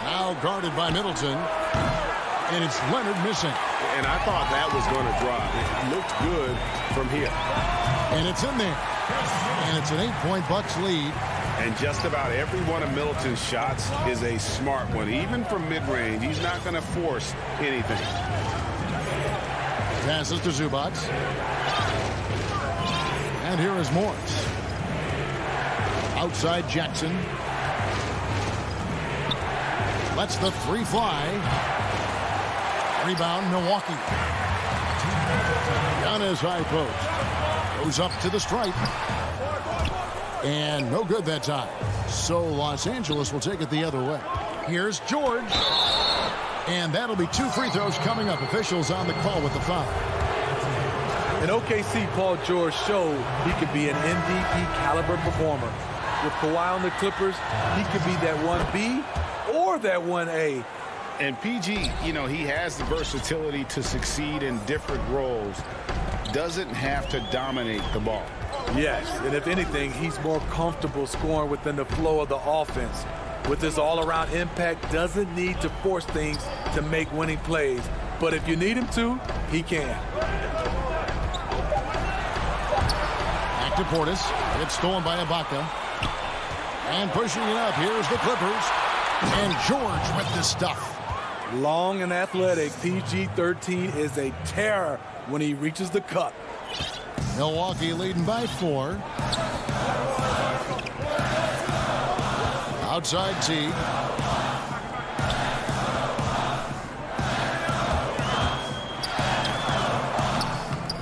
S1: Now guarded by Middleton. And it's Leonard missing.
S8: And I thought that was going to drop. It looked good from here.
S1: And it's in there. And it's an 8-point Bucks lead.
S3: And just about every one of Middleton's shots is a smart one. Even from mid-range, he's not going to force anything.
S1: Passes to Zubac. And here is Morris. Outside Jackson. Lets the 3 fly. Rebound Milwaukee. Giannis high post. Goes up to the stripe. And no good that time. So Los Angeles will take it the other way. Here's George. And that'll be 2 free throws coming up. Officials on the call with the foul.
S13: In OKC, Paul George showed he could be an MVP caliber performer. With Kawhi on the Clippers, he could be that 1B or that 1A.
S3: And PG, you know, he has the versatility to succeed in different roles. Doesn't have to dominate the ball.
S13: Yes, and if anything, he's more comfortable scoring within the flow of the offense. With his all-around impact, doesn't need to force things to make winning plays. But if you need him to, he can.
S1: To Portis. It's stolen by Ibaka. And pushing it up. Here's the Clippers. And George with the stuff.
S13: Long and athletic, PG-13 is a terror when he reaches the cup.
S1: Milwaukee leading by 4. Outside T.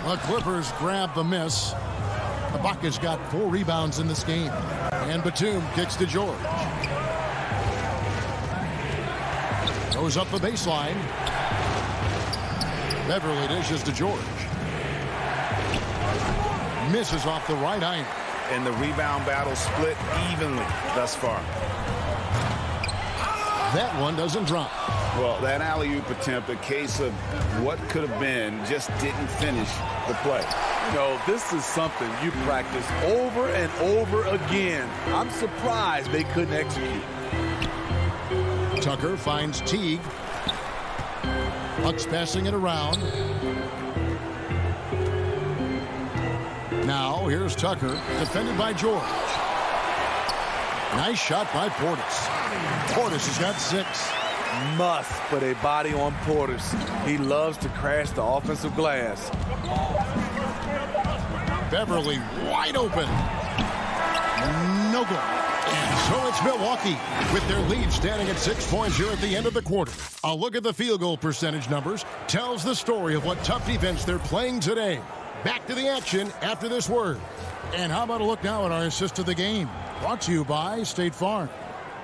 S1: The Clippers grab the miss. Ibaka's got 4 rebounds in this game. And Batum kicks to George. Goes up the baseline. Beverly dishes to George. Misses off the right iron.
S4: And the rebound battle split evenly thus far.
S1: That one doesn't drop.
S3: Well, that alley-oop attempt, a case of what could have been, just didn't finish the play.
S13: You know, this is something you practice over and over again. I'm surprised they couldn't execute.
S1: Tucker finds Teague. Bucks passing it around. Now, here's Tucker, defended by George. Nice shot by Portis. Portis has got 6.
S13: Must put a body on Portis. He loves to crash the offensive glass.
S1: Beverly wide open. No good. And so it's Milwaukee with their lead standing at 6 points here at the end of the quarter. A look at the field goal percentage numbers tells the story of what tough defense they're playing today. Back to the action after this word. And how about a look now at our assist to the game? Brought to you by State Farm.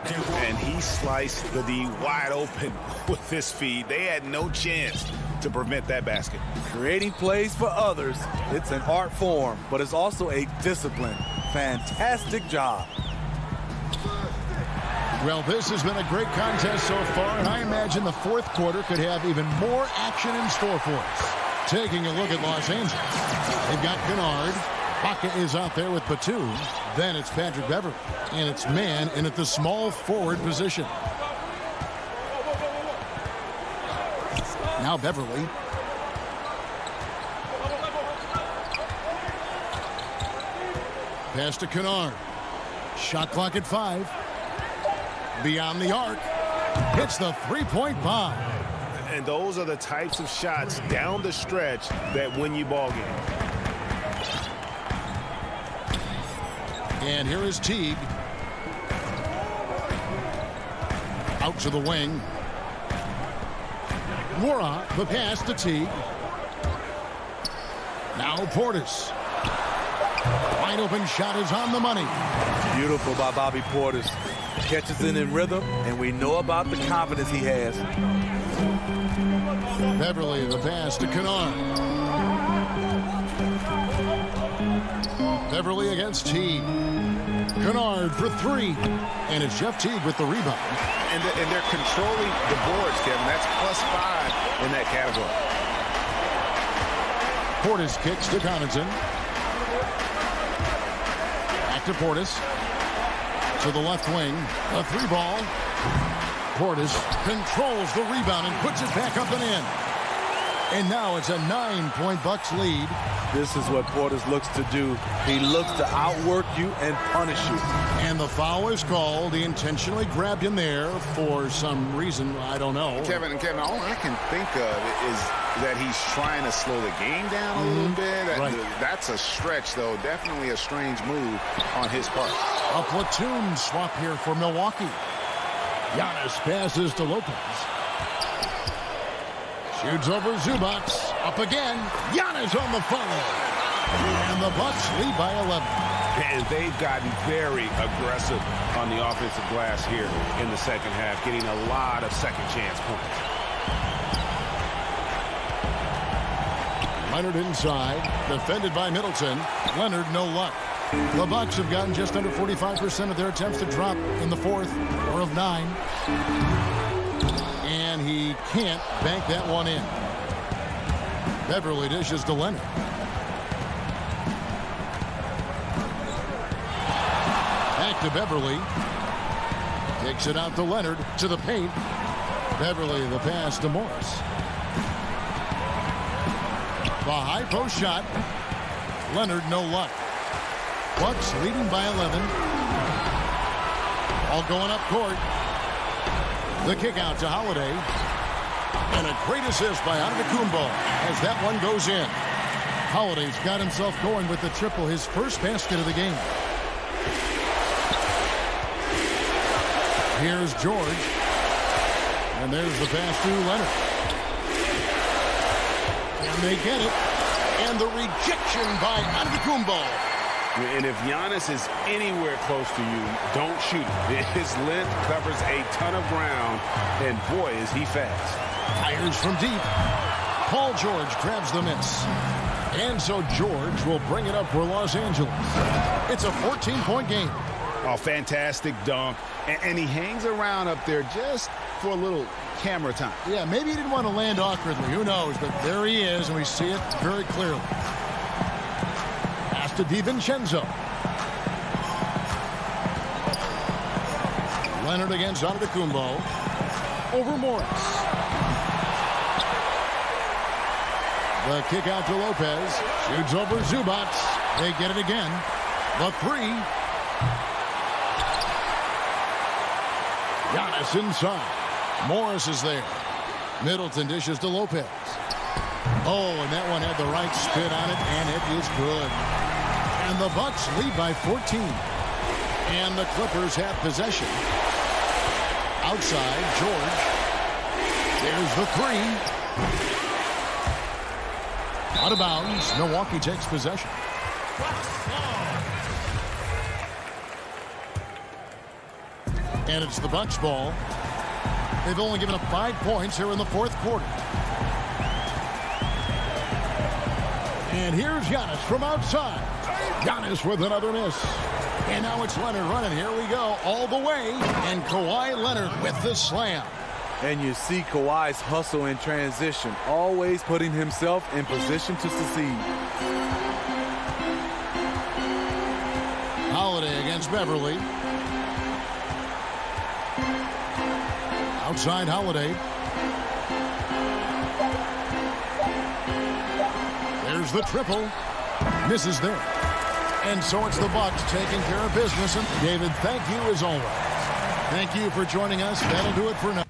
S4: And he sliced the D wide open with his feed. They had no chance to prevent that basket.
S13: Creating plays for others, it's an art form, but it's also a discipline. Fantastic job.
S1: Well, this has been a great contest so far, and I imagine the fourth quarter could have even more action in store for us. Taking a look at Los Angeles, they've got Kennard. Baca is out there with Batum. Then it's Patrick Beverly, and it's man in at the small forward position. Now Beverly. Pass to Kennard. Shot clock at 5. Beyond the arc. Hits the three-point bomb.
S4: And those are the types of shots down the stretch that win you ball games.
S1: And here is Teague. Out to the wing. Wara, the pass to Teague. Now Portis. Wide open shot is on the money.
S13: Beautiful by Bobby Portis. Catches it in rhythm, and we know about the confidence he has.
S1: Beverly, the pass to Kennard. Beverly against Teague. Kennard for 3. And it's Jeff Teague with the rebound.
S4: And they're controlling the boards, Kevin. That's +5 in that category.
S1: Portis kicks to Connaughton. Back to Portis. To the left wing. A 3-ball. Portis controls the rebound and puts it back up and in. And now it's a 9-point Bucks lead.
S13: This is what Portis looks to do. He looks to outwork you and punish you.
S1: And the foul is called. He intentionally grabbed him there for some reason. I don't know.
S3: Kevin, all I can think of is that he's trying to slow the game down a little bit.
S1: Right.
S3: That's a stretch, though. Definitely a strange move on his part.
S1: A platoon swap here for Milwaukee. Giannis passes to Lopez. Shoots over Zubac. Up again. Giannis on the follow. And the Bucks lead by 11.
S3: And they've gotten very aggressive on the offensive glass here in the second half, getting a lot of second chance points.
S1: Leonard inside. Defended by Middleton. Leonard, no luck. The Bucks have gotten just under 45% of their attempts to drop in the fourth, or of 9. And he can't bank that one in. Beverly dishes to Leonard. Back to Beverly. Takes it out to Leonard, to the paint. Beverly, the pass to Morris. The high post shot. Leonard, no luck. Bucks leading by 11. All going up court. The kick out to Holiday. And a great assist by Antetokounmpo as that one goes in. Holiday's got himself going with the triple, his first basket of the game. Here's George. And there's the pass to Leonard. And they get it. And the rejection by Antetokounmpo.
S3: And if Giannis is anywhere close to you, don't shoot him. His length covers a ton of ground, and boy, is he fast.
S1: Fires from deep. Paul George grabs the miss. And so George will bring it up for Los Angeles. It's a 14-point game.
S3: Oh, fantastic dunk. And he hangs around up there just for a little camera time.
S1: Yeah, maybe he didn't want to land awkwardly. Who knows? But there he is, and we see it very clearly. Pass to DiVincenzo. Leonard against Antetokounmpo. Over Morris. The kick out to Lopez. Shoots over Zubac. They get it again. The three. Giannis inside. Morris is there. Middleton dishes to Lopez. Oh, and that one had the right spin on it, and it is good. And the Bucks lead by 14. And the Clippers have possession. Outside, George. There's the three. Out of bounds. Milwaukee takes possession. And it's the Bucks ball. They've only given up 5 points here in the fourth quarter. And here's Giannis from outside. Giannis with another miss. And now it's Leonard running. Here we go all the way. And Kawhi Leonard with the slam.
S13: And you see Kawhi's hustle in transition, always putting himself in position to succeed.
S1: Holiday against Beverly. Outside Holiday. There's the triple. Misses there. And so it's the Bucks taking care of business. And David, thank you as always. Thank you for joining us. That'll do it for now.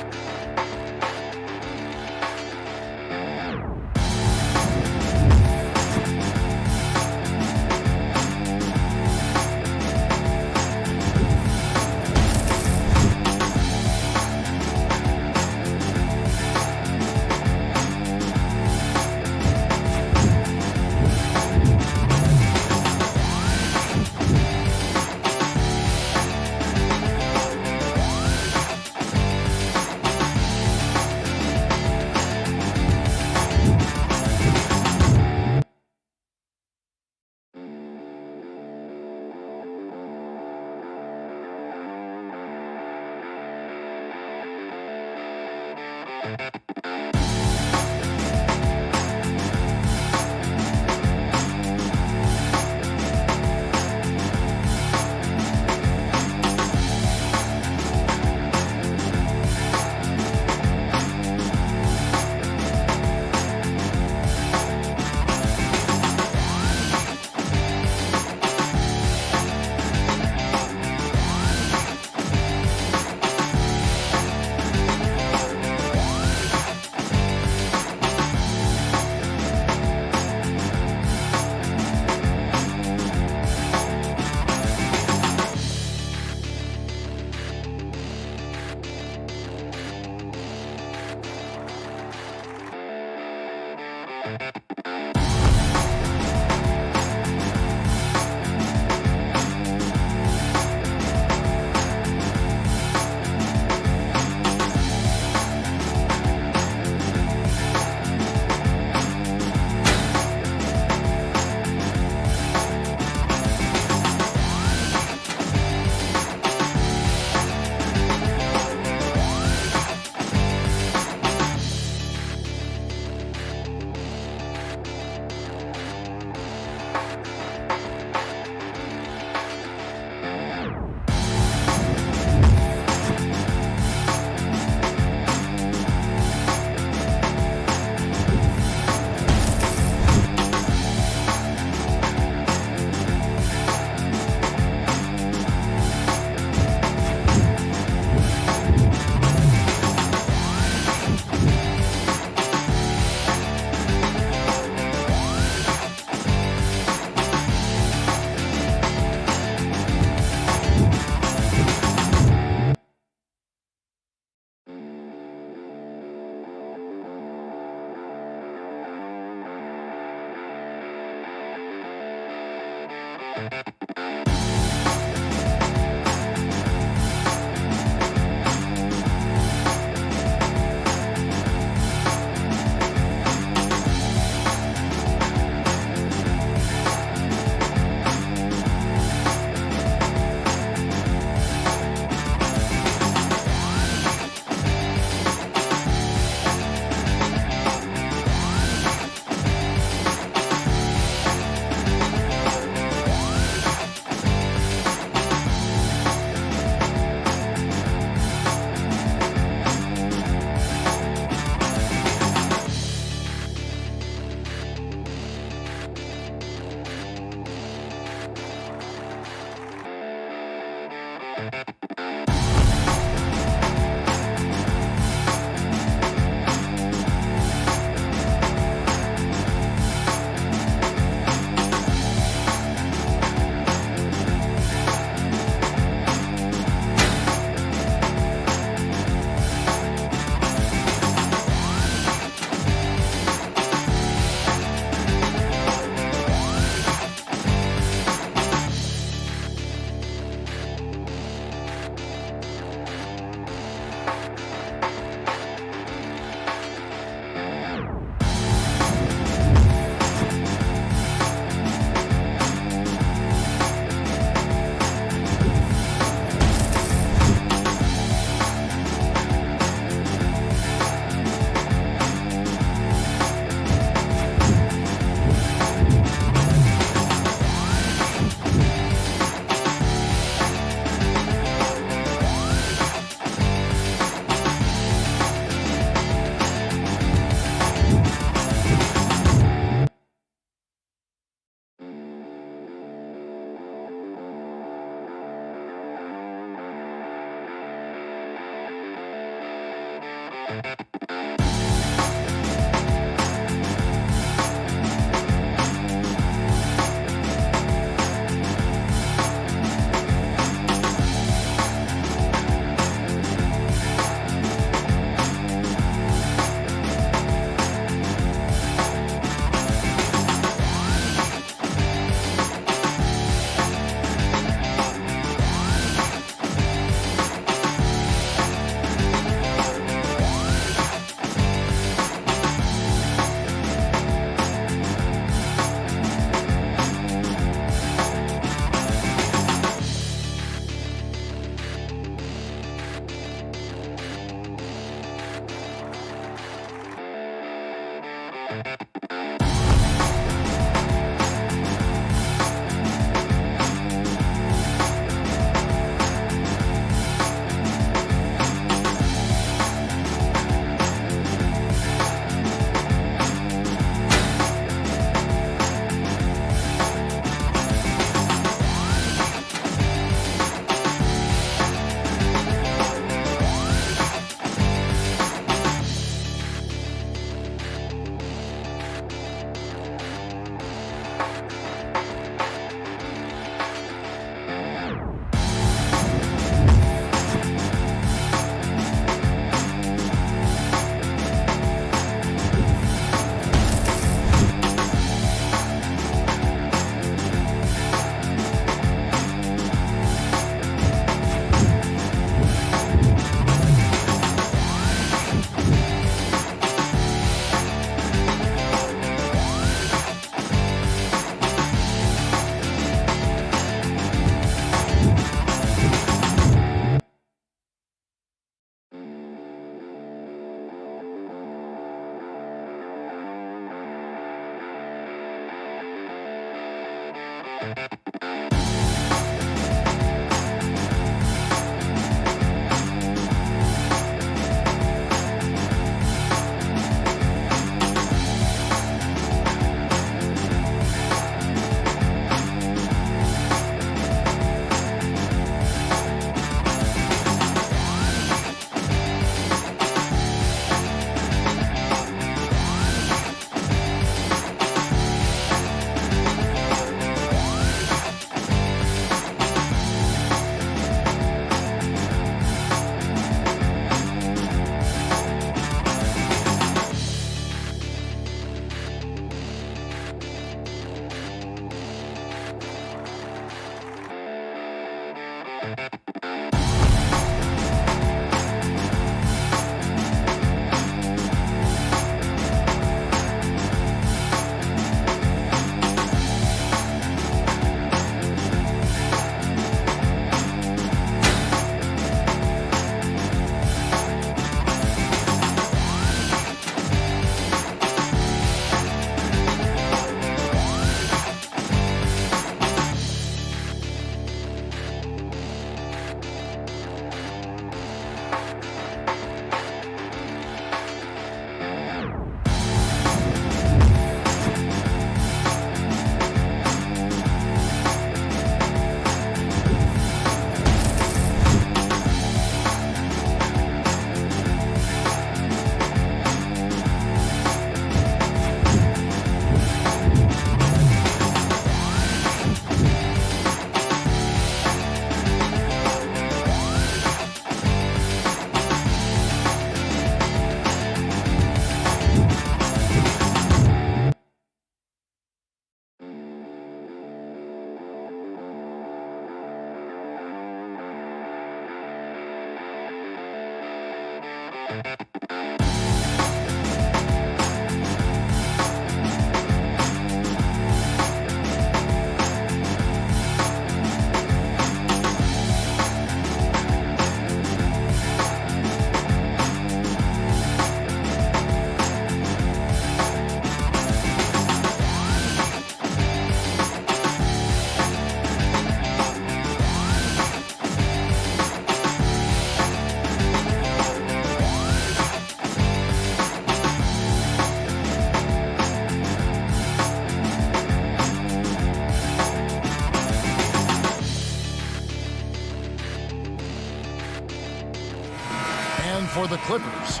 S1: For the Clippers,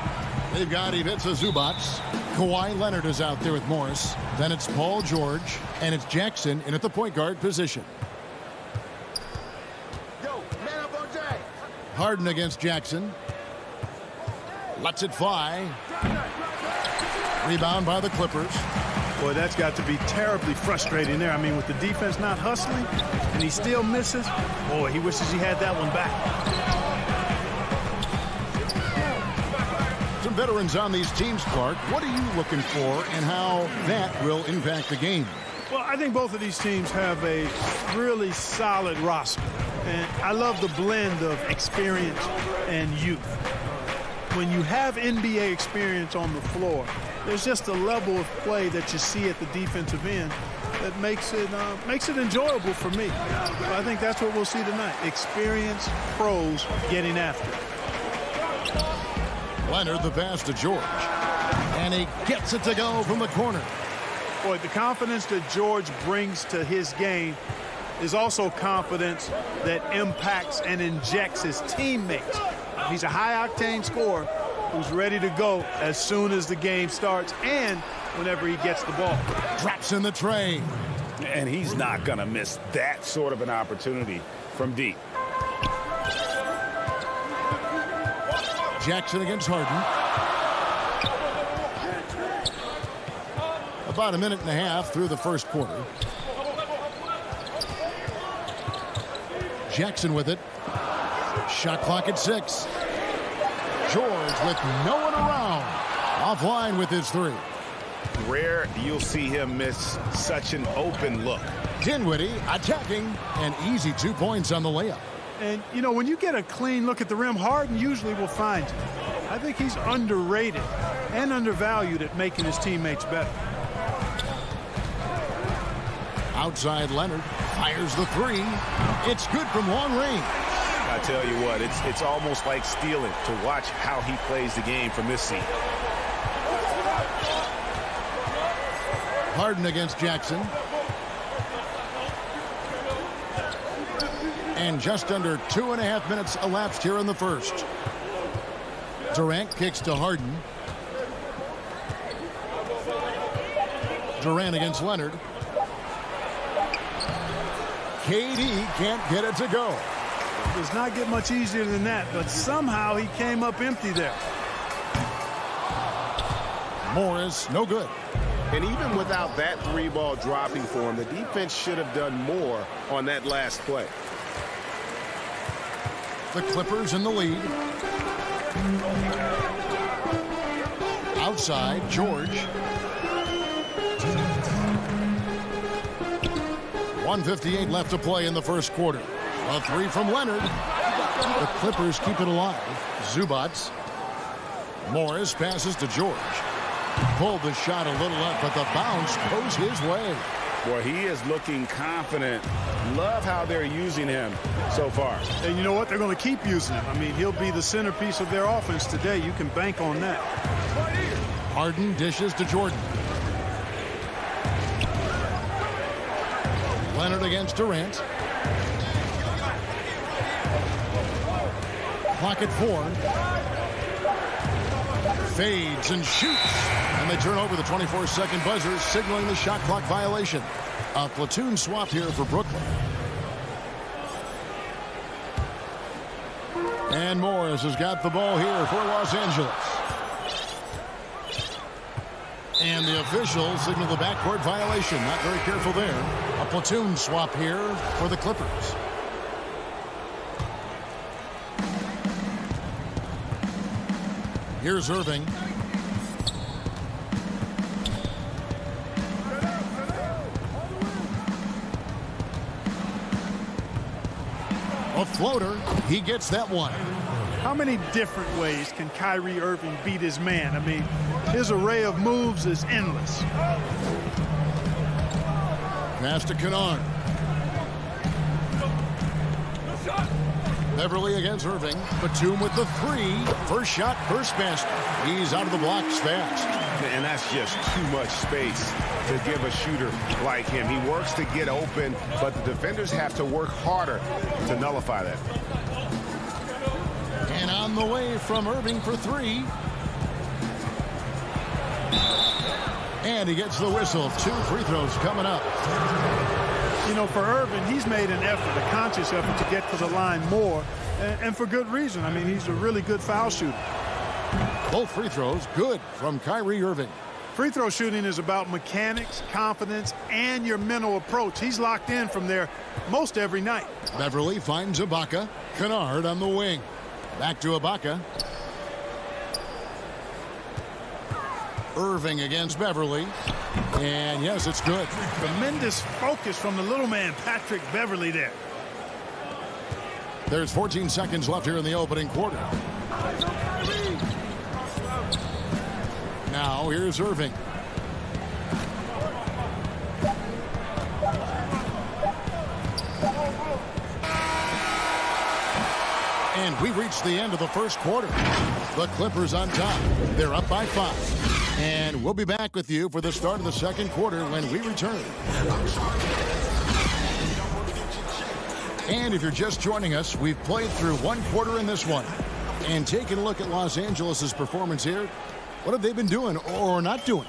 S1: they've got Ivica Zubac. Kawhi Leonard is out there with Morris. Then it's Paul George, and it's Jackson in at the point guard position. Harden against Jackson. Lets it fly. Rebound by the Clippers.
S9: Boy, that's got to be terribly frustrating there. I mean, with the defense not hustling, and he still misses. Boy, he wishes he had that one back.
S1: Some veterans on these teams, Clark. What are you looking for and how that will impact the game?
S9: Well, I think both of these teams have a really solid roster. And I love the blend of experience and youth. When you have NBA experience on the floor, there's just a level of play that you see at the defensive end that makes it enjoyable for me. So I think that's what we'll see tonight. Experienced pros getting after it.
S1: Leonard the pass to George. And he gets it to go from the corner.
S9: Boy, the confidence that George brings to his game is also confidence that impacts and injects his teammates. He's a high-octane scorer who's ready to go as soon as the game starts and whenever he gets the ball.
S1: Drops in the tray.
S3: And he's not going to miss that sort of an opportunity from deep.
S1: Jackson against Harden. About a minute and a half through the first quarter. Jackson with it. Shot clock at 6. George with no one around. Offline with his 3.
S3: Rare you'll see him miss such an open look.
S1: Dinwiddie attacking. An easy 2 points on the layup.
S9: And, you know, when you get a clean look at the rim, Harden usually will find you. I think he's underrated and undervalued at making his teammates better.
S1: Outside Leonard fires the 3. It's good from long range.
S3: I tell you what, it's almost like stealing to watch how he plays the game from this seat.
S1: Harden against Jackson. And just under 2.5 minutes elapsed here in the first. Durant kicks to Harden. Durant against Leonard. KD can't get it to go.
S9: It does not get much easier than that, but somehow he came up empty there.
S1: Morris, no good.
S8: And even without that 3-ball dropping for him, the defense should have done more on that last play.
S1: The Clippers in the lead. Outside, George. 1:58 left to play in the first quarter. A three from Leonard. The Clippers keep it alive. Zubats. Morris passes to George. Pulled the shot a little up, but the bounce goes his way.
S3: Boy, he is looking confident. Love how they're using him so far.
S9: And you know what? They're going to keep using him. I mean, he'll be the centerpiece of their offense today. You can bank on that.
S1: Harden dishes to Jordan. Leonard against Durant. Clock at 4. Fades and shoots. And they turn over the 24-second buzzer, signaling the shot clock violation. A platoon swap here for Brooklyn. And Morris has got the ball here for Los Angeles. And the officials signal the backcourt violation. Not very careful there. A platoon swap here for the Clippers. Here's Irving. A floater. He gets that one.
S9: How many different ways can Kyrie Irving beat his man? I mean, his array of moves is endless.
S1: Pass to Kennard. Beverly against Irving. Batum with the three. First shot, first basket. He's out of the blocks fast.
S3: And that's just too much space to give a shooter like him. He works to get open, but the defenders have to work harder to nullify that.
S1: And on the way from Irving for three. And he gets the whistle. 2 free throws coming up.
S9: You know, for Irving, he's made an effort, a conscious effort to get to the line more, and for good reason. I mean, he's a really good foul shooter.
S1: Both free throws good from Kyrie Irving.
S9: Free throw shooting is about mechanics, confidence, and your mental approach. He's locked in from there most every night.
S1: Beverly finds Ibaka. Kennard on the wing. Back to Ibaka. Irving against Beverly. And yes, it's good.
S9: Tremendous focus from the little man, Patrick Beverly there.
S1: There's 14 seconds left here in the opening quarter. Now here's Irving. And we reached the end of the first quarter. The Clippers on top. They're up by 5. And we'll be back with you for the start of the second quarter when we return. And if you're just joining us, we've played through one quarter in this one. And taking a look at Los Angeles' performance here, what have they been doing or not doing?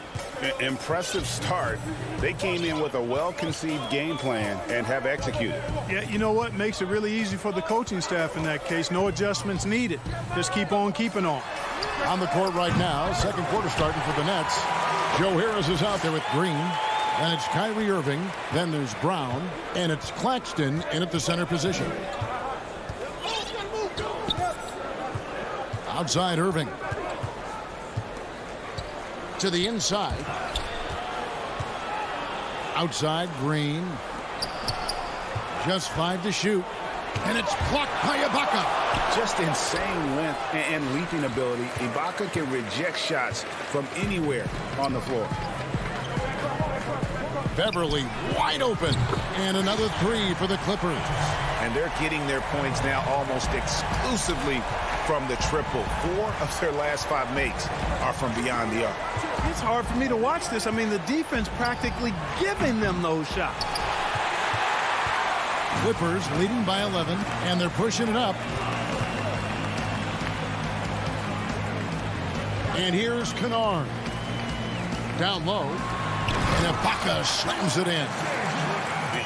S3: Impressive start. They came in with a well-conceived game plan and have executed.
S9: Yeah, you know what? Makes it really easy for the coaching staff in that case. No adjustments needed. Just keep on keeping on.
S1: On the court right now, second quarter starting for the Nets. Joe Harris is out there with Green. Then it's Kyrie Irving. Then there's Brown. And it's Claxton in at the center position. Outside Irving. To the inside. Outside Green. Just 5 to shoot. And it's blocked by Ibaka.
S3: Just insane length and leaping ability. Ibaka can reject shots from anywhere on the floor.
S1: Beverly wide open. And another 3 for the Clippers.
S3: And they're getting their points now almost exclusively from the triple. 4 of their last 5 makes are from beyond the arc.
S9: It's hard for me to watch this. I mean, the defense practically giving them those shots.
S1: Clippers leading by 11, and they're pushing it up. And here's Kennard. Down low. And Ibaka slams it in.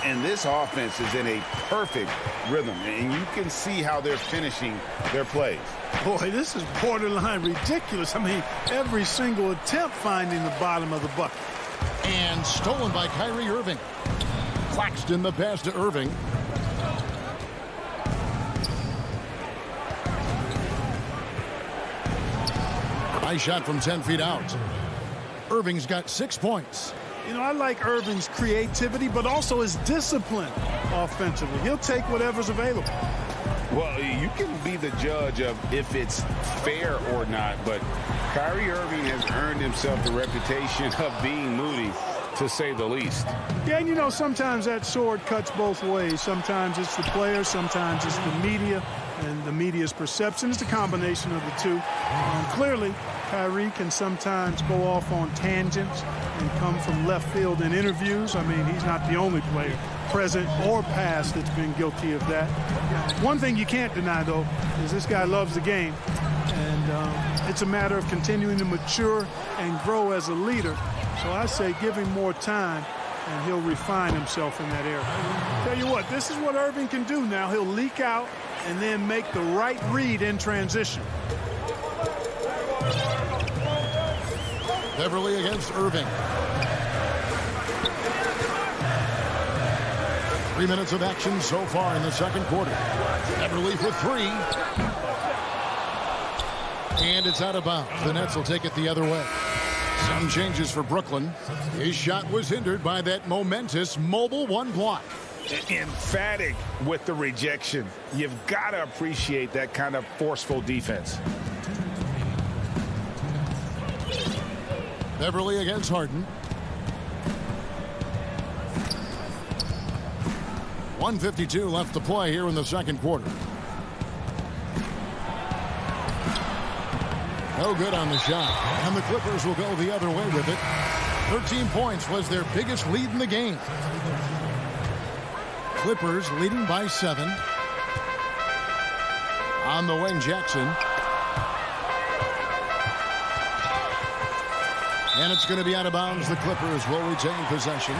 S3: And this offense is in a perfect rhythm. And you can see how they're finishing their plays.
S9: Boy, this is borderline ridiculous. I mean, every single attempt finding the bottom of the bucket.
S1: And stolen by Kyrie Irving. Claxton the pass to Irving. Nice shot from 10 feet out. Irving's got 6 points.
S9: You know, I like Irving's creativity, but also his discipline offensively. He'll take whatever's available.
S3: Well, you can be the judge of if it's fair or not, but Kyrie Irving has earned himself the reputation of being moody, to say the least.
S9: Yeah, and you know, sometimes that sword cuts both ways. Sometimes it's the players, sometimes it's the media, and the media's perception. It's a combination of the two. Clearly, Kyrie can sometimes go off on tangents and come from left field in interviews. I mean, he's not the only player, present or past, that's been guilty of that. One thing you can't deny, though, is this guy loves the game. And it's a matter of continuing to mature and grow as a leader. So I say give him more time, and he'll refine himself in that area. Tell you what, this is what Irving can do now. He'll leak out and then make the right read in transition.
S1: Beverly against Irving. 3 minutes of action so far in the second quarter. Beverly for 3. And it's out of bounds. The Nets will take it the other way. Some changes for Brooklyn. His shot was hindered by that momentous mobile 1 block.
S4: Emphatic with the rejection. You've got to appreciate that kind of forceful defense.
S1: Beverly against Harden. 1:52 left to play here in the second quarter. No good on the shot. And the Clippers will go the other way with it. 13 points was their biggest lead in the game. Clippers leading by 7. On the wing, Jackson. And it's going to be out of bounds. The Clippers will retain possession.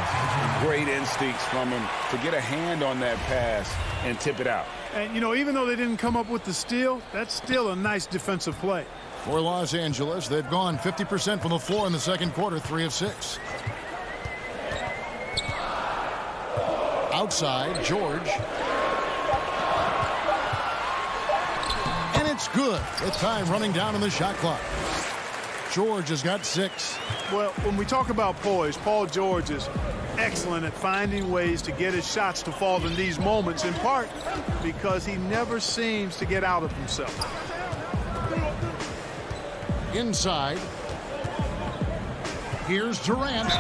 S3: Great instincts from him to get a hand on that pass and tip it out.
S9: And, you know, even though they didn't come up with the steal, that's still a nice defensive play.
S1: For Los Angeles, they've gone 50% from the floor in the second quarter, 3 of 6. Outside, George. And it's good. With time running down on the shot clock. George has got 6.
S9: Well, when we talk about poise, Paul George is excellent at finding ways to get his shots to fall in these moments, in part because he never seems to get out of himself.
S1: Inside. Here's Durant.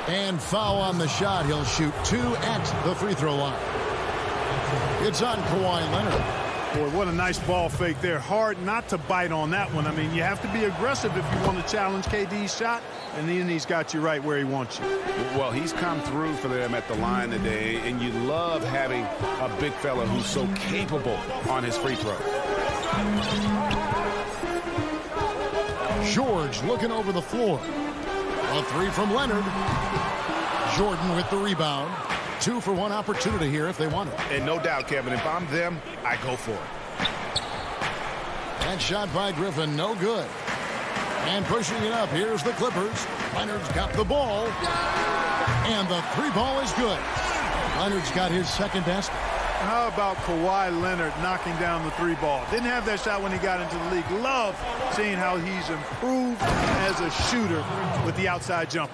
S1: And foul on the shot. He'll shoot 2 at the free throw line. It's on Kawhi Leonard.
S9: Boy, what a nice ball fake there. Hard not to bite on that one. I mean, you have to be aggressive if you want to challenge KD's shot, and then he's got you right where he wants you.
S3: Well, he's come through for them at the line today, and you love having a big fella who's so capable on his free throw.
S1: George looking over the floor. A 3 from Leonard. Jordan with the rebound. 2 for 1 opportunity here if they want it.
S4: And no doubt, Kevin, if I'm them, I go for it.
S1: That shot by Griffin, no good. And pushing it up, here's the Clippers. Leonard's got the ball. And the 3 ball is good. Leonard's got his second basket.
S9: How about Kawhi Leonard knocking down the 3 ball? Didn't have that shot when he got into the league. Love seeing how he's improved as a shooter with the outside jumper.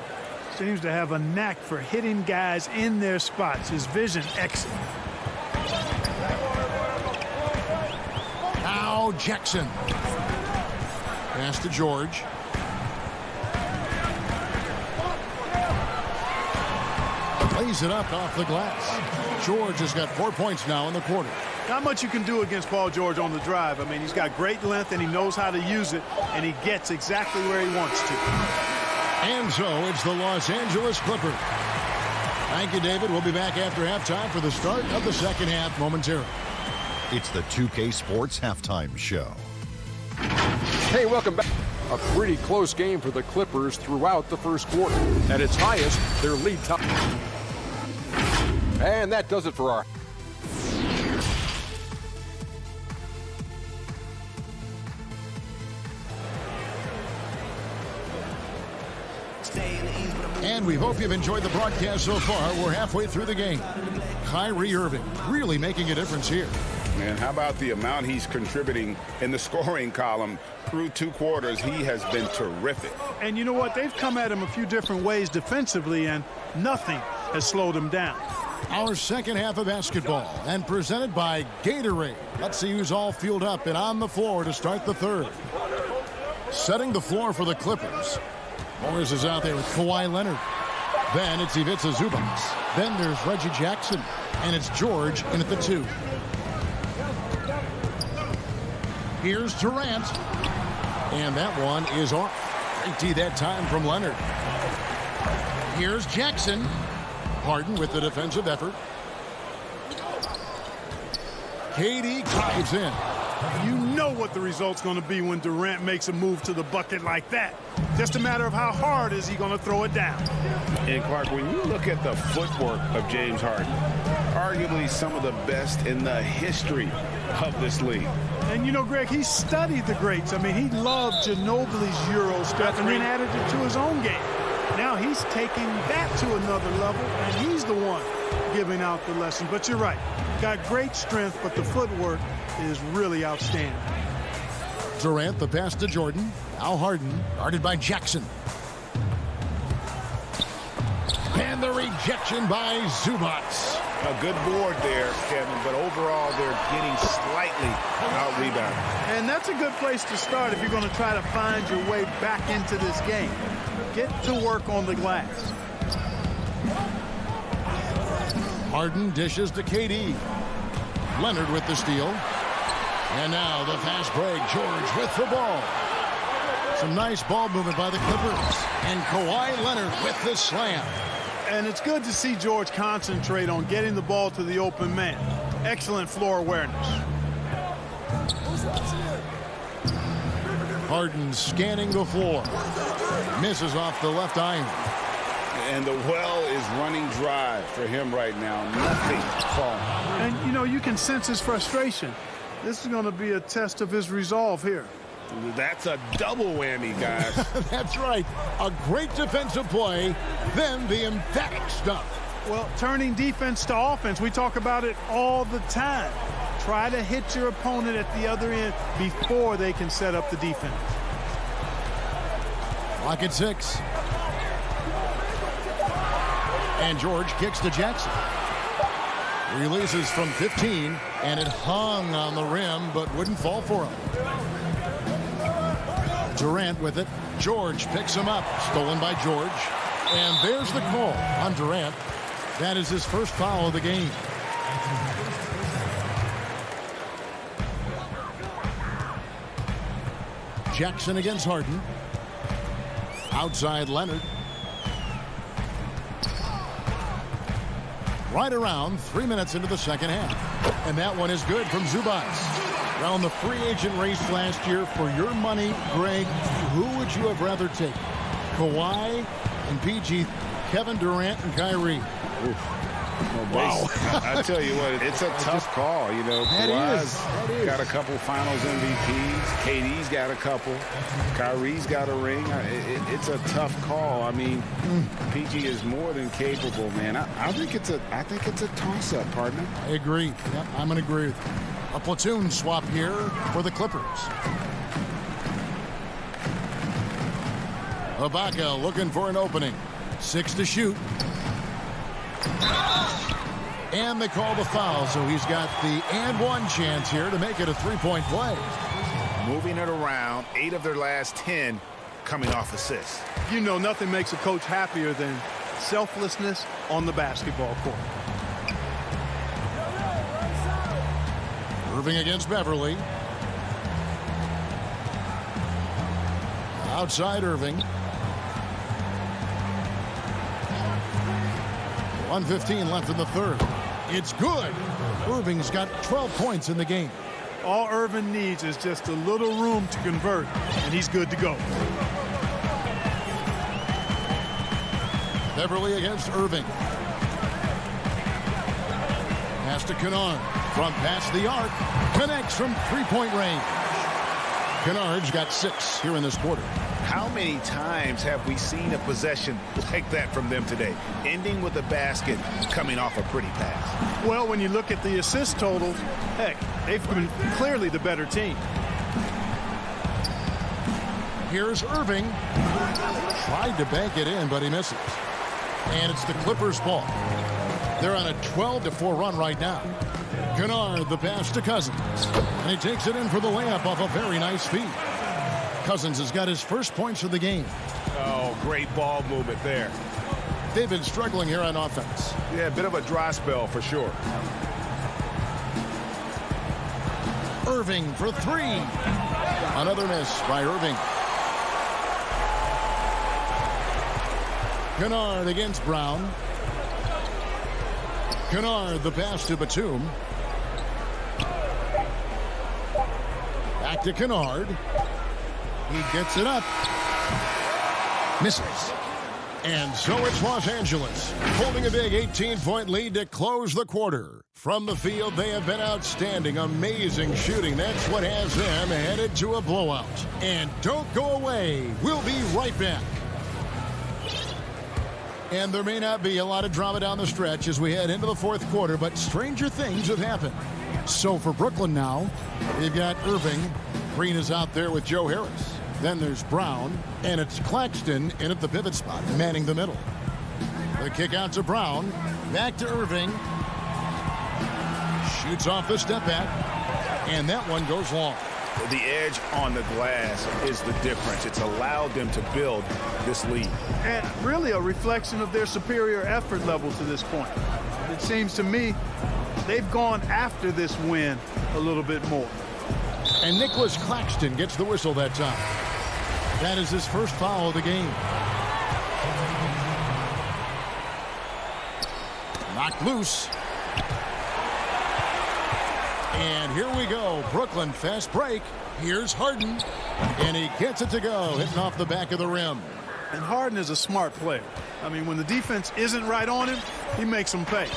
S9: Seems to have a knack for hitting guys in their spots. His vision, excellent.
S1: Now Jackson. Pass to George. Lays it up off the glass. George has got 4 points now in the quarter.
S9: Not much you can do against Paul George on the drive. I mean, he's got great length and he knows how to use it, and he gets exactly where he wants to.
S1: And so it's the Los Angeles Clippers. Thank you, David. We'll be back after halftime for the start of the second half momentarily.
S14: It's the 2K Sports Halftime Show.
S7: Hey, welcome back. A pretty close game for the Clippers throughout the first quarter. At its highest, their lead top. And that does it for our...
S1: And we hope you've enjoyed the broadcast so far. We're halfway through the game. Kyrie Irving really making a difference here.
S3: And how about the amount he's contributing in the scoring column through 2 quarters? He has been terrific.
S9: And you know what? They've come at him a few different ways defensively, and nothing has slowed him down.
S1: Our second half of basketball, and presented by Gatorade. Let's see who's all fueled up and on the floor to start the third. Setting the floor for the Clippers. Morris is out there with Kawhi Leonard. Then it's Ivica Zubac. Then there's Reggie Jackson. And it's George in at the 2. Here's Durant. And that one is off. Great that time from Leonard. Here's Jackson. Harden with the defensive effort. KD drives in.
S9: You know what the result's going to be when Durant makes a move to the bucket like that. Just a matter of how hard is he going to throw it down.
S3: And Clark, when you look at the footwork of James Harden, arguably some of the best in the history of this league.
S9: And you know, Greg, he studied the greats. I mean, he loved Ginobili's Euro step and then added it to his own game. Now he's taking that to another level, and he's the one giving out the lesson. But you're right. Got great strength, but the footwork is really outstanding.
S1: Durant, the pass to Jordan. Now Harden, guarded by Jackson. And the rejection by Zubac.
S3: A good board there, Kevin, but overall they're getting slightly out-rebounded.
S9: And that's a good place to start if you're going to try to find your way back into this game. Get to work on the glass.
S1: Harden dishes to KD. Leonard with the steal. And now the fast break. George with the ball. Some nice ball movement by the Clippers. And Kawhi Leonard with the slam.
S9: And it's good to see George concentrate on getting the ball to the open man. Excellent floor awareness.
S1: Harden scanning the floor. Misses off the left iron.
S3: And the well is running dry for him right now. Nothing falling.
S9: And, you know, you can sense his frustration. This is going to be a test of his resolve here.
S3: That's a double whammy, guys.
S1: That's right. A great defensive play, then the emphatic stuff.
S9: Well, turning defense to offense, we talk about it all the time. Try to hit your opponent at the other end before they can set up the defense.
S1: Clock at 6. And George kicks to Jackson. Releases from 15, and it hung on the rim, but wouldn't fall for him. Durant with it. George picks him up. Stolen by George. And there's the call on Durant. That is his first foul of the game. Jackson against Harden. Outside Leonard. Right around 3 minutes into the second half. And that one is good from Zubac. Around the free agent race last year, for your money, Greg, who would you have rather take? Kawhi and PG, Kevin Durant and Kyrie.
S3: Wow. I tell you what, it's a tough call. You know, Kawhi's got a couple finals MVPs. KD's got a couple. Kyrie's got a ring. It's a tough call. I mean, PG is more than capable, man. I think it's a toss-up, partner.
S1: I agree. Yep, I'm going to agree with you. A platoon swap here for the Clippers. Ibaka looking for an opening. 6 to shoot. And they call the foul, so he's got the and one chance here to make it a three-point play.
S4: Moving it around, 8 of their last 10 coming off assists.
S9: You know, nothing makes a coach happier than selflessness on the basketball court.
S1: Irving against Beverly. Outside Irving. 1:15 left in the third. It's good. Irving's got 12 points in the game.
S9: All Irving needs is just a little room to convert, and he's good to go.
S1: Beverly against Irving. Pass to Kennard. From past the arc. Connects from three-point range. Kennard's got 6 here in this quarter.
S4: How many times have we seen a possession like that from them today, ending with a basket coming off a pretty pass?
S9: Well, when you look at the assist totals, heck, they've been clearly the better team.
S1: Here's Irving. Tried to bank it in, but he misses. And it's the Clippers' ball. They're on a 12-4 run right now. Kennard, the pass to Cousins. And he takes it in for the layup off a very nice feed. Cousins has got his first points of the game.
S4: Oh, great ball movement there.
S1: They've been struggling here on offense.
S4: Yeah, a bit of a dry spell for sure.
S1: Irving for three. Another miss by Irving. Kennard against Brown. Kennard, the pass to Batum. Back to Kennard. He gets it up. Misses. And so it's Los Angeles, holding a big 18-point lead to close the quarter. From the field, they have been outstanding, amazing shooting. That's what has them headed to a blowout. And don't go away. We'll be right back. And there may not be a lot of drama down the stretch as we head into the fourth quarter, but stranger things have happened. So for Brooklyn now, they've got Irving. Green is out there with Joe Harris. Then there's Brown, and it's Claxton in at the pivot spot, manning the middle. The kick out to Brown. Back to Irving. Shoots off the step back, and that one goes long.
S4: The edge on the glass is the difference. It's allowed them to build this lead.
S9: And really a reflection of their superior effort level to this point. It seems to me they've gone after this win a little bit more.
S1: And Nicholas Claxton gets the whistle that time. That is his first foul of the game. Knocked loose. And here we go. Brooklyn fast break. Here's Harden. And he gets it to go, hitting off the back of the rim.
S9: And Harden is a smart player. I mean, when the defense isn't right on him, he makes them pay.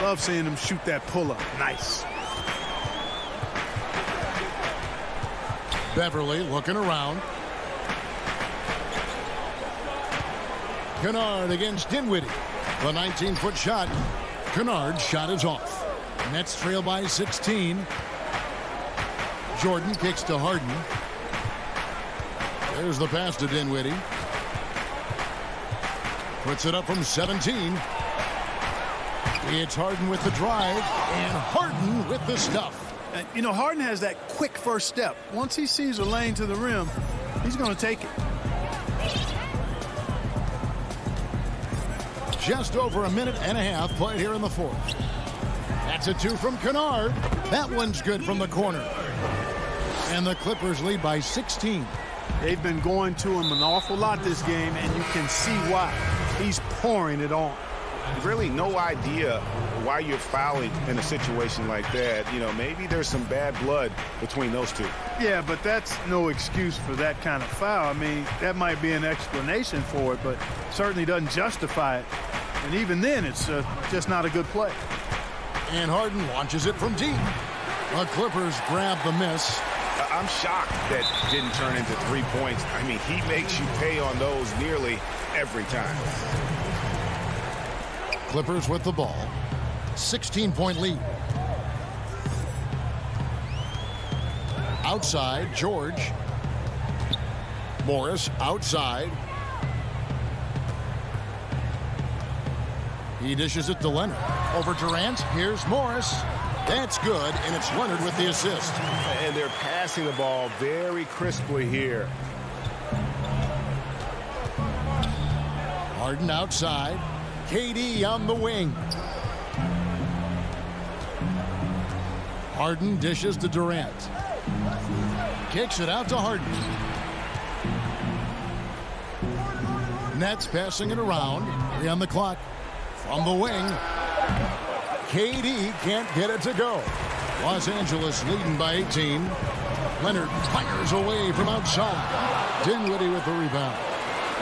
S9: Love seeing him shoot that pull-up. Nice.
S1: Beverly looking around. Kennard against Dinwiddie. The 19-foot shot. Kennard's shot is off. Nets trail by 16. Jordan kicks to Harden. There's the pass to Dinwiddie. Puts it up from 17. It's Harden with the drive, and Harden with the stuff.
S9: You know, Harden has that quick first step. Once he sees a lane to the rim, he's going to take it.
S1: Just over a minute and a half played here in the fourth. That's a two from Kennard. That one's good from the corner. And the Clippers lead by 16.
S9: They've been going to him an awful lot this game, and you can see why. He's pouring it on.
S4: Really no idea why you're fouling in a situation like that. You know, maybe there's some bad blood between those two.
S9: Yeah, but that's no excuse for that kind of foul. I mean, that might be an explanation for it, but certainly doesn't justify it. And even then, it's just not a good play.
S1: And Harden launches it from deep. The Clippers grab the miss.
S4: I'm shocked that didn't turn into 3 points. I mean, he makes you pay on those nearly every time.
S1: Clippers with the ball. 16-point lead. Outside, George. Morris outside. He dishes it to Leonard. Over Durant. Here's Morris. That's good, and it's Leonard with the assist.
S4: And they're passing the ball very crisply here.
S1: Harden outside. KD on the wing. Harden dishes to Durant. Kicks it out to Harden. Nets passing it around. 3 on the clock. From the wing. KD can't get it to go. Los Angeles leading by 18. Leonard fires away from outside. Dinwiddie with the rebound.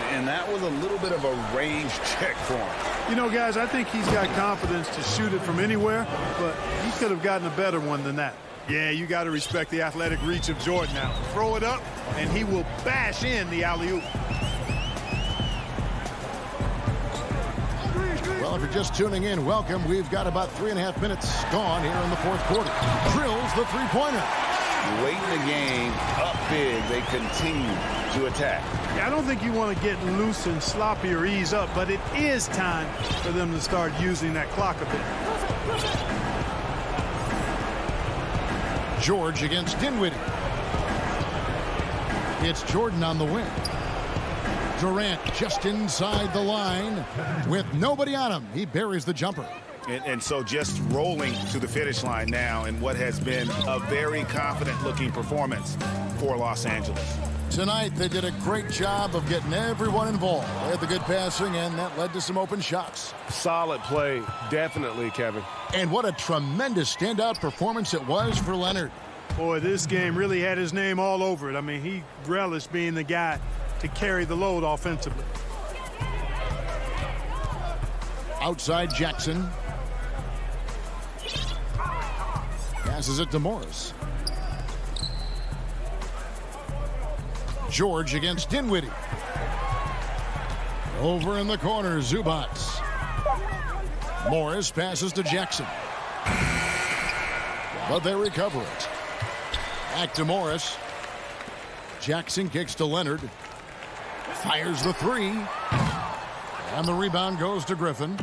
S4: And that was a little bit of a range check for him.
S9: You know, guys, I think he's got confidence to shoot it from anywhere, but he could have gotten a better one than that. Yeah, you got to respect the athletic reach of Jordan now. Throw it up, and he will bash in the alley-oop.
S1: Well, if you're just tuning in, welcome. We've got about 3.5 minutes gone here in the fourth quarter. Drills the three-pointer.
S3: Late in the game, up big, they continue to attack.
S9: Yeah, I don't think you want to get loose and sloppy or ease up, but it is time for them to start using that clock a bit.
S1: George against Dinwiddie. It's Jordan on the wing. Durant just inside the line with nobody on him. He buries the jumper.
S4: And so just rolling to the finish line now in what has been a very confident-looking performance for Los Angeles.
S1: Tonight, they did a great job of getting everyone involved. They had the good passing, and that led to some open shots.
S8: Solid play, definitely, Kevin.
S1: And what a tremendous standout performance it was for Leonard.
S9: Boy, this game really had his name all over it. I mean, he relished being the guy to carry the load offensively.
S1: Outside Jackson. Passes it to Morris. George against Dinwiddie. Over in the corner, Zubac. Morris passes to Jackson. But they recover it. Back to Morris. Jackson kicks to Leonard. Fires the three. And the rebound goes to Griffin.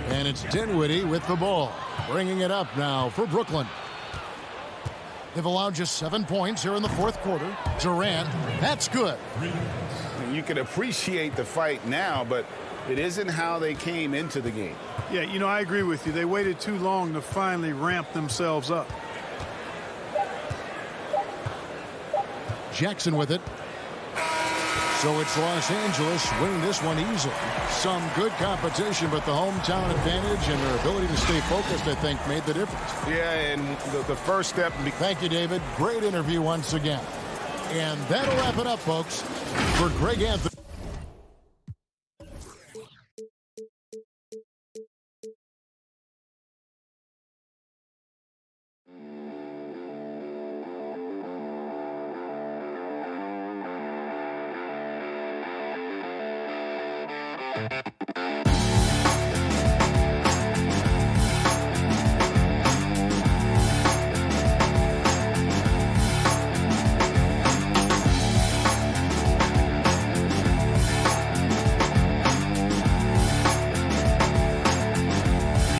S1: And it's Dinwiddie with the ball. Bringing it up now for Brooklyn. They've allowed just 7 points here in the fourth quarter. Durant, that's good.
S3: You can appreciate the fight now, but it isn't how they came into the game.
S9: Yeah, you know, I agree with you. They waited too long to finally ramp themselves up.
S1: Jackson with it. So it's Los Angeles winning this one easily. Some good competition, but the hometown advantage and their ability to stay focused, I think, made the difference.
S3: Yeah, and the first step.
S1: Thank you, David. Great interview once again. And that'll wrap it up, folks, for Greg Anthony.